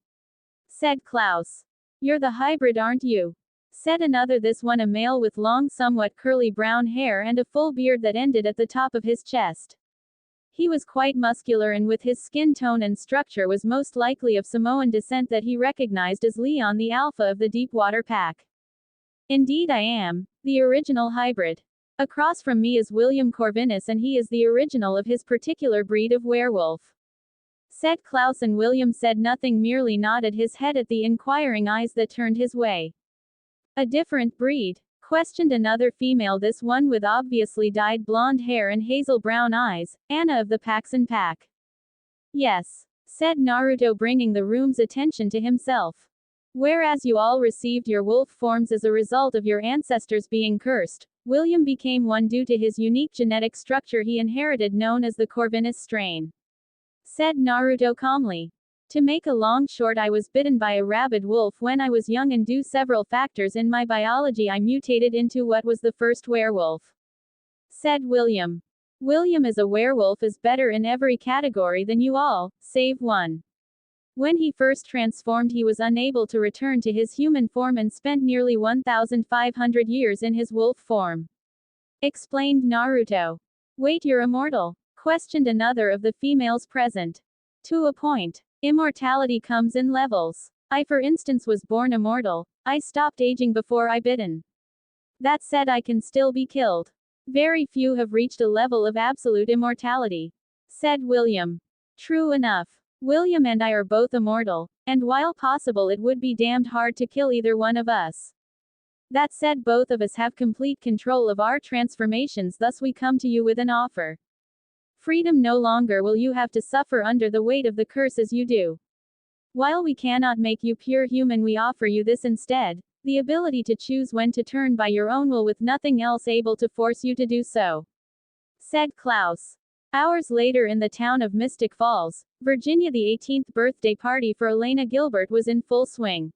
said Klaus. You're the hybrid, aren't you? Said another, this one a male with long, somewhat curly brown hair and a full beard that ended at the top of his chest. He was quite muscular, and with his skin tone and structure was most likely of Samoan descent, that he recognized as Leon, the alpha of the Deepwater pack. Indeed I am, the original hybrid. Across from me is William Corvinus, and he is the original of his particular breed of werewolf, said Klaus, and William said nothing, merely nodded his head at the inquiring eyes that turned his way. A different breed? Questioned another female, this one with obviously dyed blonde hair and hazel brown eyes, Anna of the Paxson pack. Yes, said Naruto, bringing the room's attention to himself. Whereas you all received your wolf forms as a result of your ancestors being cursed, William became one due to his unique genetic structure he inherited known as the Corvinus strain. Said Naruto calmly. To make a long short, I was bitten by a rabid wolf when I was young, and due several factors in my biology I mutated into what was the first werewolf. Said William. William as a werewolf is better in every category than you all, save one. When he first transformed he was unable to return to his human form and spent nearly 1,500 years in his wolf form. Explained Naruto. Wait, you're immortal? Questioned another of the females present. To a point. Immortality comes in levels. I for instance was born immortal. I stopped aging before I bitten. That said, I can still be killed. Very few have reached a level of absolute immortality. Said William. True enough. William and I are both immortal, and while possible it would be damned hard to kill either one of us. That said, both of us have complete control of our transformations, thus we come to you with an offer. Freedom, no longer will you have to suffer under the weight of the curse as you do. While we cannot make you pure human, we offer you this instead, the ability to choose when to turn by your own will with nothing else able to force you to do so. Said Klaus. Hours later in the town of Mystic Falls, Virginia, the 18th birthday party for Elena Gilbert was in full swing.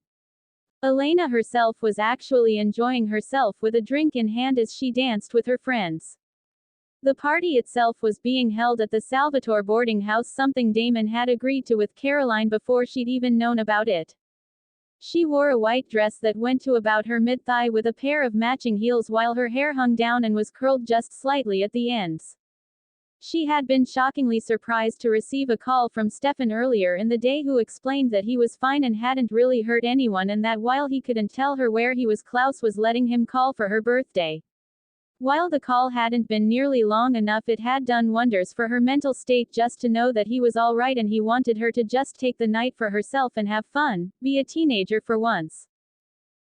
Elena herself was actually enjoying herself with a drink in hand as she danced with her friends. The party itself was being held at the savageThor boarding house, something Damon had agreed to with Caroline before she'd even known about it. She wore a white dress that went to about her mid-thigh with a pair of matching heels, while her hair hung down and was curled just slightly at the ends. She had been shockingly surprised to receive a call from Stefan earlier in the day, who explained that he was fine and hadn't really hurt anyone, and that while he couldn't tell her where he was, Klaus was letting him call for her birthday. While the call hadn't been nearly long enough, it had done wonders for her mental state just to know that he was alright, and he wanted her to just take the night for herself and have fun, be a teenager for once.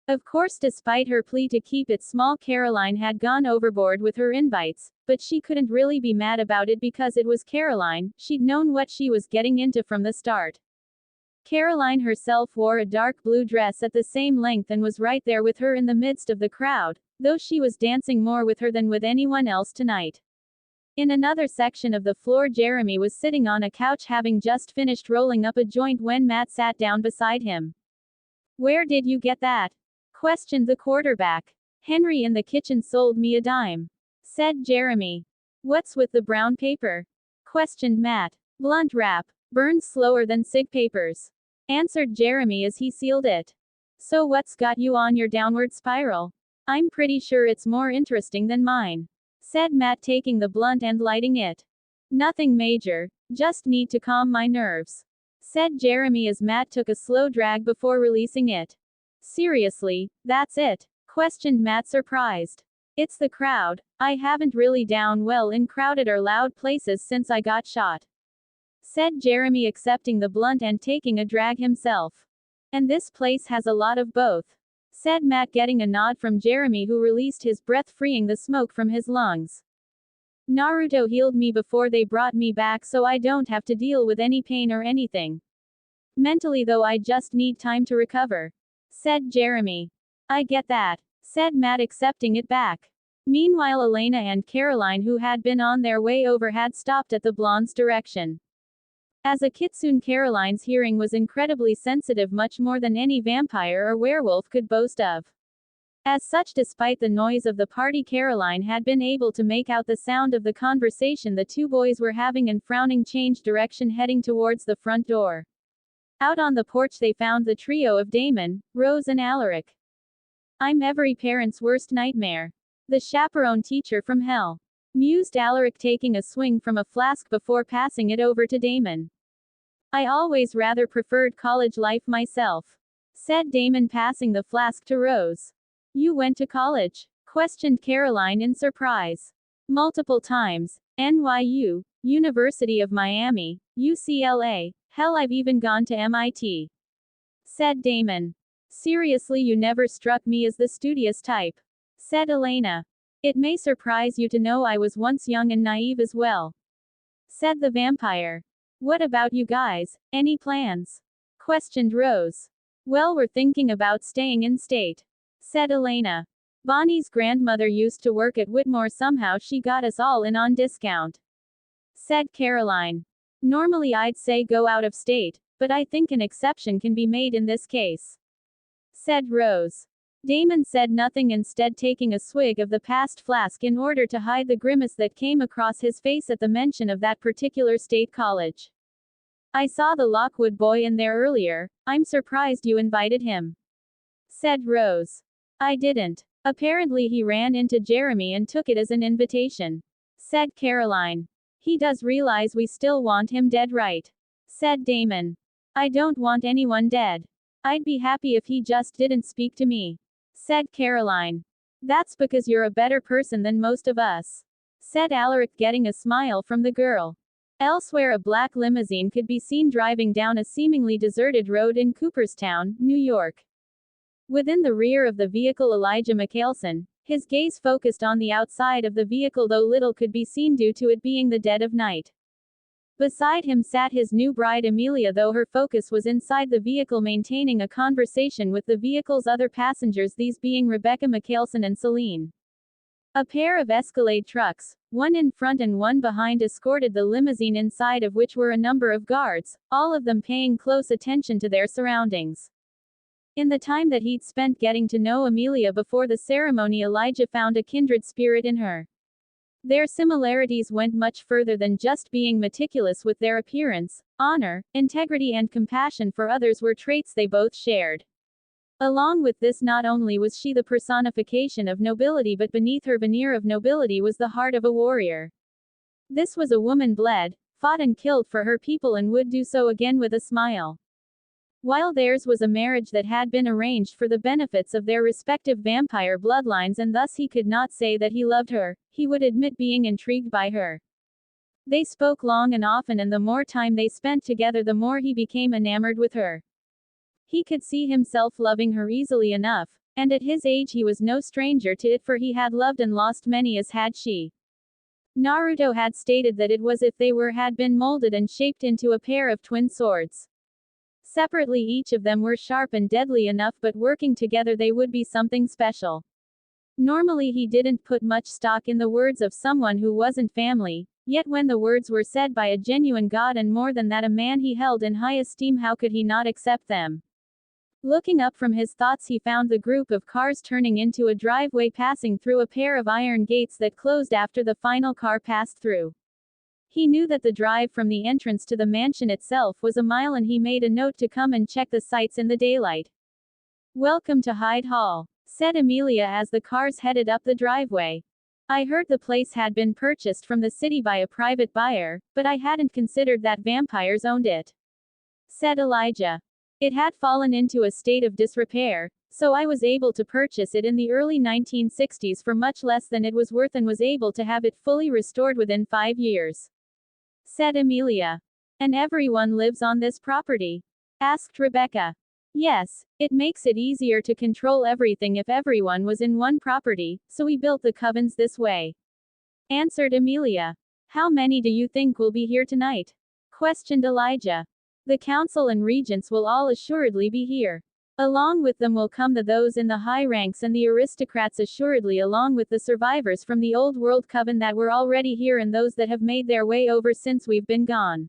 Of course, despite her plea to keep it small, Caroline had gone overboard with her invites, but she couldn't really be mad about it because it was Caroline. She'd known what she was getting into from the start. Caroline herself wore a dark blue dress at the same length and was right there with her in the midst of the crowd, though she was dancing more with her than with anyone else tonight. In another section of the floor, Jeremy was sitting on a couch having just finished rolling up a joint when Matt sat down beside him. Where did you get that? Questioned the quarterback. Henry in the kitchen sold me a dime. Said Jeremy. What's with the brown paper? Questioned Matt. Blunt wrap. Burns slower than cig papers. Answered Jeremy as he sealed it. So what's got you on your downward spiral? I'm pretty sure it's more interesting than mine. Said Matt, taking the blunt and lighting it. Nothing major. Just need to calm my nerves. Said Jeremy as Matt took a slow drag before releasing it. Seriously, that's it? Questioned Matt, surprised. It's the crowd. I haven't really done well in crowded or loud places since I got shot. Said Jeremy, accepting the blunt and taking a drag himself. And this place has a lot of both. Said Matt, getting a nod from Jeremy, who released his breath, freeing the smoke from his lungs. Naruto healed me before they brought me back, so I don't have to deal with any pain or anything. Mentally though, I just need time to recover. Said Jeremy. I get that. Said Matt, accepting it back. Meanwhile, Elena and Caroline, who had been on their way over, had stopped at the blonde's direction. As a kitsune, Caroline's hearing was incredibly sensitive, much more than any vampire or werewolf could boast of. As such, despite the noise of the party, Caroline had been able to make out the sound of the conversation the two boys were having, and frowning, changed direction, heading towards the front door. Out on the porch they found the trio of Damon, Rose and Alaric. I'm every parent's worst nightmare. The chaperone teacher from hell. Mused Alaric, taking a swing from a flask before passing it over to Damon. I always rather preferred college life myself. Said Damon, passing the flask to Rose. You went to college? Questioned Caroline in surprise. Multiple times. NYU, University of Miami, UCLA, hell, I've even gone to MIT. Said Damon. Seriously, you never struck me as the studious type. Said Elena. It may surprise you to know I was once young and naive as well. Said the vampire. What about you guys? Any plans? Questioned Rose. Well, we're thinking about staying in state, said Elena. Bonnie's grandmother used to work at Whitmore, somehow she got us all in on discount, said Caroline. Normally I'd say go out of state, but I think an exception can be made in this case, said Rose. Damon said nothing, instead taking a swig of the past flask in order to hide the grimace that came across his face at the mention of that particular state college. I saw the Lockwood boy in there earlier. I'm surprised you invited him, said Rose. I didn't. Apparently he ran into Jeremy and took it as an invitation, said Caroline. He does realize we still want him dead, right? Said Damon. I don't want anyone dead. I'd be happy if he just didn't speak to me, said Caroline. That's because you're a better person than most of us, said Alaric, getting a smile from the girl. Elsewhere, a black limousine could be seen driving down a seemingly deserted road in Cooperstown, New York. Within the rear of the vehicle, Elijah McCalson, his gaze focused on the outside of the vehicle, though little could be seen due to it being the dead of night. Beside him sat his new bride Amelia, though her focus was inside the vehicle, maintaining a conversation with the vehicle's other passengers, these being Rebecca McCalson and Celine. A pair of Escalade trucks, one in front and one behind, escorted the limousine, inside of which were a number of guards, all of them paying close attention to their surroundings. In the time that he'd spent getting to know Amelia before the ceremony, Elijah found a kindred spirit in her. Their similarities went much further than just being meticulous with their appearance. Honor, integrity, and compassion for others were traits they both shared. Along with this, not only was she the personification of nobility, but beneath her veneer of nobility was the heart of a warrior. This was a woman bled, fought and killed for her people, and would do so again with a smile. While theirs was a marriage that had been arranged for the benefits of their respective vampire bloodlines, and thus he could not say that he loved her, he would admit being intrigued by her. They spoke long and often, and the more time they spent together, the more he became enamored with her. He could see himself loving her easily enough, and at his age he was no stranger to it, for he had loved and lost many as had she. Naruto had stated that it was if they had been molded and shaped into a pair of twin swords. Separately, each of them were sharp and deadly enough, but working together they would be something special. Normally he didn't put much stock in the words of someone who wasn't family, yet when the words were said by a genuine god, and more than that, a man he held in high esteem, how could he not accept them? Looking up from his thoughts, he found the group of cars turning into a driveway, passing through a pair of iron gates that closed after the final car passed through. He knew that the drive from the entrance to the mansion itself was a mile, and he made a note to come and check the sights in the daylight. Welcome to Hyde Hall, said Amelia as the cars headed up the driveway. I heard the place had been purchased from the city by a private buyer, but I hadn't considered that vampires owned it, said Elijah. It had fallen into a state of disrepair, so I was able to purchase it in the early 1960s for much less than it was worth, and was able to have it fully restored within 5 years, said Amelia. And everyone lives on this property? Asked Rebecca. Yes, it makes it easier to control everything if everyone was in one property, so we built the covens this way, answered Amelia. How many do you think will be here tonight? Questioned Elijah. The council and regents will all assuredly be here. Along with them will come those in the high ranks and the aristocrats, assuredly, along with the survivors from the old world coven that were already here, and those that have made their way over since we've been gone,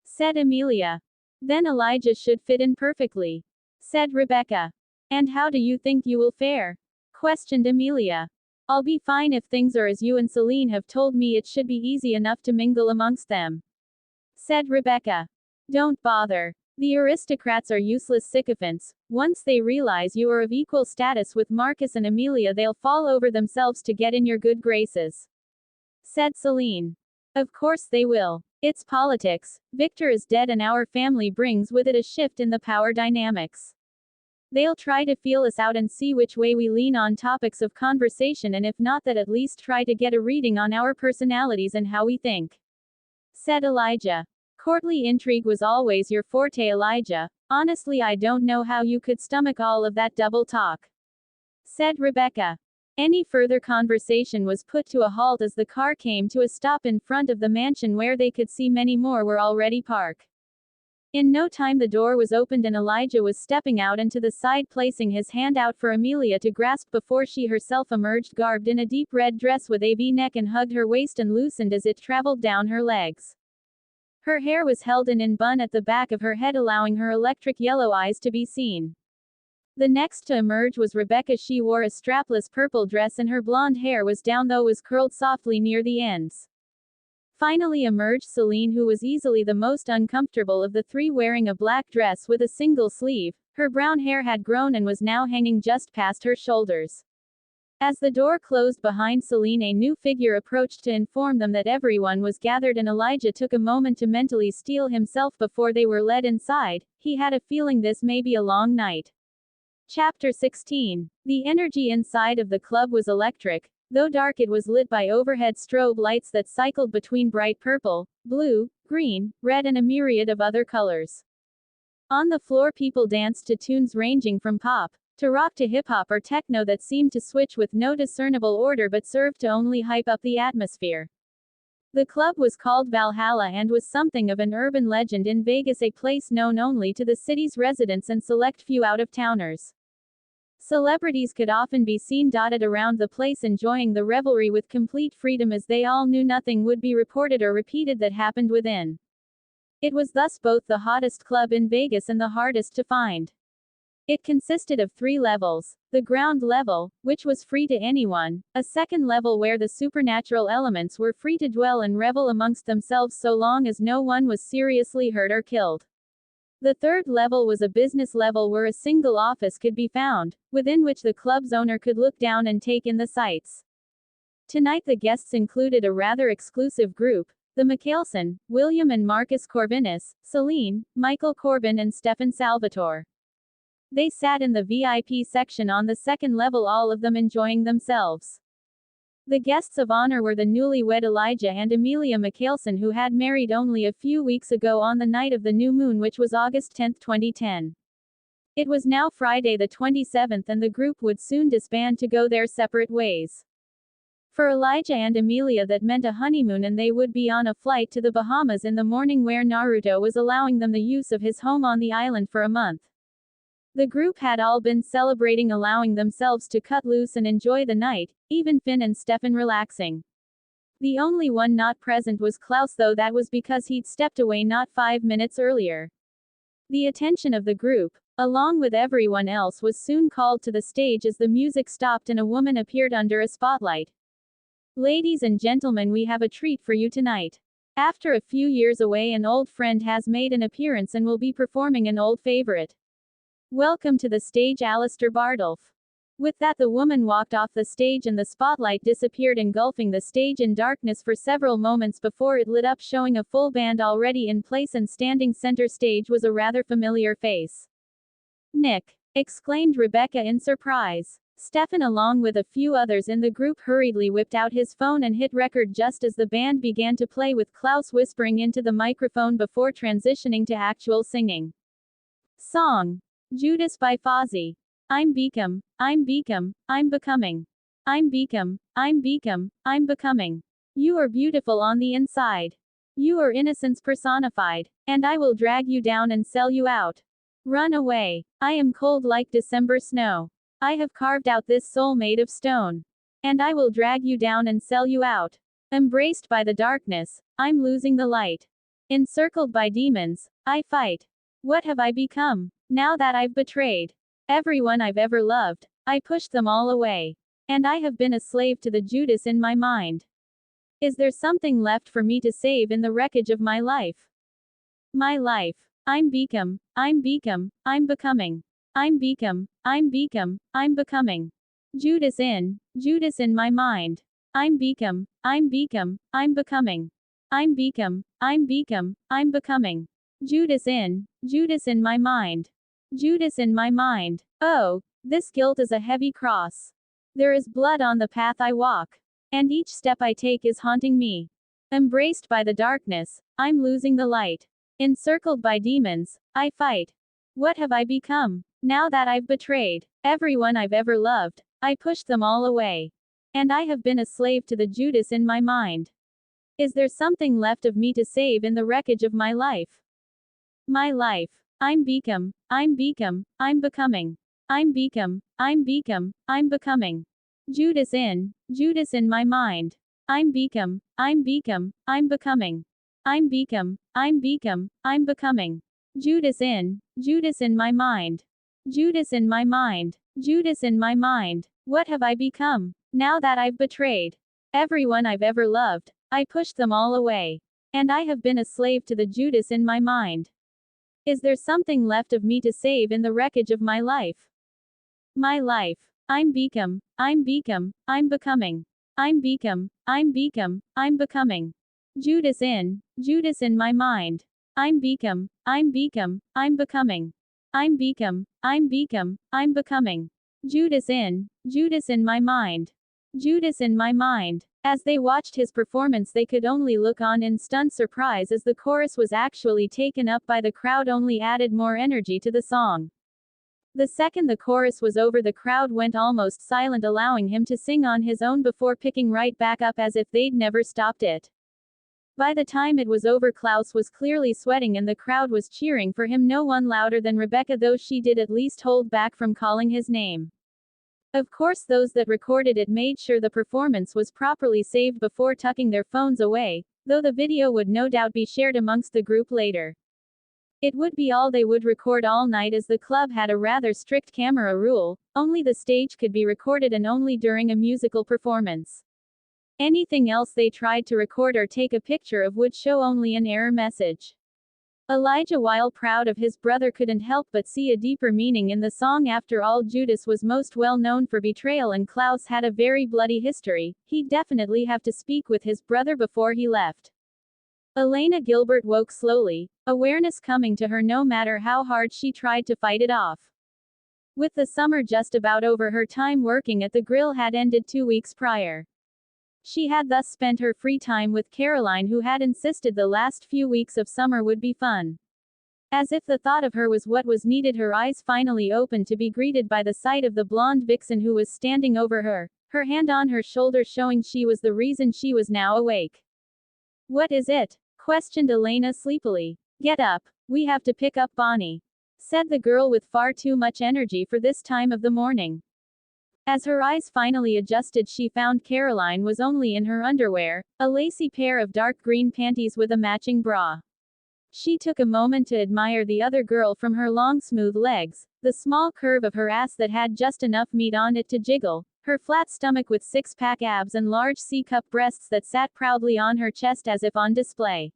said Amelia. Then Elijah should fit in perfectly, said Rebecca. And how do you think you will fare? Questioned Amelia. I'll be fine if things are as you and Celine have told me. It should be easy enough to mingle amongst them, said Rebecca. Don't bother. The aristocrats are useless sycophants. Once they realize you are of equal status with Marcus and Amelia, they'll fall over themselves to get in your good graces, said Celine. Of course they will. It's politics. Victor is dead, and our family brings with it a shift in the power dynamics. They'll try to feel us out and see which way we lean on topics of conversation, and if not that, at least try to get a reading on our personalities and how we think, said Elijah. Courtly intrigue was always your forte, Elijah. Honestly, I don't know how you could stomach all of that double talk, said Rebecca. Any further conversation was put to a halt as the car came to a stop in front of the mansion where they could see many more were already parked. In no time the door was opened and Elijah was stepping out and to the side placing his hand out for Amelia to grasp before she herself emerged garbed in a deep red dress with a V-neck and hugged her waist and loosened as it traveled down her legs. Her hair was held in bun at the back of her head allowing her electric yellow eyes to be seen. The next to emerge was Rebecca. She wore a strapless purple dress and her blonde hair was down though was curled softly near the ends. Finally emerged Celine, who was easily the most uncomfortable of the three, wearing a black dress with a single sleeve. Her brown hair had grown and was now hanging just past her shoulders. As the door closed behind Celine, a new figure approached to inform them that everyone was gathered and Elijah took a moment to mentally steel himself before they were led inside. He had a feeling this may be a long night. Chapter 16. The energy inside of the club was electric. Though dark, it was lit by overhead strobe lights that cycled between bright purple, blue, green, red and a myriad of other colors. On the floor people danced to tunes ranging from pop, to rock to hip-hop or techno that seemed to switch with no discernible order but served to only hype up the atmosphere. The club was called Valhalla and was something of an urban legend in Vegas, a place known only to the city's residents and select few out-of-towners. Celebrities could often be seen dotted around the place enjoying the revelry with complete freedom as they all knew nothing would be reported or repeated that happened within. It was thus both the hottest club in Vegas and the hardest to find. It consisted of 3 levels. The ground level, which was free to anyone, a second level where the supernatural elements were free to dwell and revel amongst themselves so long as no one was seriously hurt or killed. The third level was a business level where a single office could be found, within which the club's owner could look down and take in the sights. Tonight the guests included a rather exclusive group: the Michelson, William and Marcus Corvinus, Celine, Michael Corbin and Stefan Salvatore. They sat in the VIP section on the second level, all of them enjoying themselves. The guests of honor were the newlywed Elijah and Amelia Michelson, who had married only a few weeks ago on the night of the new moon, which was August 10, 2010. It was now Friday the 27th and the group would soon disband to go their separate ways. For Elijah and Amelia that meant a honeymoon, and they would be on a flight to the Bahamas in the morning where Naruto was allowing them the use of his home on the island for a month. The group had all been celebrating, allowing themselves to cut loose and enjoy the night, even Finn and Stefan relaxing. The only one not present was Klaus, though that was because he'd stepped away not 5 minutes earlier. The attention of the group, along with everyone else, was soon called to the stage as the music stopped and a woman appeared under a spotlight. "Ladies and gentlemen, we have a treat for you tonight. After a few years away, an old friend has made an appearance and will be performing an old favorite. Welcome to the stage, Alistair Bardolph." With that, the woman walked off the stage and the spotlight disappeared, engulfing the stage in darkness for several moments before it lit up, showing a full band already in place, and standing center stage was a rather familiar face. "Nick!" exclaimed Rebecca in surprise. Stefan, along with a few others in the group, hurriedly whipped out his phone and hit record just as the band began to play, with Klaus whispering into the microphone before transitioning to actual singing. Song: Judas by Fozzy. I'm Become, I'm Become, I'm Becoming. I'm Become, I'm Become, I'm Becoming. You are beautiful on the inside. You are innocence personified. And I will drag you down and sell you out. Run away. I am cold like December snow. I have carved out this soul made of stone. And I will drag you down and sell you out. Embraced by the darkness, I'm losing the light. Encircled by demons, I fight. What have I become? Now that I've betrayed everyone I've ever loved, I pushed them all away. And I have been a slave to the Judas in my mind. Is there something left for me to save in the wreckage of my life? My life. I'm Become, I'm Become, I'm Becoming. I'm Become, I'm Become, I'm Becoming. Judas in my mind. I'm Become, I'm Become, I'm Becoming. I'm Become, I'm Become, I'm Becoming. Judas in my mind. Judas in my mind. Oh, this guilt is a heavy cross. There is blood on the path I walk. And each step I take is haunting me. Embraced by the darkness, I'm losing the light. Encircled by demons, I fight. What have I become? Now that I've betrayed everyone I've ever loved, I pushed them all away. And I have been a slave to the Judas in my mind. Is there something left of me to save in the wreckage of my life? My life. I'm becoming. I'm becoming. I'm becoming. I'm becoming. Judas in my mind. I'm becoming. I'm becoming. I'm becoming. Judas in my mind. Judas in my mind. Judas in my mind. What have I become? Now that I've betrayed everyone I've ever loved, I pushed them all away. And I have been a slave to the Judas in my mind. Is there something left of me to save in the wreckage of my life? My life. I'm becoming. I'm becoming. I'm becoming. I'm becoming. Judas in my mind. I'm becoming. I'm becoming. I'm becoming. Judas in my mind. Judas in my mind. As they watched his performance, they could only look on in stunned surprise as the chorus was actually taken up by the crowd, only added more energy to the song. The second the chorus was over, the crowd went almost silent, allowing him to sing on his own before picking right back up as if they'd never stopped it. By the time it was over, Klaus was clearly sweating and the crowd was cheering for him, no one louder than Rebecca, though she did at least hold back from calling his name. Of course, those that recorded it made sure the performance was properly saved before tucking their phones away, though the video would no doubt be shared amongst the group later. It would be all they would record all night, as the club had a rather strict camera rule: only the stage could be recorded and only during a musical performance. Anything else they tried to record or take a picture of would show only an error message. Elijah, while proud of his brother, couldn't help but see a deeper meaning in the song. After all, Judas was most well known for betrayal and Klaus had a very bloody history. He'd definitely have to speak with his brother before he left. Elena Gilbert woke slowly, awareness coming to her no matter how hard she tried to fight it off. With the summer just about over, her time working at the grill had ended 2 weeks prior. She had thus spent her free time with Caroline, who had insisted the last few weeks of summer would be fun. As if the thought of her was what was needed, her eyes finally opened to be greeted by the sight of the blonde vixen who was standing over her, her hand on her shoulder, showing she was the reason she was now awake. "What is it?" questioned Elena sleepily. "Get up. We have to pick up Bonnie," said the girl with far too much energy for this time of the morning. As her eyes finally adjusted, she found Caroline was only in her underwear, a lacy pair of dark green panties with a matching bra. She took a moment to admire the other girl, from her long smooth legs, the small curve of her ass that had just enough meat on it to jiggle, her flat stomach with six-pack abs and large C-cup breasts that sat proudly on her chest as if on display.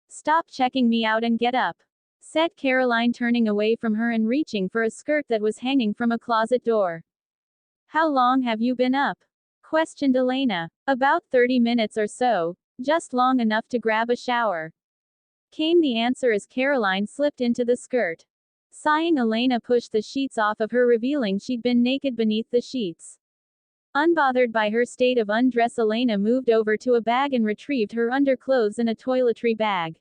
"Stop checking me out and get up," said Caroline, turning away from her and reaching for a skirt that was hanging from a closet door. "How long have you been up?" questioned Elena. "About 30 minutes or so, just long enough to grab a shower," came the answer as Caroline slipped into the skirt. Sighing, Elena pushed the sheets off of her, revealing she'd been naked beneath the sheets. Unbothered by her state of undress, Elena moved over to a bag and retrieved her underclothes in a toiletry bag.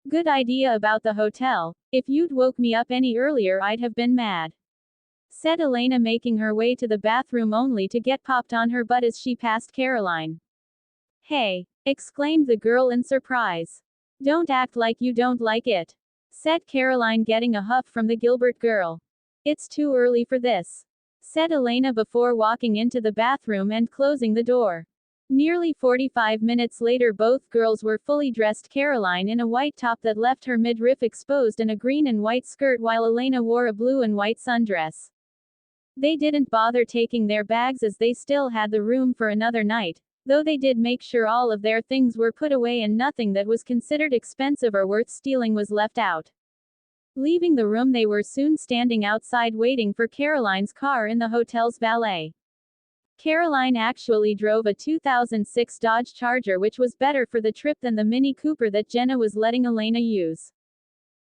"Good idea about the hotel. If you'd woke me up any earlier, I'd have been mad," said Elena, making her way to the bathroom only to get popped on her butt as she passed Caroline. "Hey!" exclaimed the girl in surprise. "Don't act like you don't like it," said Caroline, getting a huff from the Gilbert girl. "It's too early for this," said Elena before walking into the bathroom and closing the door. Nearly 45 minutes later, both girls were fully dressed, Caroline in a white top that left her midriff exposed and a green and white skirt, while Elena wore a blue and white sundress. They didn't bother taking their bags as they still had the room for another night, though they did make sure all of their things were put away and nothing that was considered expensive or worth stealing was left out. Leaving the room, they were soon standing outside waiting for Caroline's car in the hotel's valet. Caroline actually drove a 2006 Dodge Charger, which was better for the trip than the Mini Cooper that Jenna was letting Elena use.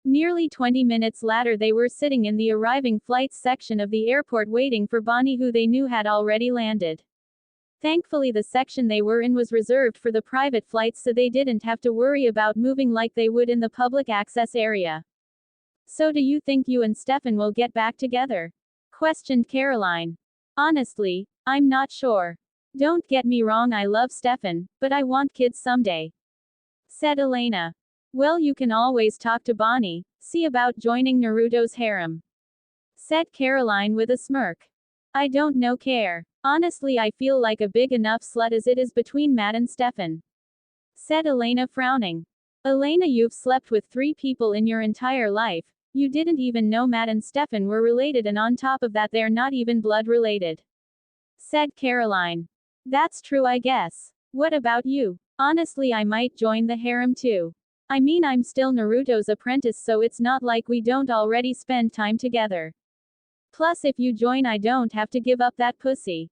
Nearly 20 minutes later, they were sitting in the arriving flights section of the airport waiting for Bonnie, who they knew had already landed. Thankfully, the section they were in was reserved for the private flights, so they didn't have to worry about moving like they would in the public access area. "So do you think you and Stefan will get back together?" questioned Caroline. Honestly, I'm not sure. Don't get me wrong, I love Stefan, but I want kids someday, said Elena. Well, you can always talk to Bonnie, see about joining Naruto's harem, said Caroline with a smirk. I don't know care. Honestly, I feel like a big enough slut as it is between Matt and Stefan, said Elena frowning. Elena, you've slept with 3 people in your entire life. You didn't even know Matt and Stefan were related, and on top of that they're not even blood related, said Caroline. That's true, I guess. What about you? Honestly, I might join the harem too. I mean, I'm still Naruto's apprentice, so it's not like we don't already spend time together. Plus, if you join, I don't have to give up that pussy,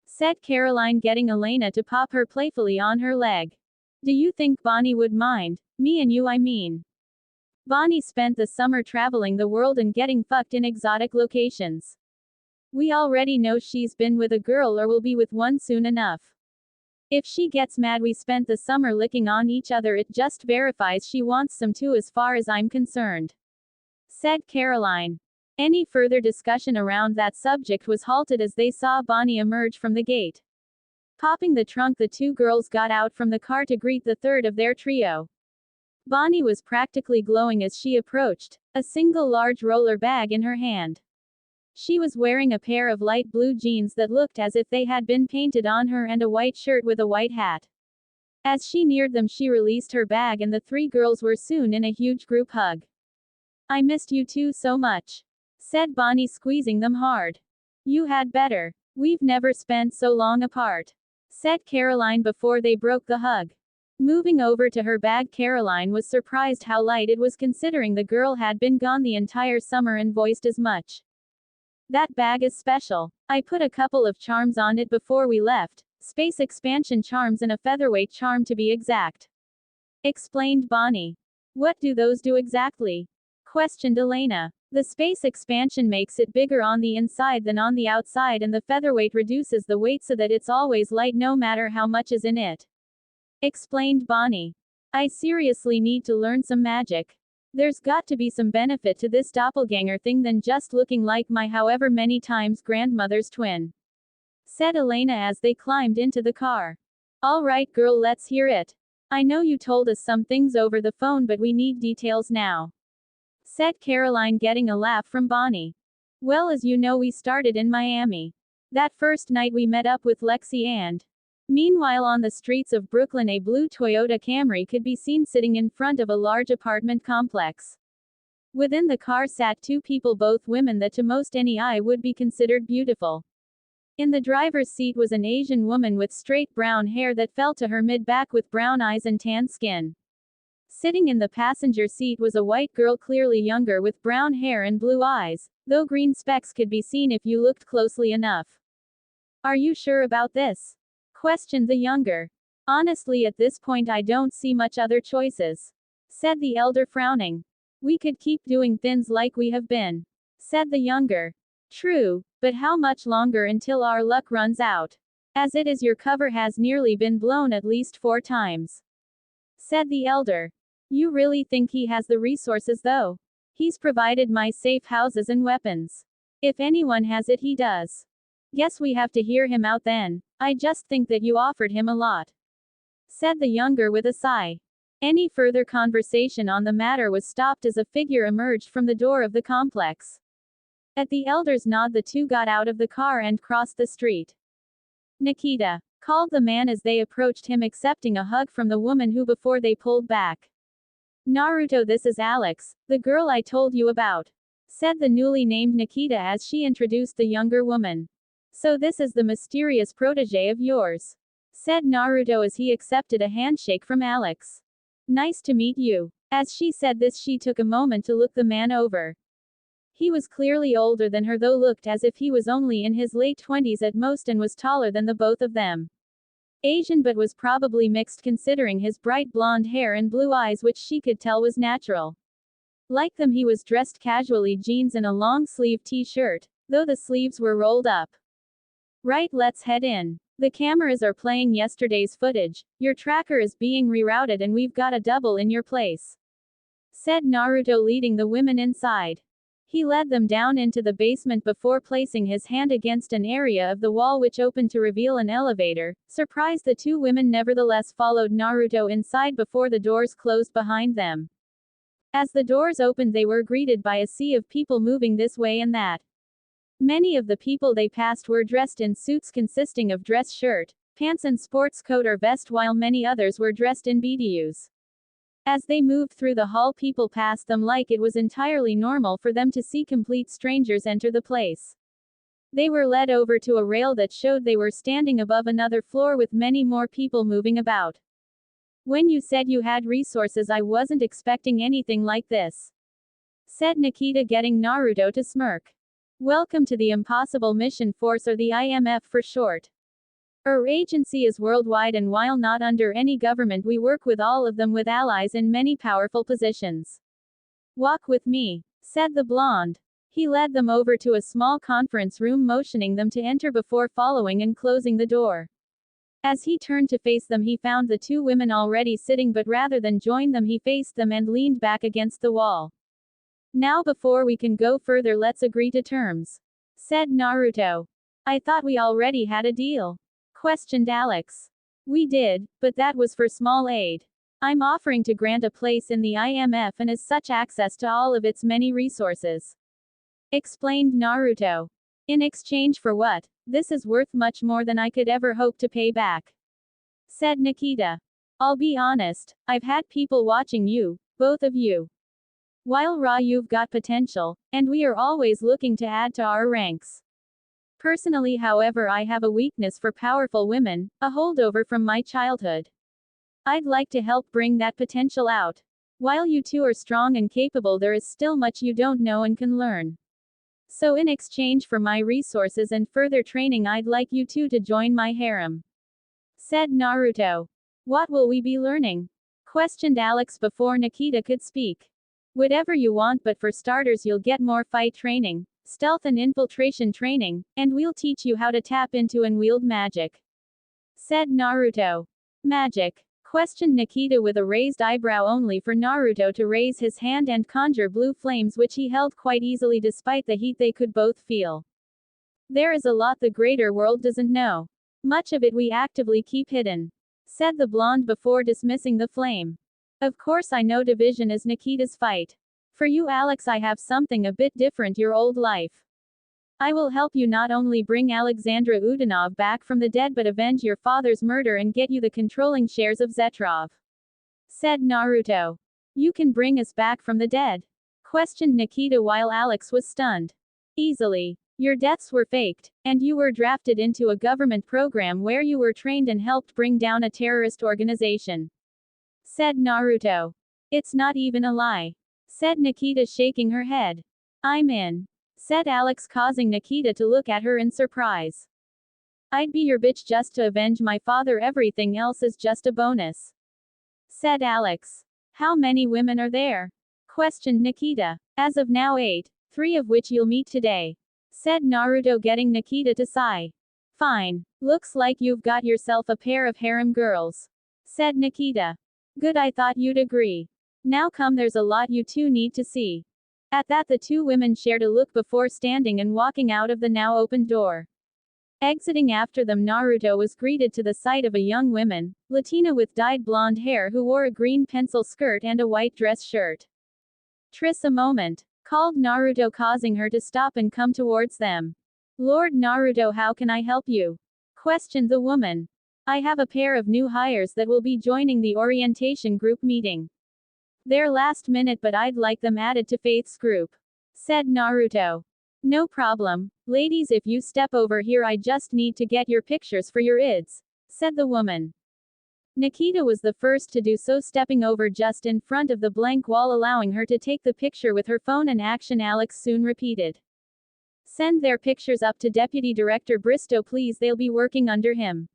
said Caroline, getting Elena to pop her playfully on her leg. Do you think Bonnie would mind? Me and you, I mean. Bonnie spent the summer traveling the world and getting fucked in exotic locations. We already know she's been with a girl or will be with one soon enough. If she gets mad we spent the summer licking on each other, it just verifies she wants some too, as far as I'm concerned, said Caroline. Any further discussion around that subject was halted as they saw Bonnie emerge from the gate. Popping the trunk, the 2 girls got out from the car to greet the third of their trio. Bonnie was practically glowing as she approached, a single large roller bag in her hand. She was wearing a pair of light blue jeans that looked as if they had been painted on her and a white shirt with a white hat. As she neared them, she released her bag and the 3 girls were soon in a huge group hug. I missed you two so much, said Bonnie, squeezing them hard. You had better. We've never spent so long apart, said Caroline before they broke the hug. Moving over to her bag, Caroline was surprised how light it was considering the girl had been gone the entire summer, and voiced as much. That bag is special. I put a couple of charms on it before we left, space expansion charms and a featherweight charm to be exact, explained Bonnie. What do those do exactly? Questioned Elena. The space expansion makes it bigger on the inside than on the outside, and the featherweight reduces the weight so that it's always light no matter how much is in it, explained Bonnie. I seriously need to learn some magic. There's got to be some benefit to this doppelganger thing than just looking like my however many times grandmother's twin, said Elena as they climbed into the car. All right, girl, let's hear it. I know you told us some things over the phone, but we need details now, said Caroline, getting a laugh from Bonnie. Well, as you know, we started in Miami. That first night we met up with Lexi and meanwhile, on the streets of Brooklyn, a blue Toyota Camry could be seen sitting in front of a large apartment complex. Within the car sat 2 people, both women that to most any eye would be considered beautiful. In the driver's seat was an Asian woman with straight brown hair that fell to her mid-back, with brown eyes and tan skin. Sitting in the passenger seat was a white girl, clearly younger, with brown hair and blue eyes, though green specks could be seen if you looked closely enough. Are you sure about this? Questioned the younger. Honestly, at this point I don't see much other choices, said the elder, frowning. We could keep doing things like we have been, said the younger. True, but how much longer until our luck runs out? As it is, your cover has nearly been blown at least 4 times, said the elder. You really think he has the resources though? He's provided my safe houses and weapons. If anyone has it, he does. Guess we have to hear him out then. I just think that you offered him a lot, said the younger with a sigh. Any further conversation on the matter was stopped as a figure emerged from the door of the complex. At the elder's nod, the 2 got out of the car and crossed the street. Nikita, called the man as they approached him, accepting a hug from the woman who before they pulled back. Naruto, this is Alex, the girl I told you about, said the newly named Nikita as she introduced the younger woman. So this is the mysterious protege of yours, said Naruto as he accepted a handshake from Alex. Nice to meet you. As she said this, she took a moment to look the man over. He was clearly older than her, though looked as if he was only in his late 20s at most, and was taller than the both of them. Asian, but was probably mixed considering his bright blonde hair and blue eyes, which she could tell was natural. Like them, he was dressed casually, jeans and a long-sleeve t-shirt, though the sleeves were rolled up. Right, let's head in. The cameras are playing yesterday's footage. Your tracker is being rerouted and we've got a double in your place, said Naruto, leading the women inside. He led them down into the basement before placing his hand against an area of the wall which opened to reveal an elevator. Surprised, the two women nevertheless followed Naruto inside before the doors closed behind them. As the doors opened, they were greeted by a sea of people moving this way and that. Many of the people they passed were dressed in suits consisting of dress shirt, pants and sports coat or vest, while many others were dressed in BDUs. As they moved through the hall, people passed them like it was entirely normal for them to see complete strangers enter the place. They were led over to a rail that showed they were standing above another floor with many more people moving about. When you said you had resources, I wasn't expecting anything like this, said Nikita, getting Naruto to smirk. Welcome to the Impossible Mission Force, or the IMF for short. Our agency is worldwide, and while not under any government, we work with all of them, with allies in many powerful positions. Walk with me, said the blonde. He led them over to a small conference room, motioning them to enter before following and closing the door. As he turned to face them, he found the two women already sitting, but rather than join them, he faced them and leaned back against the wall. Now, before we can go further, let's agree to terms, said Naruto. I thought we already had a deal, questioned Alex. We did, but that was for small aid. I'm offering to grant a place in the IMF and as such access to all of its many resources, explained Naruto. In exchange for what? This is worth much more than I could ever hope to pay back, said Nikita. I'll be honest, I've had people watching you, both of you. While raw, you've got potential, and we are always looking to add to our ranks. Personally, however, I have a weakness for powerful women, a holdover from my childhood. I'd like to help bring that potential out. While you two are strong and capable, there is still much you don't know and can learn. So in exchange for my resources and further training, I'd like you two to join my harem, said Naruto. What will we be learning? Questioned Alex before Nikita could speak. Whatever you want, but for starters, you'll get more fight training, stealth and infiltration training, and we'll teach you how to tap into and wield magic, said Naruto. Magic? Questioned Nikita with a raised eyebrow, only for Naruto to raise his hand and conjure blue flames, which he held quite easily despite the heat they could both feel. There is a lot the greater world doesn't know. Much of it we actively keep hidden, said the blonde before dismissing the flame. Of course I know division is Nikita's fight. For you, Alex, I have something a bit different, your old life. I will help you not only bring Alexandra Udinov back from the dead, but avenge your father's murder and get you the controlling shares of Zetrov, said Naruto. You can bring us back from the dead? Questioned Nikita while Alex was stunned. Easily. Your deaths were faked, and you were drafted into a government program where you were trained and helped bring down a terrorist organization, said Naruto. It's not even a lie, said Nikita, shaking her head. I'm in, said Alex, causing Nikita to look at her in surprise. I'd be your bitch just to avenge my father, everything else is just a bonus, said Alex. How many women are there? Questioned Nikita. As of now 8, 3 of which you'll meet today, said Naruto, getting Nikita to sigh. Fine. Looks like you've got yourself a pair of harem girls, said Nikita. Good, I thought you'd agree. Now come, there's a lot you two need to see. At that, the two women shared a look before standing and walking out of the now opened door. Exiting after them, Naruto was greeted to the sight of a young woman, Latina with dyed blonde hair, who wore a green pencil skirt and a white dress shirt. Tris, a moment, called Naruto, causing her to stop and come towards them. Lord Naruto, how can I help you? Questioned the woman. I have a pair of new hires that will be joining the orientation group meeting. They're last minute, but I'd like them added to Faith's group, said Naruto. No problem. Ladies, if you step over here, I just need to get your pictures for your ids, said the woman. Nikita was the first to do so, stepping over just in front of the blank wall, allowing her to take the picture with her phone. An action Alex soon repeated. Send their pictures up to Deputy Director Bristow, please, they'll be working under him,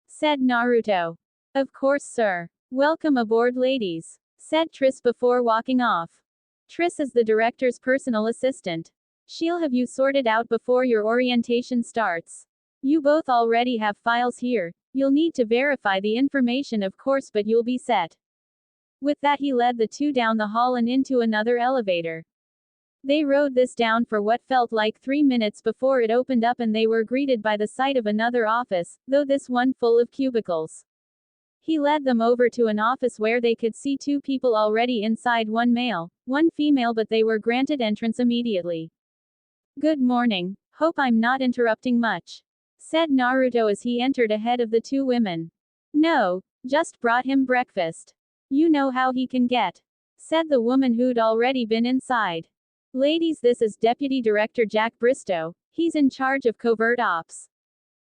said Naruto. Of course, sir. Welcome aboard, ladies, said Tris before walking off. Tris is the director's personal assistant. She'll have you sorted out before your orientation starts. You both already have files here. You'll need to verify the information, of course, but you'll be set. With that, he led the two down the hall and into another elevator. They rode this down for what felt like 3 minutes before it opened up and they were greeted by the sight of another office, though this one full of cubicles. He led them over to an office where they could see two people already inside, one male, one female, but they were granted entrance immediately. "Good morning. Hope I'm not interrupting much," said Naruto as he entered ahead of the two women. "No, just brought him breakfast. You know how he can get," said the woman who'd already been inside. "Ladies, this is Deputy Director Jack Bristow. He's in charge of covert ops.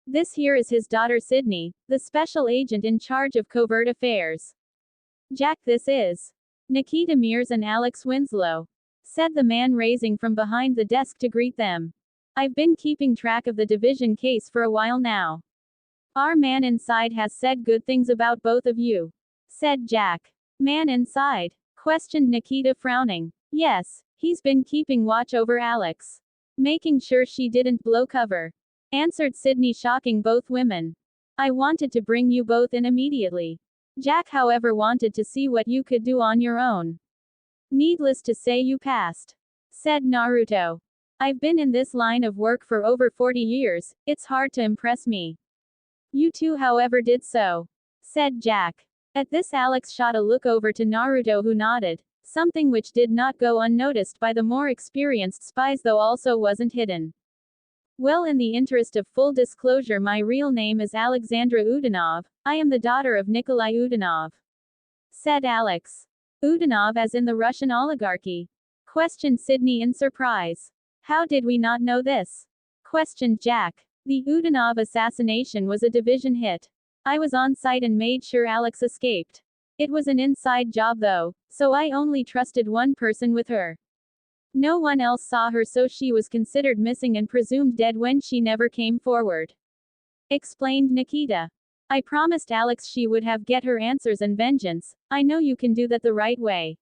This here is his daughter Sydney, the special agent in charge of covert affairs. Jack, this is Nikita Mears and Alex Winslow," said the man raising from behind the desk to greet them. "I've been keeping track of the division case for a while now. Our man inside has said good things about both of you," said Jack. "Man inside?" questioned Nikita, frowning. "Yes, he's been keeping watch over Alex, making sure she didn't blow cover," answered Sydney, shocking both women. "I wanted to bring you both in immediately. Jack, however, wanted to see what you could do on your own. Needless to say, you passed," said Naruto. "I've been in this line of work for over 40 years, it's hard to impress me. You two, however, did so," said Jack. At this, Alex shot a look over to Naruto, who nodded, something which did not go unnoticed by the more experienced spies, though also wasn't hidden. "Well, in the interest of full disclosure, my real name is Alexandra Udinov. I am the daughter of Nikolai Udinov," said Alex. "Udinov as in the Russian oligarchy?" questioned Sydney in surprise. "How did we not know this?" questioned Jack. "The Udinov assassination was a division hit. I was on site and made sure Alex escaped. It was an inside job though, so I only trusted one person with her. No one else saw her, so she was considered missing and presumed dead when she never came forward," explained Nikita. "I promised Alex she would get her answers and vengeance. I know you can do that the right way,"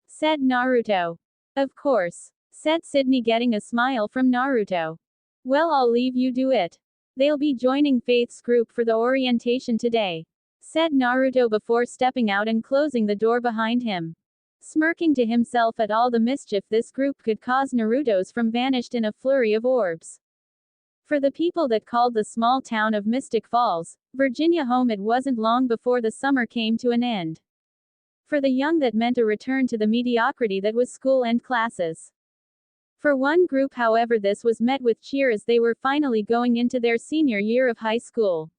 said Naruto. "Of course," said Sydney, getting a smile from Naruto. "Well, I'll leave you do it. They'll be joining Faith's group for the orientation today," said Naruto before stepping out and closing the door behind him. Smirking to himself at all the mischief this group could cause, Naruto's from vanished in a flurry of orbs. For the people that called the small town of Mystic Falls, Virginia home, it wasn't long before the summer came to an end. For the young, that meant a return to the mediocrity that was school and classes. For one group, however, this was met with cheer as they were finally going into their senior year of high school.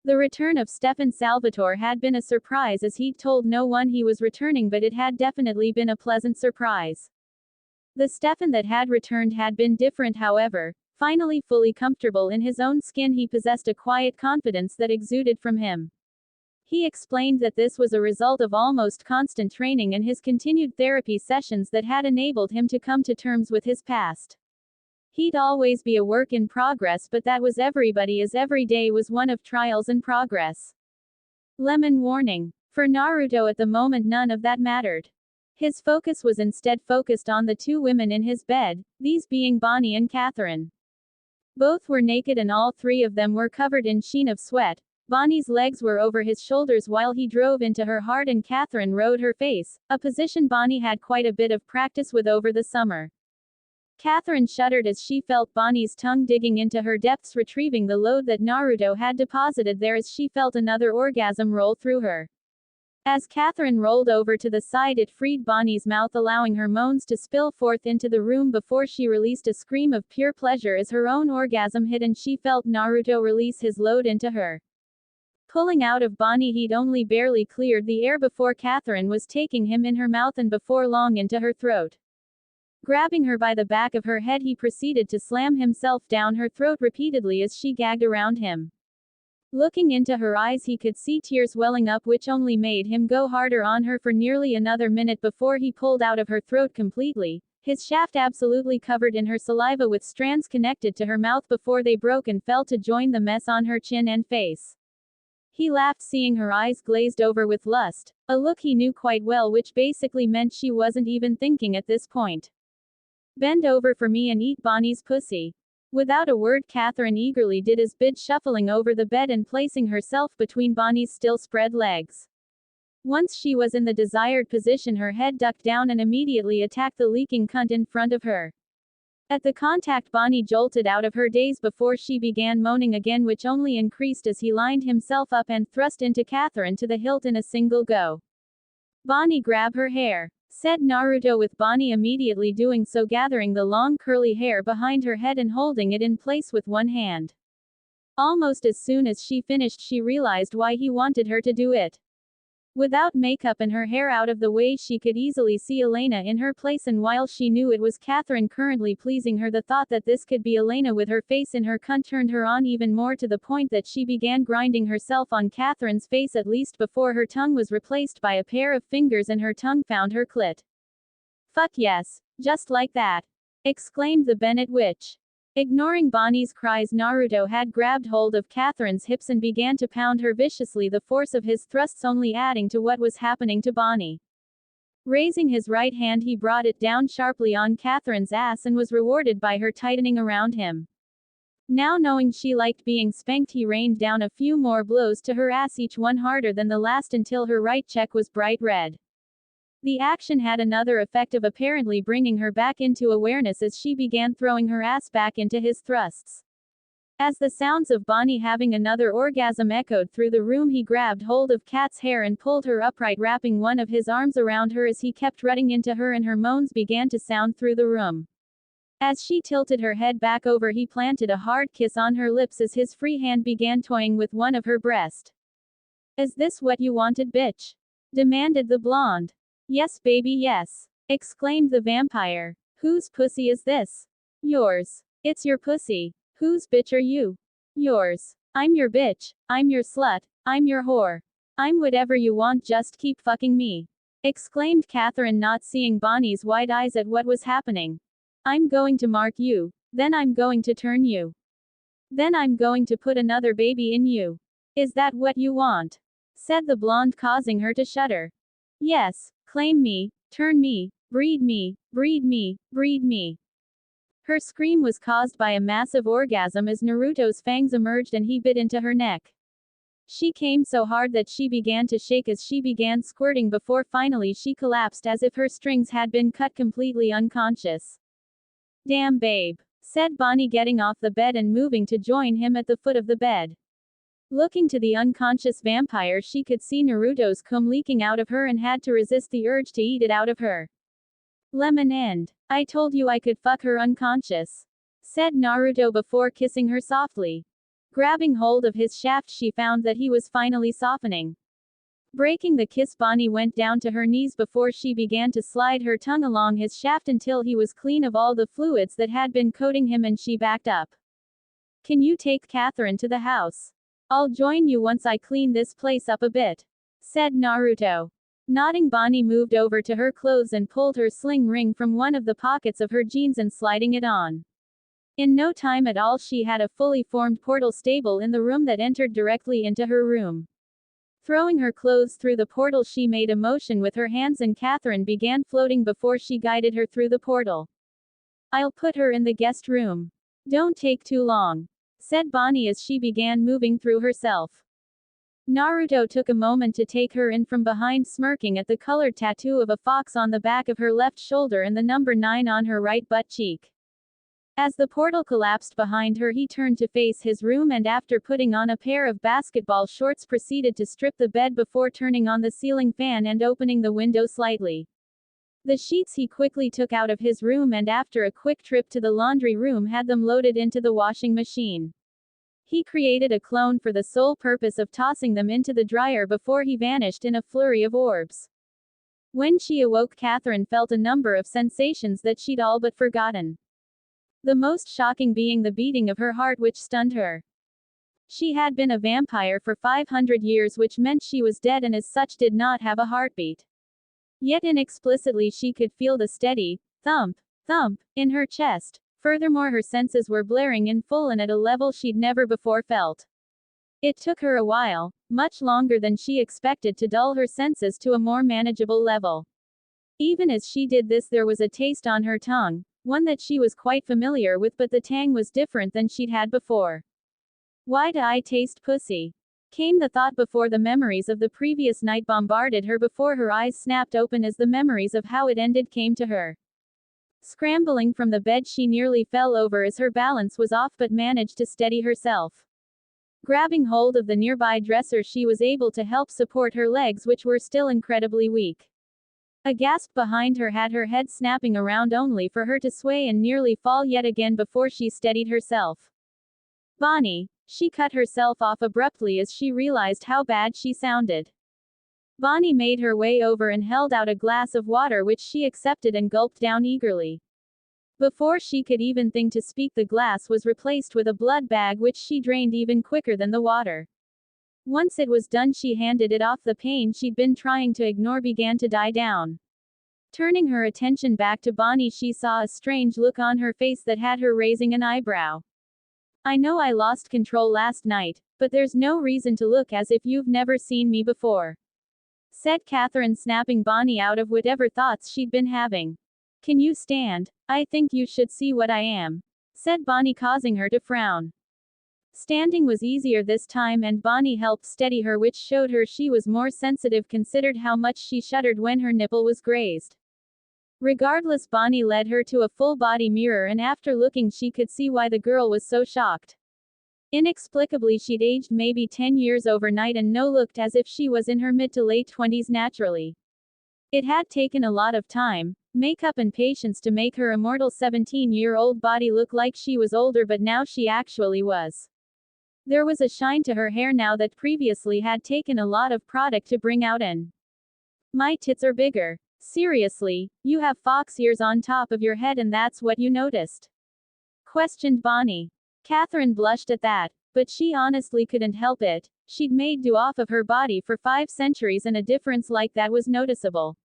The return of Stefan Salvatore had been a surprise, as he'd told no one he was returning, but it had definitely been a pleasant surprise. The Stefan that had returned had been different, however. Finally fully comfortable in his own skin, he possessed a quiet confidence that exuded from him. He explained that this was a result of almost constant training and his continued therapy sessions that had enabled him to come to terms with his past. He'd always be a work in progress, but that was everybody, as every day was one of trials and progress. Lemon warning. For Naruto at the moment, none of that mattered. His focus was instead focused on the two women in his bed, these being Bonnie and Catherine. Both were naked and all three of them were covered in sheen of sweat. Bonnie's legs were over his shoulders while he drove into her heart, and Catherine rode her face, a position Bonnie had quite a bit of practice with over the summer. Catherine shuddered as she felt Bonnie's tongue digging into her depths, retrieving the load that Naruto had deposited there, as she felt another orgasm roll through her. As Catherine rolled over to the side, it freed Bonnie's mouth, allowing her moans to spill forth into the room before she released a scream of pure pleasure as her own orgasm hit and she felt Naruto release his load into her. Pulling out of Bonnie, he'd only barely cleared the air before Catherine was taking him in her mouth and before long into her throat. Grabbing her by the back of her head, he proceeded to slam himself down her throat repeatedly as she gagged around him. Looking into her eyes, he could see tears welling up, which only made him go harder on her for nearly another minute before he pulled out of her throat completely, his shaft absolutely covered in her saliva with strands connected to her mouth before they broke and fell to join the mess on her chin and face. He laughed, seeing her eyes glazed over with lust, a look he knew quite well, which basically meant she wasn't even thinking at this point. "Bend over for me and eat Bonnie's pussy." Without a word, Catherine eagerly did as bid, shuffling over the bed and placing herself between Bonnie's still spread legs. Once she was in the desired position, her head ducked down and immediately attacked the leaking cunt in front of her. At the contact, Bonnie jolted out of her daze before she began moaning again, which only increased as he lined himself up and thrust into Catherine to the hilt in a single go. "Bonnie, grab her hair," said Naruto, with Bonnie immediately doing so, gathering the long curly hair behind her head and holding it in place with one hand. Almost as soon as she finished, she realized why he wanted her to do it. Without makeup and her hair out of the way, she could easily see Elena in her place, and while she knew it was Catherine currently pleasing her, the thought that this could be Elena with her face in her cunt turned her on even more, to the point that she began grinding herself on Catherine's face at least before her tongue was replaced by a pair of fingers and her tongue found her clit. "Fuck yes. Just like that," exclaimed the Bennett witch. Ignoring Bonnie's cries, Naruto had grabbed hold of Catherine's hips and began to pound her viciously, the force of his thrusts only adding to what was happening to Bonnie. Raising his right hand, he brought it down sharply on Catherine's ass and was rewarded by her tightening around him. Now, knowing she liked being spanked, he rained down a few more blows to her ass, each one harder than the last, until her right cheek was bright red. The action had another effect of apparently bringing her back into awareness as she began throwing her ass back into his thrusts. As the sounds of Bonnie having another orgasm echoed through the room, he grabbed hold of Kat's hair and pulled her upright, wrapping one of his arms around her as he kept rutting into her, and her moans began to sound through the room. As she tilted her head back over, he planted a hard kiss on her lips as his free hand began toying with one of her breasts. "Is this what you wanted, bitch?" demanded the blonde. "Yes, baby, yes," exclaimed the vampire. "Whose pussy is this?" "Yours." "It's your pussy. Whose bitch are you?" "Yours." "I'm your bitch. I'm your slut. I'm your whore. I'm whatever you want, just keep fucking me," exclaimed Catherine, not seeing Bonnie's wide eyes at what was happening. "I'm going to mark you. Then I'm going to turn you. Then I'm going to put another baby in you. Is that what you want?" said the blonde, causing her to shudder. "Yes. Claim me, turn me, breed me, breed me, breed me." Her scream was caused by a massive orgasm as Naruto's fangs emerged and he bit into her neck. She came so hard that she began to shake as she began squirting before finally she collapsed as if her strings had been cut, completely unconscious. "Damn, babe," said Bonnie, getting off the bed and moving to join him at the foot of the bed. Looking to the unconscious vampire, she could see Naruto's cum leaking out of her and had to resist the urge to eat it out of her. "Lemon end. I told you I could fuck her unconscious," said Naruto before kissing her softly. Grabbing hold of his shaft, she found that he was finally softening. Breaking the kiss, Bonnie went down to her knees before she began to slide her tongue along his shaft until he was clean of all the fluids that had been coating him, and she backed up. "Can you take Catherine to the house? I'll join you once I clean this place up a bit," said Naruto. Nodding, Bonnie moved over to her clothes and pulled her sling ring from one of the pockets of her jeans and sliding it on. In no time at all, she had a fully formed portal stable in the room that entered directly into her room. Throwing her clothes through the portal, she made a motion with her hands and Catherine began floating before she guided her through the portal. "I'll put her in the guest room. Don't take too long," said Bonnie as she began moving through herself. Naruto took a moment to take her in from behind, smirking at the colored tattoo of a fox on the back of her left shoulder and the number 9 on her right butt cheek. As the portal collapsed behind her, he turned to face his room and after putting on a pair of basketball shorts proceeded to strip the bed before turning on the ceiling fan and opening the window slightly. The sheets he quickly took out of his room and after a quick trip to the laundry room had them loaded into the washing machine. He created a clone for the sole purpose of tossing them into the dryer before he vanished in a flurry of orbs. When she awoke, Catherine felt a number of sensations that she'd all but forgotten. The most shocking being the beating of her heart, which stunned her. She had been a vampire for 500 years, which meant she was dead and as such did not have a heartbeat. Yet inexplicably she could feel the steady thump, thump in her chest. Furthermore, her senses were blaring in full and at a level she'd never before felt. It took her a while, much longer than she expected, to dull her senses to a more manageable level. Even as she did this, there was a taste on her tongue, one that she was quite familiar with, but the tang was different than she'd had before. "Why do I taste pussy?" Came the thought before the memories of the previous night bombarded her before her eyes snapped open as the memories of how it ended came to her. Scrambling from the bed she nearly fell over as her balance was off but managed to steady herself. Grabbing hold of the nearby dresser she was able to help support her legs which were still incredibly weak. A gasp behind her had her head snapping around only for her to sway and nearly fall yet again before she steadied herself. Bonnie. She cut herself off abruptly as she realized how bad she sounded. Bonnie made her way over and held out a glass of water which she accepted and gulped down eagerly. Before she could even think to speak, the glass was replaced with a blood bag which she drained even quicker than the water. Once it was done she handed it off. The pain she'd been trying to ignore began to die down. Turning her attention back to Bonnie she saw a strange look on her face that had her raising an eyebrow. I know I lost control last night, but there's no reason to look as if you've never seen me before, said Catherine, snapping Bonnie out of whatever thoughts she'd been having. Can you stand? I think you should see what I am, said Bonnie, causing her to frown. Standing was easier this time and Bonnie helped steady her, which showed her she was more sensitive considered how much she shuddered when her nipple was grazed. Regardless, Bonnie led her to a full-body mirror and after looking she could see why the girl was so shocked. Inexplicably she'd aged maybe 10 years overnight and looked as if she was in her mid to late 20s naturally. It had taken a lot of time, makeup and patience to make her immortal 17-year-old body look like she was older, but now she actually was. There was a shine to her hair now that previously had taken a lot of product to bring out, and my tits are bigger. Seriously, you have fox ears on top of your head and that's what you noticed? Questioned Bonnie. Catherine blushed at that, but she honestly couldn't help it. She'd made do off of her body for 5 centuries and a difference like that was noticeable.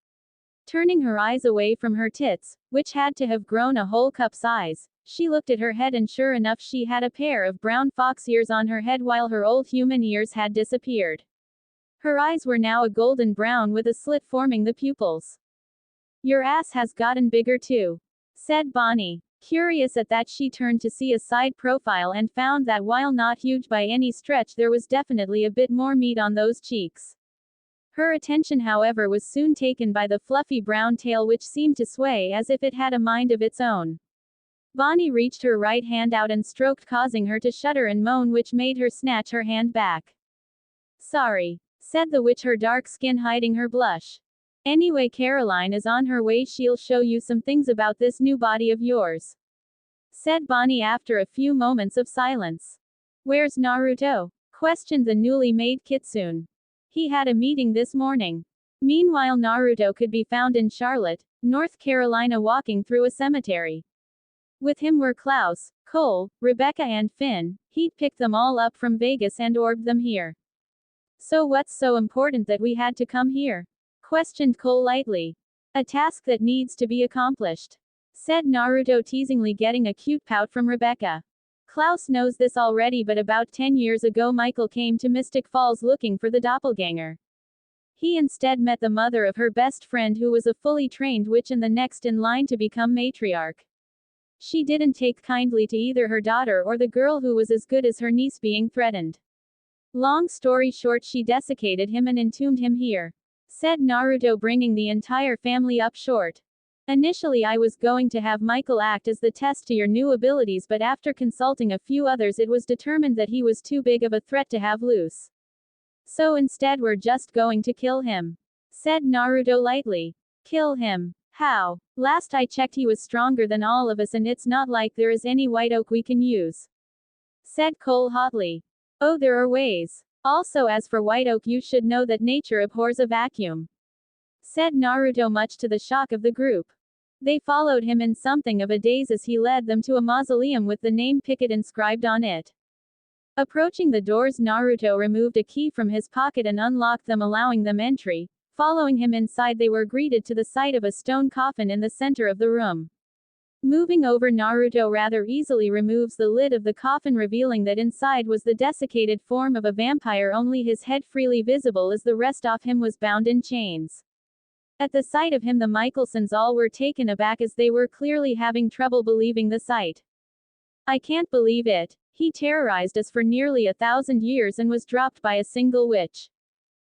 Turning her eyes away from her tits, which had to have grown a whole cup size, she looked at her head and sure enough she had a pair of brown fox ears on her head while her old human ears had disappeared. Her eyes were now a golden brown with a slit forming the pupils. Your ass has gotten bigger too, said Bonnie. Curious at that she turned to see a side profile and found that while not huge by any stretch there was definitely a bit more meat on those cheeks. Her attention however was soon taken by the fluffy brown tail which seemed to sway as if it had a mind of its own. Bonnie reached her right hand out and stroked, causing her to shudder and moan, which made her snatch her hand back. Sorry, said the witch, her dark skin hiding her blush. Anyway, Caroline is on her way. She'll show you some things about this new body of yours, said Bonnie after a few moments of silence. Where's Naruto? Questioned the newly made kitsune. He had a meeting this morning. Meanwhile, Naruto could be found in Charlotte, North Carolina, walking through a cemetery. With him were Klaus, Cole, Rebecca and Finn. He'd picked them all up from Vegas and orbed them here. So what's so important that we had to come here? Questioned Cole lightly. A task that needs to be accomplished, said Naruto teasingly, getting a cute pout from Rebecca. Klaus knows this already, but about 10 years ago Michael came to Mystic Falls looking for the doppelganger. He instead met the mother of her best friend, who was a fully trained witch and the next in line to become matriarch. She didn't take kindly to either her daughter or the girl who was as good as her niece being threatened. Long story short, she desiccated him and entombed him here, said Naruto, bringing the entire family up short. Initially I was going to have Michael act as the test to your new abilities, but after consulting a few others it was determined that he was too big of a threat to have loose. So instead we're just going to kill him, said Naruto lightly. Kill him? How? Last I checked he was stronger than all of us and it's not like there is any white oak we can use, said Cole hotly. Oh, there are ways. Also, as for white oak, you should know that nature abhors a vacuum, said Naruto, much to the shock of the group. They followed him in something of a daze as he led them to a mausoleum with the name Picket inscribed on it. Approaching the doors, Naruto removed a key from his pocket and unlocked them, allowing them entry. Following him inside, they were greeted to the sight of a stone coffin in the center of the room. Moving over, Naruto rather easily removes the lid of the coffin, revealing that inside was the desiccated form of a vampire, only his head freely visible as the rest of him was bound in chains. At the sight of him, the Michelsons all were taken aback as they were clearly having trouble believing the sight. I can't believe it. He terrorized us for nearly 1,000 years and was dropped by a single witch,"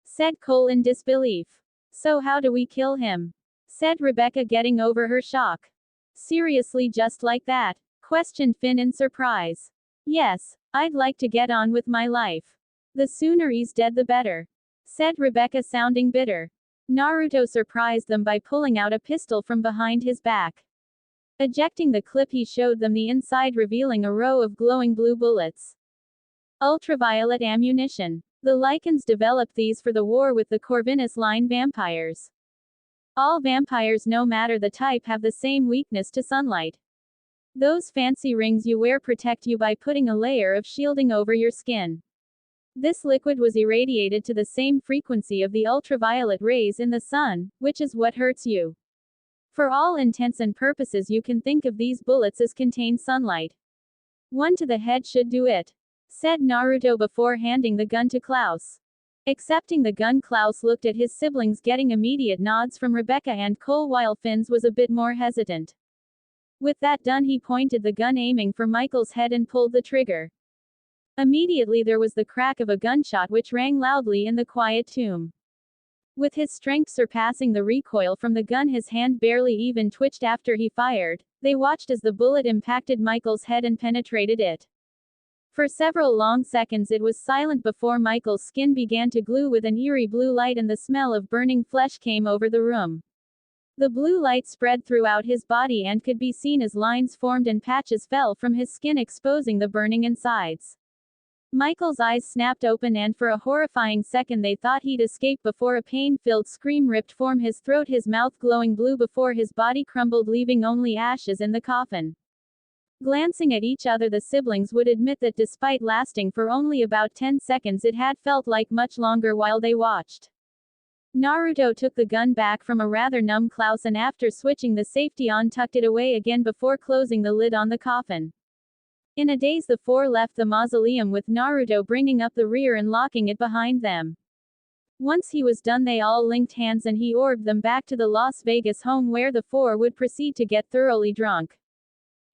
said Cole in disbelief. "So how do we kill him?" said Rebecca, getting over her shock. "Seriously, just like that?" questioned Finn in surprise. "Yes, I'd like to get on with my life. The sooner he's dead the better," said Rebecca, sounding bitter. Naruto surprised them by pulling out a pistol from behind his back. Ejecting the clip, he showed them the inside, revealing a row of glowing blue bullets. Ultraviolet ammunition. The Lycans developed these for the war with the Corvinus line vampires. All vampires, no matter the type, have the same weakness to sunlight. Those fancy rings you wear protect you by putting a layer of shielding over your skin. This liquid was irradiated to the same frequency of the ultraviolet rays in the sun, which is what hurts you. For all intents and purposes, you can think of these bullets as contain sunlight. One to the head should do it," said Naruto before handing the gun to Klaus. Accepting the gun, Klaus looked at his siblings, getting immediate nods from Rebecca and Cole, while Finn's was a bit more hesitant. With that done, he pointed the gun, aiming for Michael's head, and pulled the trigger. Immediately there was the crack of a gunshot which rang loudly in the quiet tomb. With his strength surpassing the recoil from the gun, his hand barely even twitched after he fired. They watched as the bullet impacted Michael's head and penetrated it. For several long seconds it was silent before Michael's skin began to glue with an eerie blue light, and the smell of burning flesh came over the room. The blue light spread throughout his body and could be seen as lines formed and patches fell from his skin, exposing the burning insides. Michael's eyes snapped open, and for a horrifying second they thought he'd escape before a pain-filled scream ripped from his throat, his mouth glowing blue before his body crumbled, leaving only ashes in the coffin. Glancing at each other, the siblings would admit that despite lasting for only about 10 seconds, it had felt like much longer while they watched. Naruto took the gun back from a rather numb Klaus, and after switching the safety on, tucked it away again before closing the lid on the coffin. In a daze, the four left the mausoleum, with Naruto bringing up the rear and locking it behind them. Once he was done, they all linked hands and he orbed them back to the Las Vegas home, where the four would proceed to get thoroughly drunk.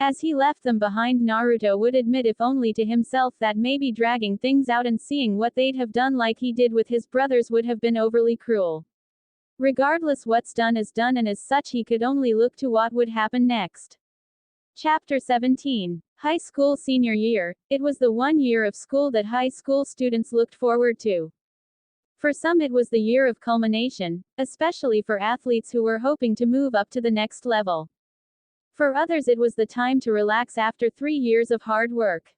As he left them behind, Naruto would admit, if only to himself, that maybe dragging things out and seeing what they'd have done like he did with his brothers would have been overly cruel. Regardless, what's done is done, and as such he could only look to what would happen next. Chapter 17. High school senior year. It was the one year of school that high school students looked forward to. For some it was the year of culmination, especially for athletes who were hoping to move up to the next level. For others it was the time to relax after 3 years of hard work.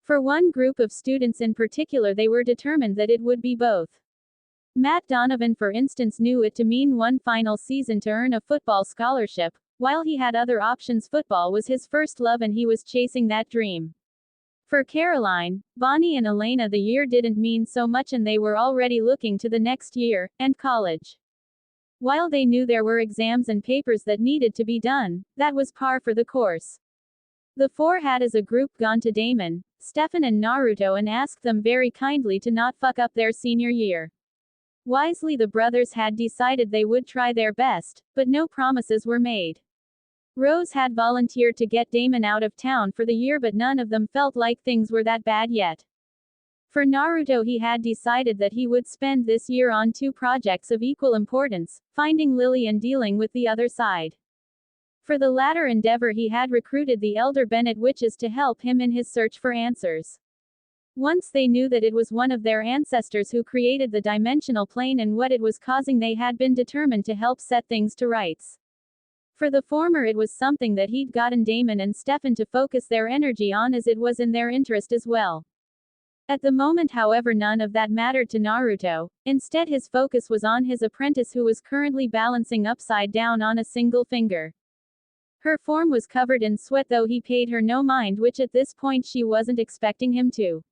For one group of students in particular, they were determined that it would be both. Matt Donovan, for instance, knew it to mean one final season to earn a football scholarship. While he had other options, football was his first love and he was chasing that dream. For Caroline, Bonnie and Elena, the year didn't mean so much and they were already looking to the next year, and college. While they knew there were exams and papers that needed to be done, that was par for the course. The four had as a group gone to Damon, Stefan and Naruto and asked them very kindly to not fuck up their senior year. Wisely, the brothers had decided they would try their best, but no promises were made. Rose had volunteered to get Damon out of town for the year, but none of them felt like things were that bad yet. For Naruto, he had decided that he would spend this year on 2 projects of equal importance, finding Lily and dealing with the other side. For the latter endeavor he had recruited the elder Bennett witches to help him in his search for answers. Once they knew that it was one of their ancestors who created the dimensional plane and what it was causing, they had been determined to help set things to rights. For the former, it was something that he'd gotten Damon and Stefan to focus their energy on, as it was in their interest as well. At the moment, however, none of that mattered to Naruto. Instead, his focus was on his apprentice, who was currently balancing upside down on a single finger. Her form was covered in sweat, though he paid her no mind, which at this point she wasn't expecting him to.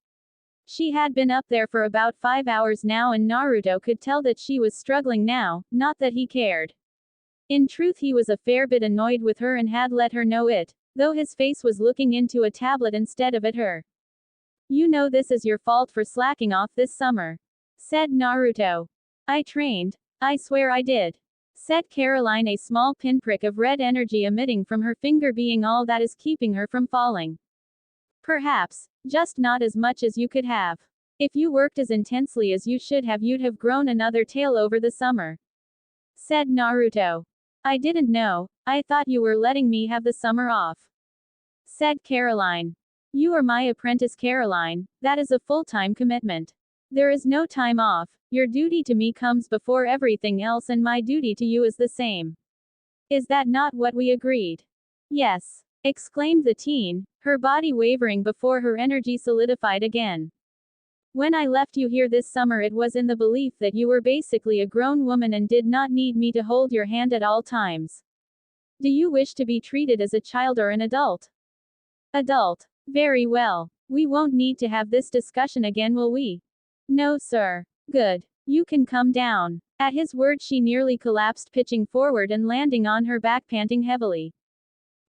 She had been up there for about 5 hours now, and Naruto could tell that she was struggling now, not that he cared. In truth, he was a fair bit annoyed with her and had let her know it, though his face was looking into a tablet instead of at her. "You know this is your fault for slacking off this summer," said Naruto. "I trained. I swear I did," said Caroline, a small pinprick of red energy emitting from her finger being all that is keeping her from falling. Perhaps, just not as much as you could have. If you worked as intensely as you should have, you'd have grown another tail over the summer. Said Naruto. I didn't know, I thought you were letting me have the summer off. Said Caroline. You are my apprentice, Caroline, that is a full-time commitment. There is no time off, your duty to me comes before everything else, and my duty to you is the same. Is that not what we agreed? Yes, exclaimed the teen, her body wavering before her energy solidified again. When I left you here this summer, it was in the belief that you were basically a grown woman and did not need me to hold your hand at all times. Do you wish to be treated as a child or an adult? Adult. Very well. We won't need to have this discussion again, will we? No, sir. Good. You can come down. At his word, she nearly collapsed, pitching forward and landing on her back, panting heavily.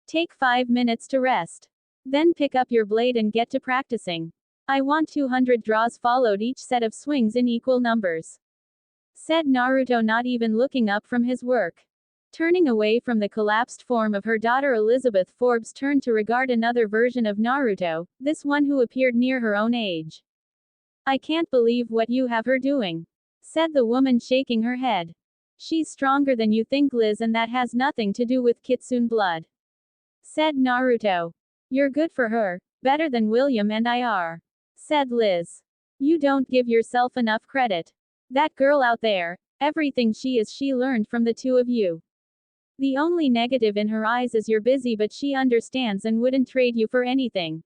Take 5 minutes to rest. Then pick up your blade and get to practicing. I want 200 draws followed, each set of swings in equal numbers. Said Naruto, not even looking up from his work. Turning away from the collapsed form of her daughter, Elizabeth Forbes turned to regard another version of Naruto, this one who appeared near her own age. I can't believe what you have her doing. Said the woman, shaking her head. She's stronger than you think, Liz, and that has nothing to do with Kitsune blood. Said Naruto. You're good for her, better than William and I are. Said Liz. You don't give yourself enough credit. That girl out there, everything she is, she learned from the two of you. The only negative in her eyes is you're busy, but she understands and wouldn't trade you for anything.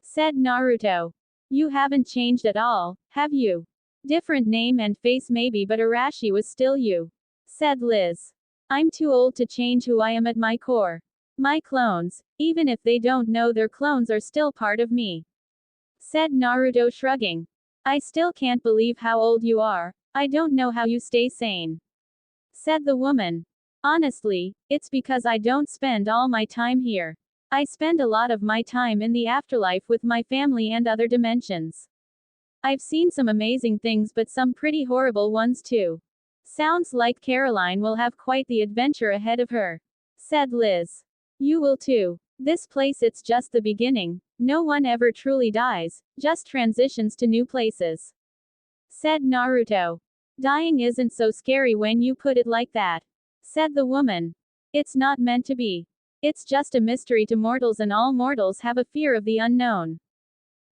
Said Naruto. You haven't changed at all, have you? Different name and face maybe, but Arashi was still you. Said Liz. I'm too old to change who I am at my core. My clones, even if they don't know they're clones, are still part of me. Said Naruto, shrugging. I still can't believe how old you are. I don't know how you stay sane. Said the woman. Honestly, it's because I don't spend all my time here. I spend a lot of my time in the afterlife with my family and other dimensions. I've seen some amazing things, but some pretty horrible ones too. Sounds like Caroline will have quite the adventure ahead of her. Said Liz. You will too. This place, it's just the beginning. No one ever truly dies, just transitions to new places. Said Naruto. Dying isn't so scary when you put it like that. Said the woman. It's not meant to be. It's just a mystery to mortals, and all mortals have a fear of the unknown.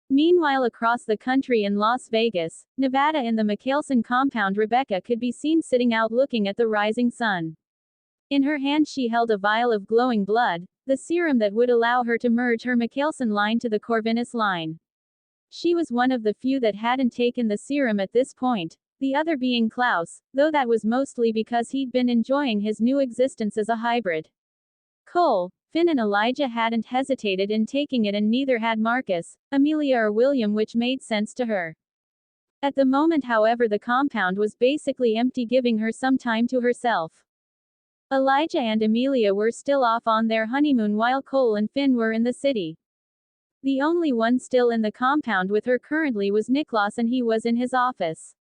Meanwhile, across the country in Las Vegas, Nevada, in the Mikhailson compound, Rebecca could be seen sitting out looking at the rising sun. In her hand she held a vial of glowing blood, the serum that would allow her to merge her Mikhailson line to the Corvinus line. She was one of the few that hadn't taken the serum at this point, the other being Klaus, though that was mostly because he'd been enjoying his new existence as a hybrid. Cole, Finn and Elijah hadn't hesitated in taking it, and neither had Marcus, Amelia or William, which made sense to her. At the moment, however, the compound was basically empty, giving her some time to herself. Elijah and Amelia were still off on their honeymoon, while Cole and Finn were in the city. The only one still in the compound with her currently was Niklas, and he was in his office.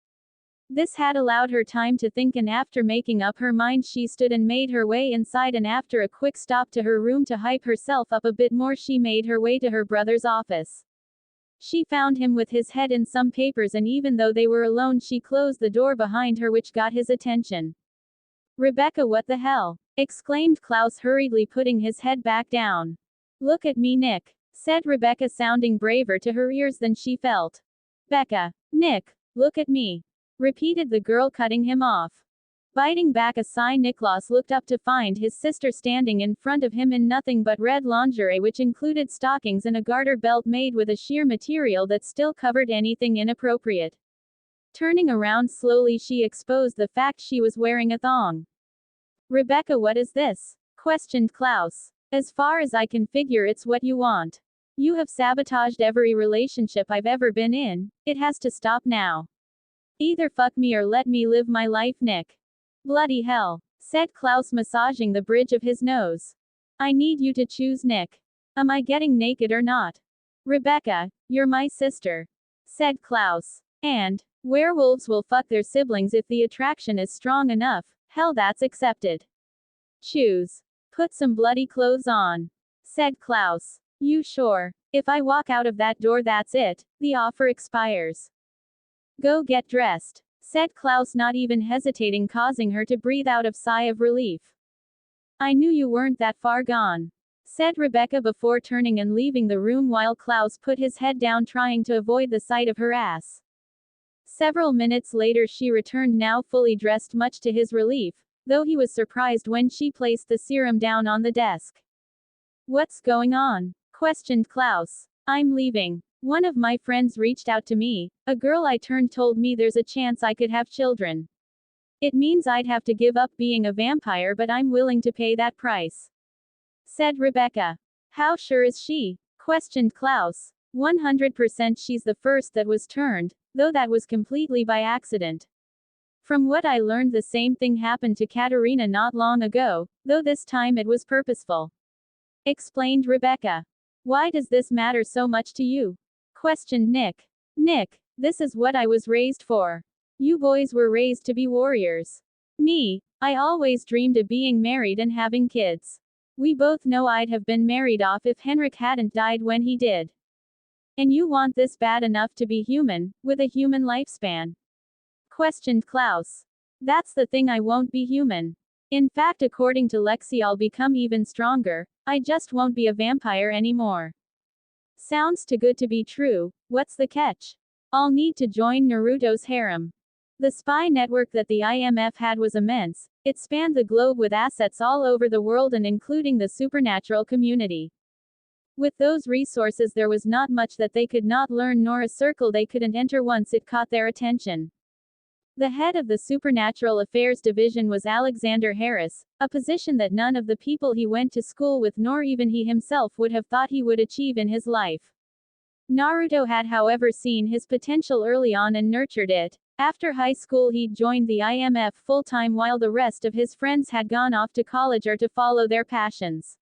This had allowed her time to think, and after making up her mind, she stood and made her way inside, and after a quick stop to her room to hype herself up a bit more, she made her way to her brother's office. She found him with his head in some papers, and even though they were alone, she closed the door behind her, which got his attention. Rebecca, what the hell? Exclaimed Klaus, hurriedly putting his head back down. Look at me, Nick, said Rebecca, sounding braver to her ears than she felt. Becca. Nick, look at me, repeated the girl, cutting him off. Biting back a sigh, Niklas looked up to find his sister standing in front of him in nothing but red lingerie, which included stockings and a garter belt made with a sheer material that still covered anything inappropriate. Turning around slowly, she exposed the fact she was wearing a thong. Rebecca, what is this? Questioned Klaus. As far as I can figure, it's what you want. You have sabotaged every relationship I've ever been in. It has to stop now. Either fuck me or let me live my life, Nick. Bloody hell, said Klaus, massaging the bridge of his nose. I need you to choose, Nick. Am I getting naked or not? Rebecca, you're my sister, said Klaus. And werewolves will fuck their siblings if the attraction is strong enough. Hell, that's accepted. Choose. Put some bloody clothes on, said Klaus. You sure? If I walk out of that door, that's it, the offer expires. Go get dressed, said Klaus, not even hesitating, causing her to breathe out a sigh of relief. I knew you weren't that far gone, said Rebecca before turning and leaving the room while Klaus put his head down, trying to avoid the sight of her ass. Several minutes later she returned, now fully dressed, much to his relief, though he was surprised when she placed the serum down on the desk. What's going on? Questioned Klaus. I'm leaving. One of my friends reached out to me, a girl I turned, told me there's a chance I could have children. It means I'd have to give up being a vampire, but I'm willing to pay that price, said Rebecca. How sure is she? Questioned Klaus. 100% she's the first that was turned, though that was completely by accident. From what I learned, the same thing happened to Katerina not long ago, though this time it was purposeful, explained Rebecca. Why does this matter so much to you? Questioned Nick. Nick, this is what I was raised for. You boys were raised to be warriors. Me, I always dreamed of being married and having kids. We both know I'd have been married off if Henrik hadn't died when he did. And you want this bad enough to be human, with a human lifespan? Questioned Klaus. That's the thing, I won't be human. In fact, according to Lexi, I'll become even stronger. I just won't be a vampire anymore. Sounds too good to be true. What's the catch? I'll need to join Naruto's harem. The spy network that the IMF had was immense. It spanned the globe with assets all over the world and including the supernatural community. With those resources, there was not much that they could not learn, nor a circle they couldn't enter once it caught their attention. The head of the Supernatural Affairs Division was Alexander Harris, a position that none of the people he went to school with, nor even he himself, would have thought he would achieve in his life. Naruto had, however, seen his potential early on and nurtured it. After high school, he'd joined the IMF full-time while the rest of his friends had gone off to college or to follow their passions.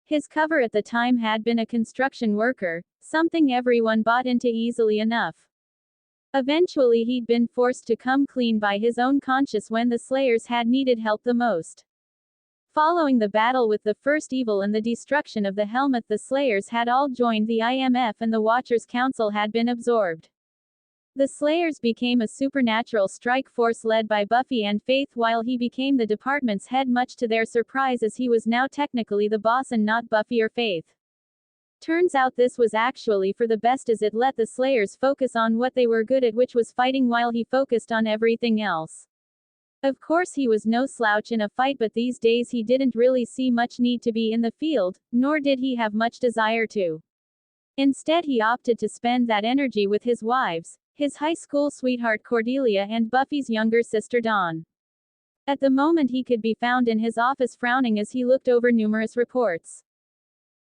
His cover at the time had been a construction worker, something everyone bought into easily enough. Eventually he'd been forced to come clean by his own conscience when the Slayers had needed help the most. Following the battle with the First Evil and the destruction of the Helmet, the Slayers had all joined the IMF and the Watchers Council had been absorbed. The Slayers became a supernatural strike force led by Buffy and Faith, while he became the department's head, much to their surprise, as he was now technically the boss and not Buffy or Faith. Turns out this was actually for the best, as it let the Slayers focus on what they were good at, which was fighting, while he focused on everything else. Of course, he was no slouch in a fight, but these days he didn't really see much need to be in the field, nor did he have much desire to. Instead, he opted to spend that energy with his wives, his high school sweetheart Cordelia and Buffy's younger sister Dawn. At the moment he could be found in his office frowning as he looked over numerous reports.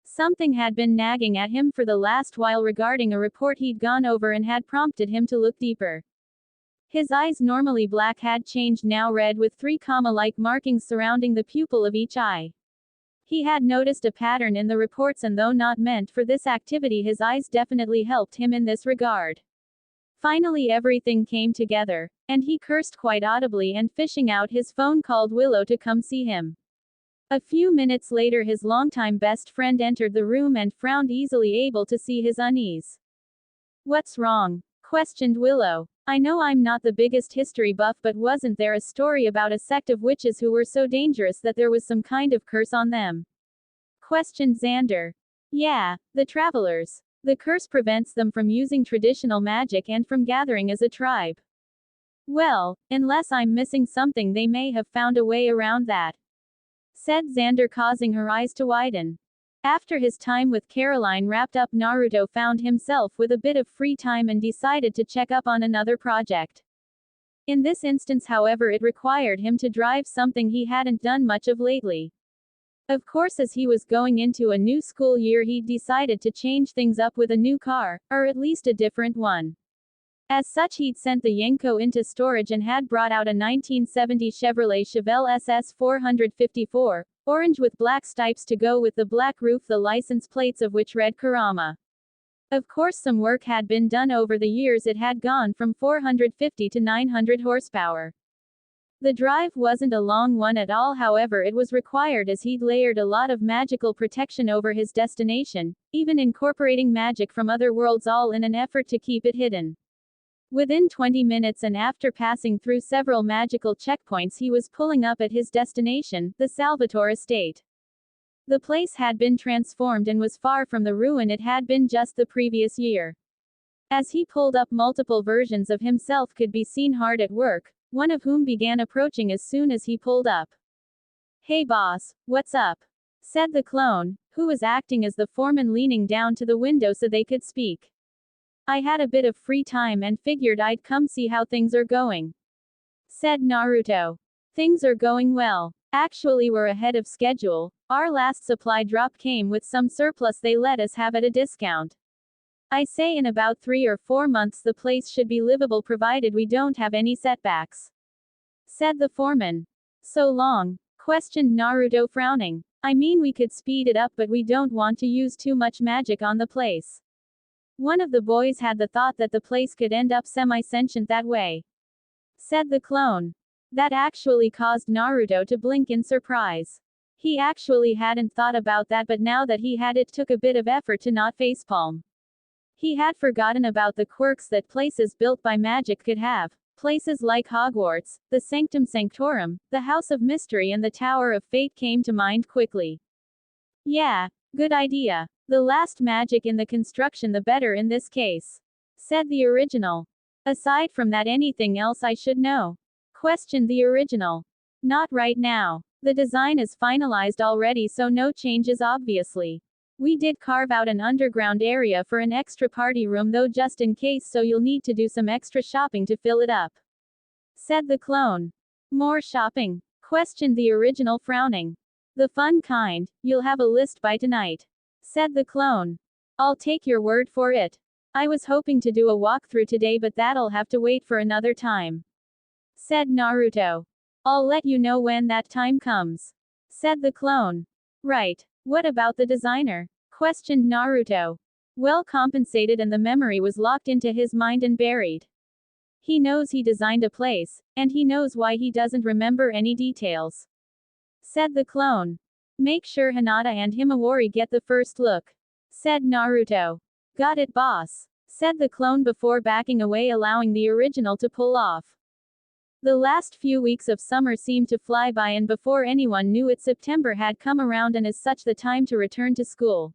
Something had been nagging at him for the last while regarding a report he'd gone over and had prompted him to look deeper. His eyes, normally black, had changed, now red, with 3 comma-like markings surrounding the pupil of each eye. He had noticed a pattern in the reports, and though not meant for this activity, his eyes definitely helped him in this regard. Finally everything came together, and he cursed quite audibly and, fishing out his phone, called Willow to come see him. A few minutes later his longtime best friend entered the room and frowned easily, able to see his unease. What's wrong? Questioned Willow. I know I'm not the biggest history buff, but wasn't there a story about a sect of witches who were so dangerous that there was some kind of curse on them? Questioned Xander. Yeah, the Travelers. The curse prevents them from using traditional magic and from gathering as a tribe. Well, unless I'm missing something, they may have found a way around that, said Xander, causing her eyes to widen. After his time with Caroline wrapped up, Naruto found himself with a bit of free time and decided to check up on another project. In this instance, however, it required him to drive, something he hadn't done much of lately. Of course, as he was going into a new school year, he'd decided to change things up with a new car, or at least a different one. As such, he'd sent the Yenko into storage and had brought out a 1970 Chevrolet Chevelle SS 454, orange with black stripes to go with the black roof, the license plates of which read Kurama. Of course, some work had been done over the years. It had gone from 450 to 900 horsepower. The drive wasn't a long one at all, however it was required as he'd layered a lot of magical protection over his destination, even incorporating magic from other worlds all in an effort to keep it hidden. Within 20 minutes and after passing through several magical checkpoints he was pulling up at his destination, the savageThor estate. The place had been transformed and was far from the ruin it had been just the previous year. As he pulled up, multiple versions of himself could be seen hard at work, one of whom began approaching as soon as he pulled up. "Hey boss, what's up?" said the clone, who was acting as the foreman, leaning down to the window so they could speak. "I had a bit of free time and figured I'd come see how things are going," said Naruto. "Things are going well. Actually, we're ahead of schedule. Our last supply drop came with some surplus they let us have at a discount. I say in about 3 or 4 months the place should be livable provided we don't have any setbacks," said the foreman. "So long?" questioned Naruto, frowning. "I mean, we could speed it up, but we don't want to use too much magic on the place." One of the boys had the thought that the place could end up semi-sentient that way, said the clone. That actually caused Naruto to blink in surprise. He actually hadn't thought about that, but now that he had, it took a bit of effort to not facepalm. He had forgotten about the quirks that places built by magic could have. Places like Hogwarts, the Sanctum Sanctorum, the House of Mystery and the Tower of Fate came to mind quickly. "Yeah, good idea. The last magic in the construction the better in this case," said the original. "Aside from that, anything else I should know?" questioned the original. "Not right now. The design is finalized already, so no changes obviously. We did carve out an underground area for an extra party room though, just in case, so you'll need to do some extra shopping to fill it up," said the clone. "More shopping?" questioned the original, frowning. "The fun kind. You'll have a list by tonight," said the clone. "I'll take your word for it. I was hoping to do a walkthrough today, but that'll have to wait for another time," said Naruto. "I'll let you know when that time comes," said the clone. "Right. What about the designer?" questioned Naruto. "Well compensated and the memory was locked into his mind and buried. He knows he designed a place, and he knows why he doesn't remember any details," said the clone. "Make sure Hinata and Himawari get the first look," said Naruto. "Got it, boss," said the clone before backing away, allowing the original to pull off. The last few weeks of summer seemed to fly by, and before anyone knew it, September had come around and as such the time to return to school.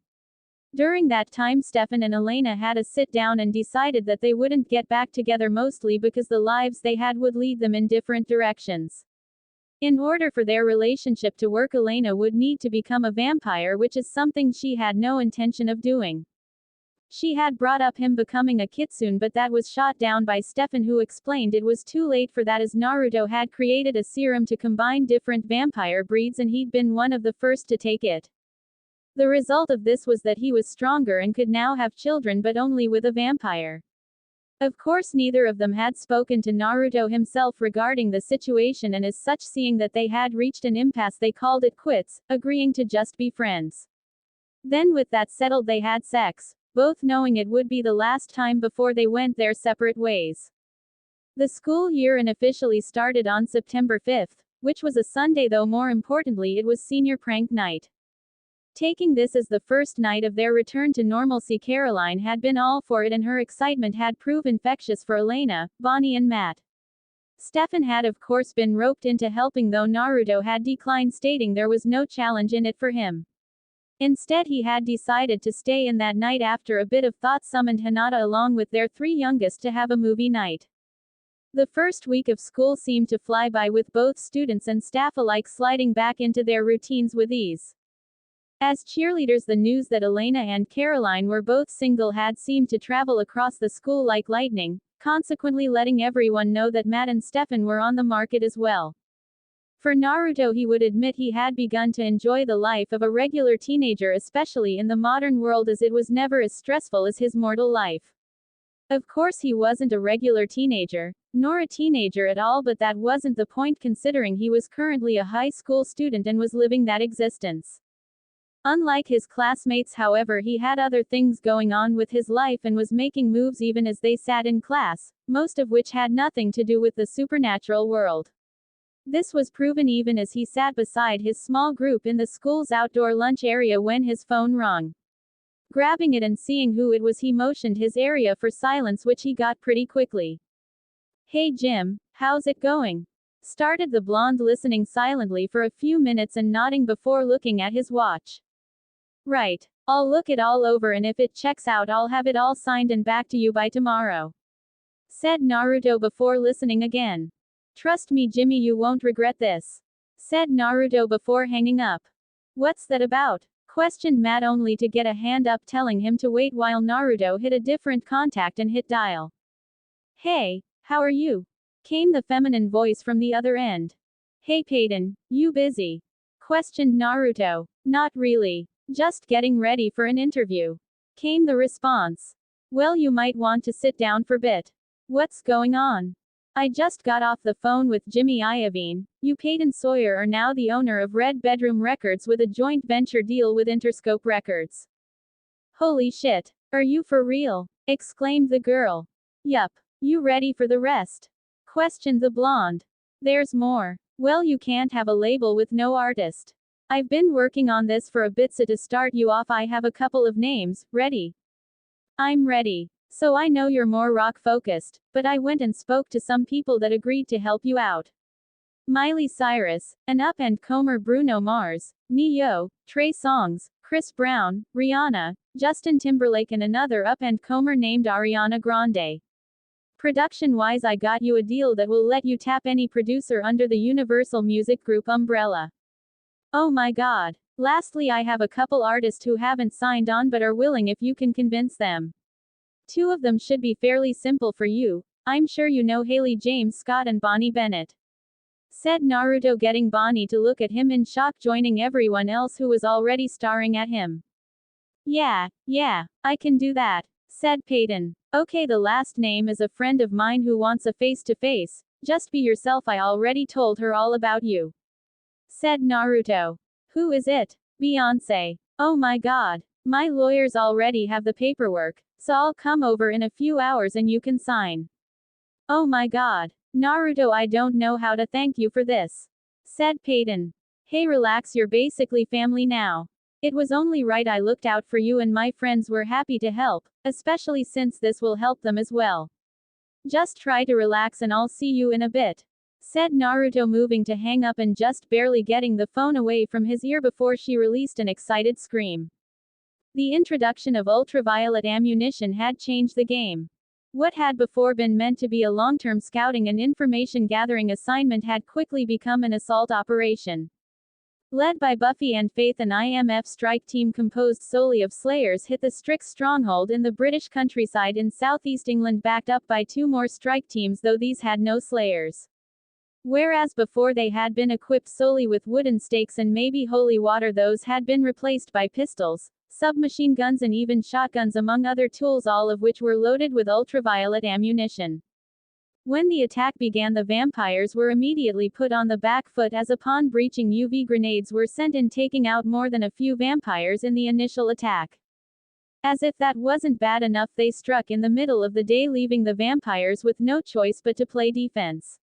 During that time, Stefan and Elena had a sit down and decided that they wouldn't get back together, mostly because the lives they had would lead them in different directions. In order for their relationship to work, Elena would need to become a vampire, which is something she had no intention of doing. She had brought up him becoming a kitsune, but that was shot down by Stefan, who explained it was too late for that as Naruto had created a serum to combine different vampire breeds and he'd been one of the first to take it. The result of this was that he was stronger and could now have children, but only with a vampire. Of course, neither of them had spoken to Naruto himself regarding the situation, and as such, seeing that they had reached an impasse, they called it quits, agreeing to just be friends. Then with that settled, they had sex, both knowing it would be the last time before they went their separate ways. The school year unofficially started on September 5th, which was a Sunday, though more importantly it was senior prank night. Taking this as the first night of their return to normalcy, Caroline had been all for it, and her excitement had proved infectious for Elena, Bonnie and Matt. Stefan had of course been roped into helping, though Naruto had declined, stating there was no challenge in it for him. Instead, he had decided to stay in that night. After a bit of thought, summoned Hinata along with their 3 youngest to have a movie night. The first week of school seemed to fly by, with both students and staff alike sliding back into their routines with ease. As cheerleaders, the news that Elena and Caroline were both single had seemed to travel across the school like lightning, consequently letting everyone know that Matt and Stefan were on the market as well. For Naruto, he would admit he had begun to enjoy the life of a regular teenager, especially in the modern world, as it was never as stressful as his mortal life. Of course, he wasn't a regular teenager, nor a teenager at all, but that wasn't the point, considering he was currently a high school student and was living that existence. Unlike his classmates, however, he had other things going on with his life and was making moves even as they sat in class, most of which had nothing to do with the supernatural world. This was proven even as he sat beside his small group in the school's outdoor lunch area when his phone rang. Grabbing it and seeing who it was, he motioned his area for silence, which he got pretty quickly. "Hey Jim, how's it going?" started the blonde, listening silently for a few minutes and nodding before looking at his watch. "Right. I'll look it all over, and if it checks out I'll have it all signed and back to you by tomorrow," said Naruto before listening again. "Trust me Jimmy, you won't regret this," said Naruto before hanging up. "What's that about?" questioned Matt, only to get a hand up telling him to wait while Naruto hit a different contact and hit dial. "Hey, how are you?" came the feminine voice from the other end. "Hey Peyton, you busy?" questioned Naruto. "Not really. Just getting ready for an interview," came the response. "Well, you might want to sit down for a bit. What's going on?" "I just got off the phone with Jimmy Iovine. You Peyton Sawyer are now the owner of Red Bedroom Records with a joint venture deal with Interscope Records." "Holy shit. Are you for real?" exclaimed the girl. "Yup. You ready for the rest?" questioned the blonde. "There's more. Well, you can't have a label with no artist. I've been working on this for a bit, so to start you off I have a couple of names. Ready?" "I'm ready. So I know you're more rock focused, but I went and spoke to some people that agreed to help you out. Miley Cyrus, an up-and-comer, Bruno Mars, Ne-Yo, Trey Songz, Chris Brown, Rihanna, Justin Timberlake, and another up-and-comer named Ariana Grande. Production-wise, I got you a deal that will let you tap any producer under the Universal Music Group umbrella. Oh my god. Lastly, I have a couple artists who haven't signed on but are willing if you can convince them. 2 of them should be fairly simple for you. I'm sure you know Haley James Scott and Bonnie Bennett," said Naruto, getting Bonnie to look at him in shock, joining everyone else who was already staring at him. Yeah, I can do that," said Peyton. "Okay, the last name is a friend of mine who wants a face-to-face. Just be yourself, I already told her all about you," said Naruto. "Who is it?" "Beyonce. Oh my god. My lawyers already have the paperwork, so I'll come over in a few hours and you can sign." "Oh my god. Naruto, I don't know how to thank you for this," said Peyton. "Hey, relax, you're basically family now. It was only right I looked out for you, and my friends were happy to help, especially since this will help them as well. Just try to relax and I'll see you in a bit," said Naruto, moving to hang up and just barely getting the phone away from his ear before she released an excited scream. The introduction of ultraviolet ammunition had changed the game. What had before been meant to be a long-term scouting and information gathering assignment had quickly become an assault operation. Led by Buffy and Faith, an IMF strike team composed solely of Slayers hit the Strix stronghold in the British countryside in southeast England, backed up by 2 more strike teams, though these had no Slayers. Whereas before they had been equipped solely with wooden stakes and maybe holy water, those had been replaced by pistols, submachine guns, and even shotguns, among other tools, all of which were loaded with ultraviolet ammunition. When the attack began, the vampires were immediately put on the back foot, as upon breaching, UV grenades were sent in, taking out more than a few vampires in the initial attack. As if that wasn't bad enough, they struck in the middle of the day, leaving the vampires with no choice but to play defense.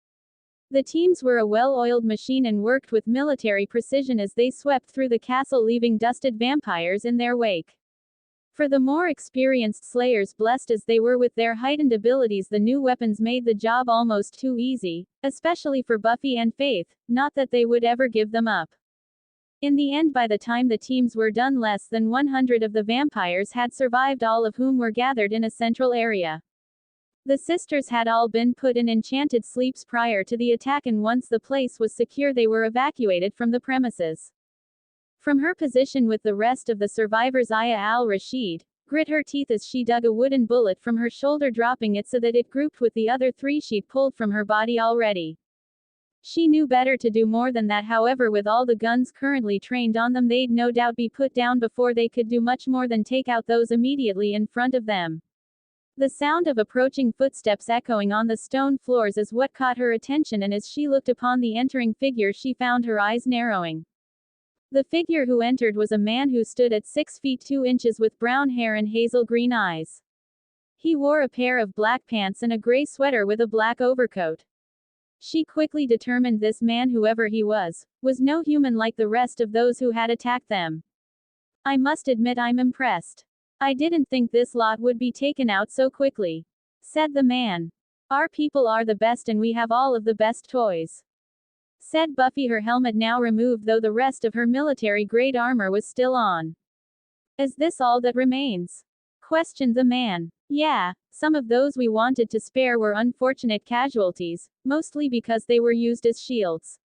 The teams were a well-oiled machine and worked with military precision as they swept through the castle, leaving dusted vampires in their wake. For the more experienced Slayers, blessed as they were with their heightened abilities, the new weapons made the job almost too easy, especially for Buffy and Faith, not that they would ever give them up. In the end, by the time the teams were done, less than 100 of the vampires had survived, all of whom were gathered in a central area. The sisters had all been put in enchanted sleeps prior to the attack, and once the place was secure, they were evacuated from the premises. From her position with the rest of the survivors, Aya al-Rashid grit her teeth as she dug a wooden bullet from her shoulder, dropping it so that it grouped with the other 3 she'd pulled from her body already. She knew better to do more than that. However, with all the guns currently trained on them, they'd no doubt be put down before they could do much more than take out those immediately in front of them. The sound of approaching footsteps echoing on the stone floors is what caught her attention, and as she looked upon the entering figure, she found her eyes narrowing. The figure who entered was a man who stood at 6 feet 2 inches with brown hair and hazel green eyes. He wore a pair of black pants and a gray sweater with a black overcoat. She quickly determined this man, whoever he was no human like the rest of those who had attacked them. I must admit I'm impressed. I didn't think this lot would be taken out so quickly, said the man. Our people are the best and we have all of the best toys, said Buffy, her helmet now removed though the rest of her military-grade armor was still on. Is this all that remains? Questioned the man. Yeah, some of those we wanted to spare were unfortunate casualties, mostly because they were used as shields,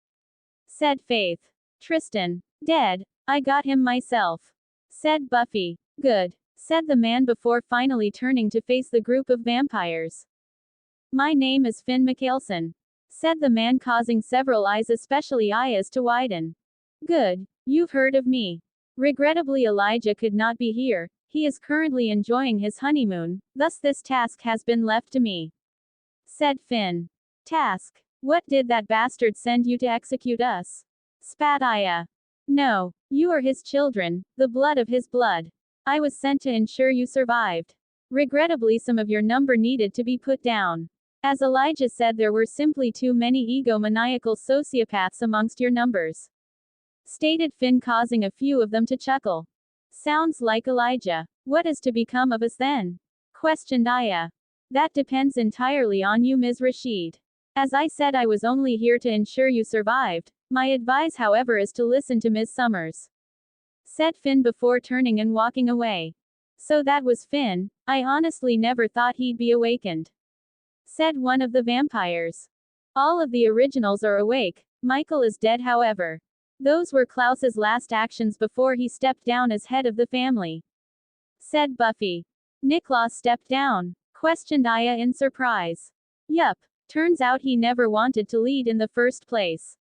said Faith. Tristan. Dead. I got him myself, said Buffy. Good, said the man before finally turning to face the group of vampires. My name is Finn McKelson, said the man, causing several eyes, especially Aya's, to widen. Good, you've heard of me. Regrettably Elijah could not be here. He is currently enjoying his honeymoon, thus this task has been left to me, said Finn. Task? What did that bastard send you to execute us? Spat Aya. No, you are his children, the blood of his blood. I was sent to ensure you survived. Regrettably some of your number needed to be put down. As Elijah said, there were simply too many egomaniacal sociopaths amongst your numbers, stated Finn, causing a few of them to chuckle. Sounds like Elijah. What is to become of us then? Questioned Aya. That depends entirely on you, Ms. Rashid. As I said, I was only here to ensure you survived. My advice, however, is to listen to Ms. Summers, said Finn before turning and walking away. So that was Finn. I honestly never thought he'd be awakened, said one of the vampires. All of the originals are awake. Michael is dead, however. Those were Klaus's last actions before he stepped down as head of the family, said Buffy. Niklaus stepped down? Questioned Aya in surprise. Yup. Turns out he never wanted to lead in the first place.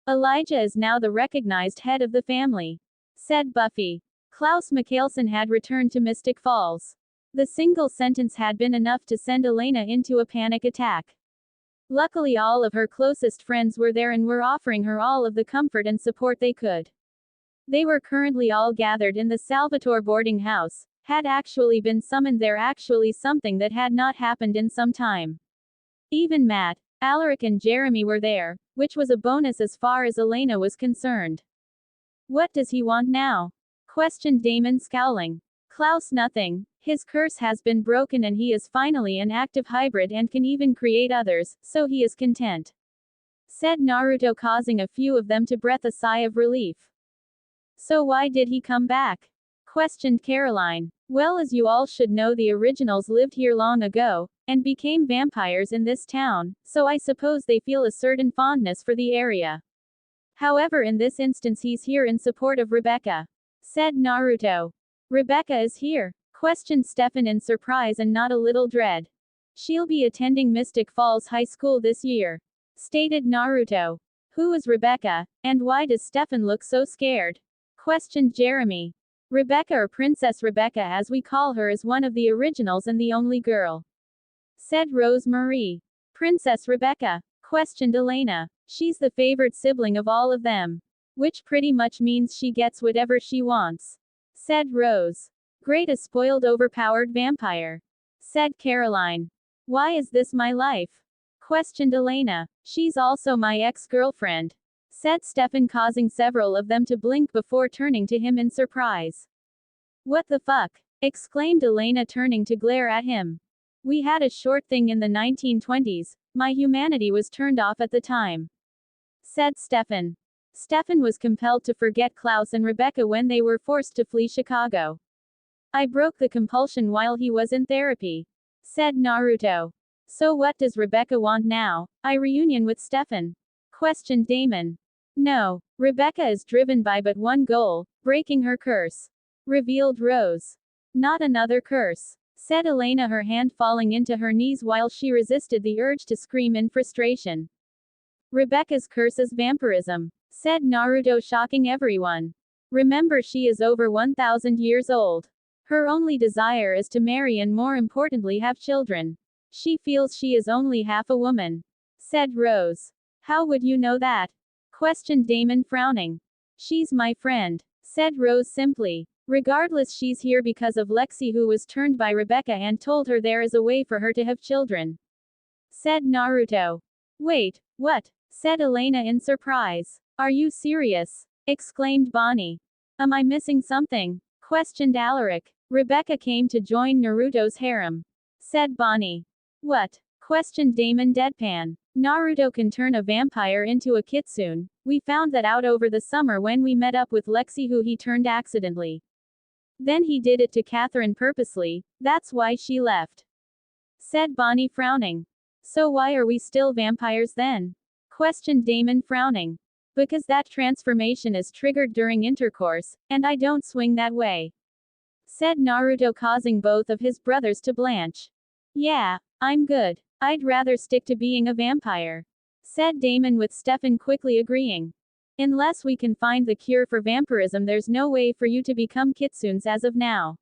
Elijah is now the recognized head of the family, said Buffy. Klaus Mikaelson had returned to Mystic Falls. The single sentence had been enough to send Elena into a panic attack. Luckily all of her closest friends were there and were offering her all of the comfort and support they could. They were currently all gathered in the savageThor boarding house, had actually been summoned there, actually something that had not happened in some time. Even Matt, Alaric and Jeremy were there, which was a bonus as far as Elena was concerned. What does he want now? Questioned Damon, scowling. Klaus, nothing. His curse has been broken and he is finally an active hybrid and can even create others, so he is content, said Naruto, causing a few of them to breathe a sigh of relief. So why did he come back? Questioned Caroline. Well, as you all should know, the originals lived here long ago, and became vampires in this town, so I suppose they feel a certain fondness for the area. However, in this instance he's here in support of Rebecca, said Naruto. Rebecca is here? Questioned Stefan in surprise and not a little dread. She'll be attending Mystic Falls High School this year, stated Naruto. Who is Rebecca, and why does Stefan look so scared? Questioned Jeremy. Rebecca, or Princess Rebecca as we call her, is one of the originals and the only girl, said Rose Marie. Princess Rebecca? Questioned Elena. She's the favored sibling of all of them, which pretty much means she gets whatever she wants, said Rose. Great, a spoiled, overpowered vampire, said Caroline. Why is this my life? Questioned Elena. She's also my ex-girlfriend, said Stefan, causing several of them to blink before turning to him in surprise. What the fuck? Exclaimed Elena, turning to glare at him. We had a short thing in the 1920s, my humanity was turned off at the time, said Stefan. Stefan was compelled to forget Klaus and Rebecca when they were forced to flee Chicago. I broke the compulsion while he was in therapy, said Naruto. So what does Rebecca want now? A reunion with Stefan? Questioned Damon. No, Rebecca is driven by but one goal, breaking her curse, revealed Rose. Not another curse, said Elena, her hand falling into her knees while she resisted the urge to scream in frustration. Rebecca's curse is vampirism, said Naruto, shocking everyone. Remember, she is over 1,000 years old. Her only desire is to marry and, more importantly, have children. She feels she is only half a woman, said Rose. How would you know that? Questioned Damon, frowning. She's my friend, said Rose simply. Regardless, she's here because of Lexi, who was turned by Rebecca and told her there is a way for her to have children, said Naruto. Wait, What? Said Elena in surprise. Are you serious? Exclaimed Bonnie. Am I missing something? Questioned Alaric. Rebecca came to join Naruto's harem. Said Bonnie. What? Questioned Damon deadpan. Naruto can turn a vampire into a kitsune. We found that out over the summer when we met up with Lexi, who he turned accidentally. Then he did it to Catherine purposely, that's why she left. Said Bonnie frowning. So why are we still vampires then? Questioned Damon frowning. Because that transformation is triggered during intercourse, and I don't swing that way. Said Naruto, causing both of his brothers to blanch. Yeah, I'm good. I'd rather stick to being a vampire. Said Damon, with Stefan quickly agreeing. Unless we can find the cure for vampirism, there's no way for you to become kitsunes as of now.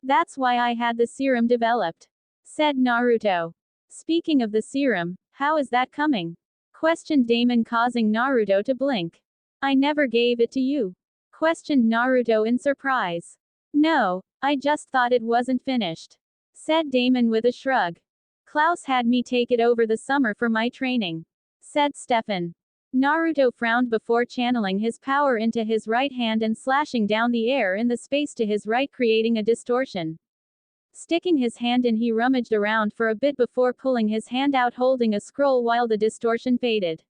That's why I had the serum developed. Said Naruto. Speaking of the serum, how is that coming? Questioned Damon, causing Naruto to blink. I never gave it to you. Questioned Naruto in surprise. No, I just thought it wasn't finished. Said Damon with a shrug. Klaus had me take it over the summer for my training. Said Stefan. Naruto frowned before channeling his power into his right hand and slashing down the air in the space to his right, creating a distortion. Sticking his hand in, he rummaged around for a bit before pulling his hand out holding a scroll while the distortion faded.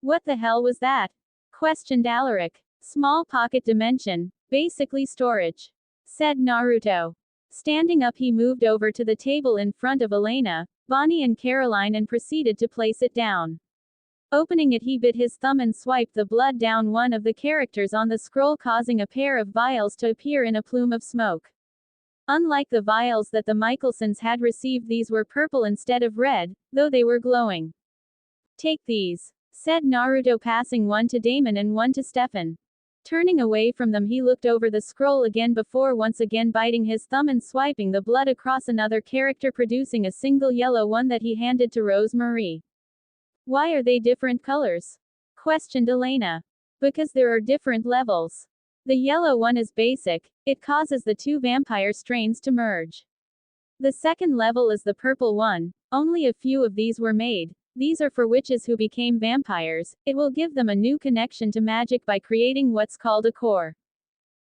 What the hell was that? Questioned Alaric. Small pocket dimension, basically storage. Said Naruto. Standing up, he moved over to the table in front of Elena, Bonnie and Caroline and proceeded to place it down. Opening it, he bit his thumb and swiped the blood down one of the characters on the scroll, causing a pair of vials to appear in a plume of smoke. Unlike the vials that the Michelsons had received, these were purple instead of red, though they were glowing. Take these, said Naruto, passing one to Damon and one to Stefan. Turning away from them, he looked over the scroll again before once again biting his thumb and swiping the blood across another character, producing a single yellow one that he handed to Rose Marie. Why are they different colors? Questioned Elena. Because there are different levels. The yellow one is basic, it causes the two vampire strains to merge. The second level is the purple one, only a few of these were made. These are for witches who became vampires, it will give them a new connection to magic by creating what's called a core.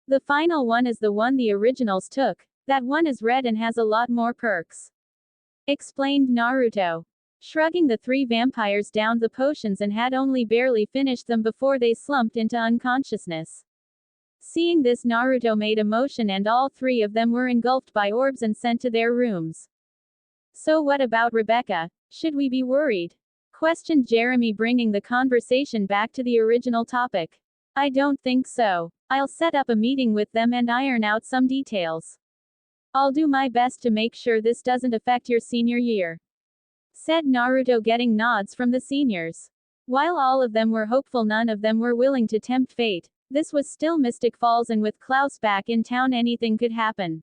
The final one is the one the originals took, that one is red and has a lot more perks. Explained Naruto. Shrugging, the three vampires downed the potions and had only barely finished them before they slumped into unconsciousness. Seeing this, Naruto made a motion and all three of them were engulfed by orbs and sent to their rooms. So what about Rebecca? Should we be worried? Questioned Jeremy, bringing the conversation back to the original topic. I don't think so. I'll set up a meeting with them and iron out some details. I'll do my best to make sure this doesn't affect your senior year. Said Naruto, getting nods from the seniors. While all of them were hopeful, none of them were willing to tempt fate. This was still Mystic Falls, and with Klaus back in town, anything could happen.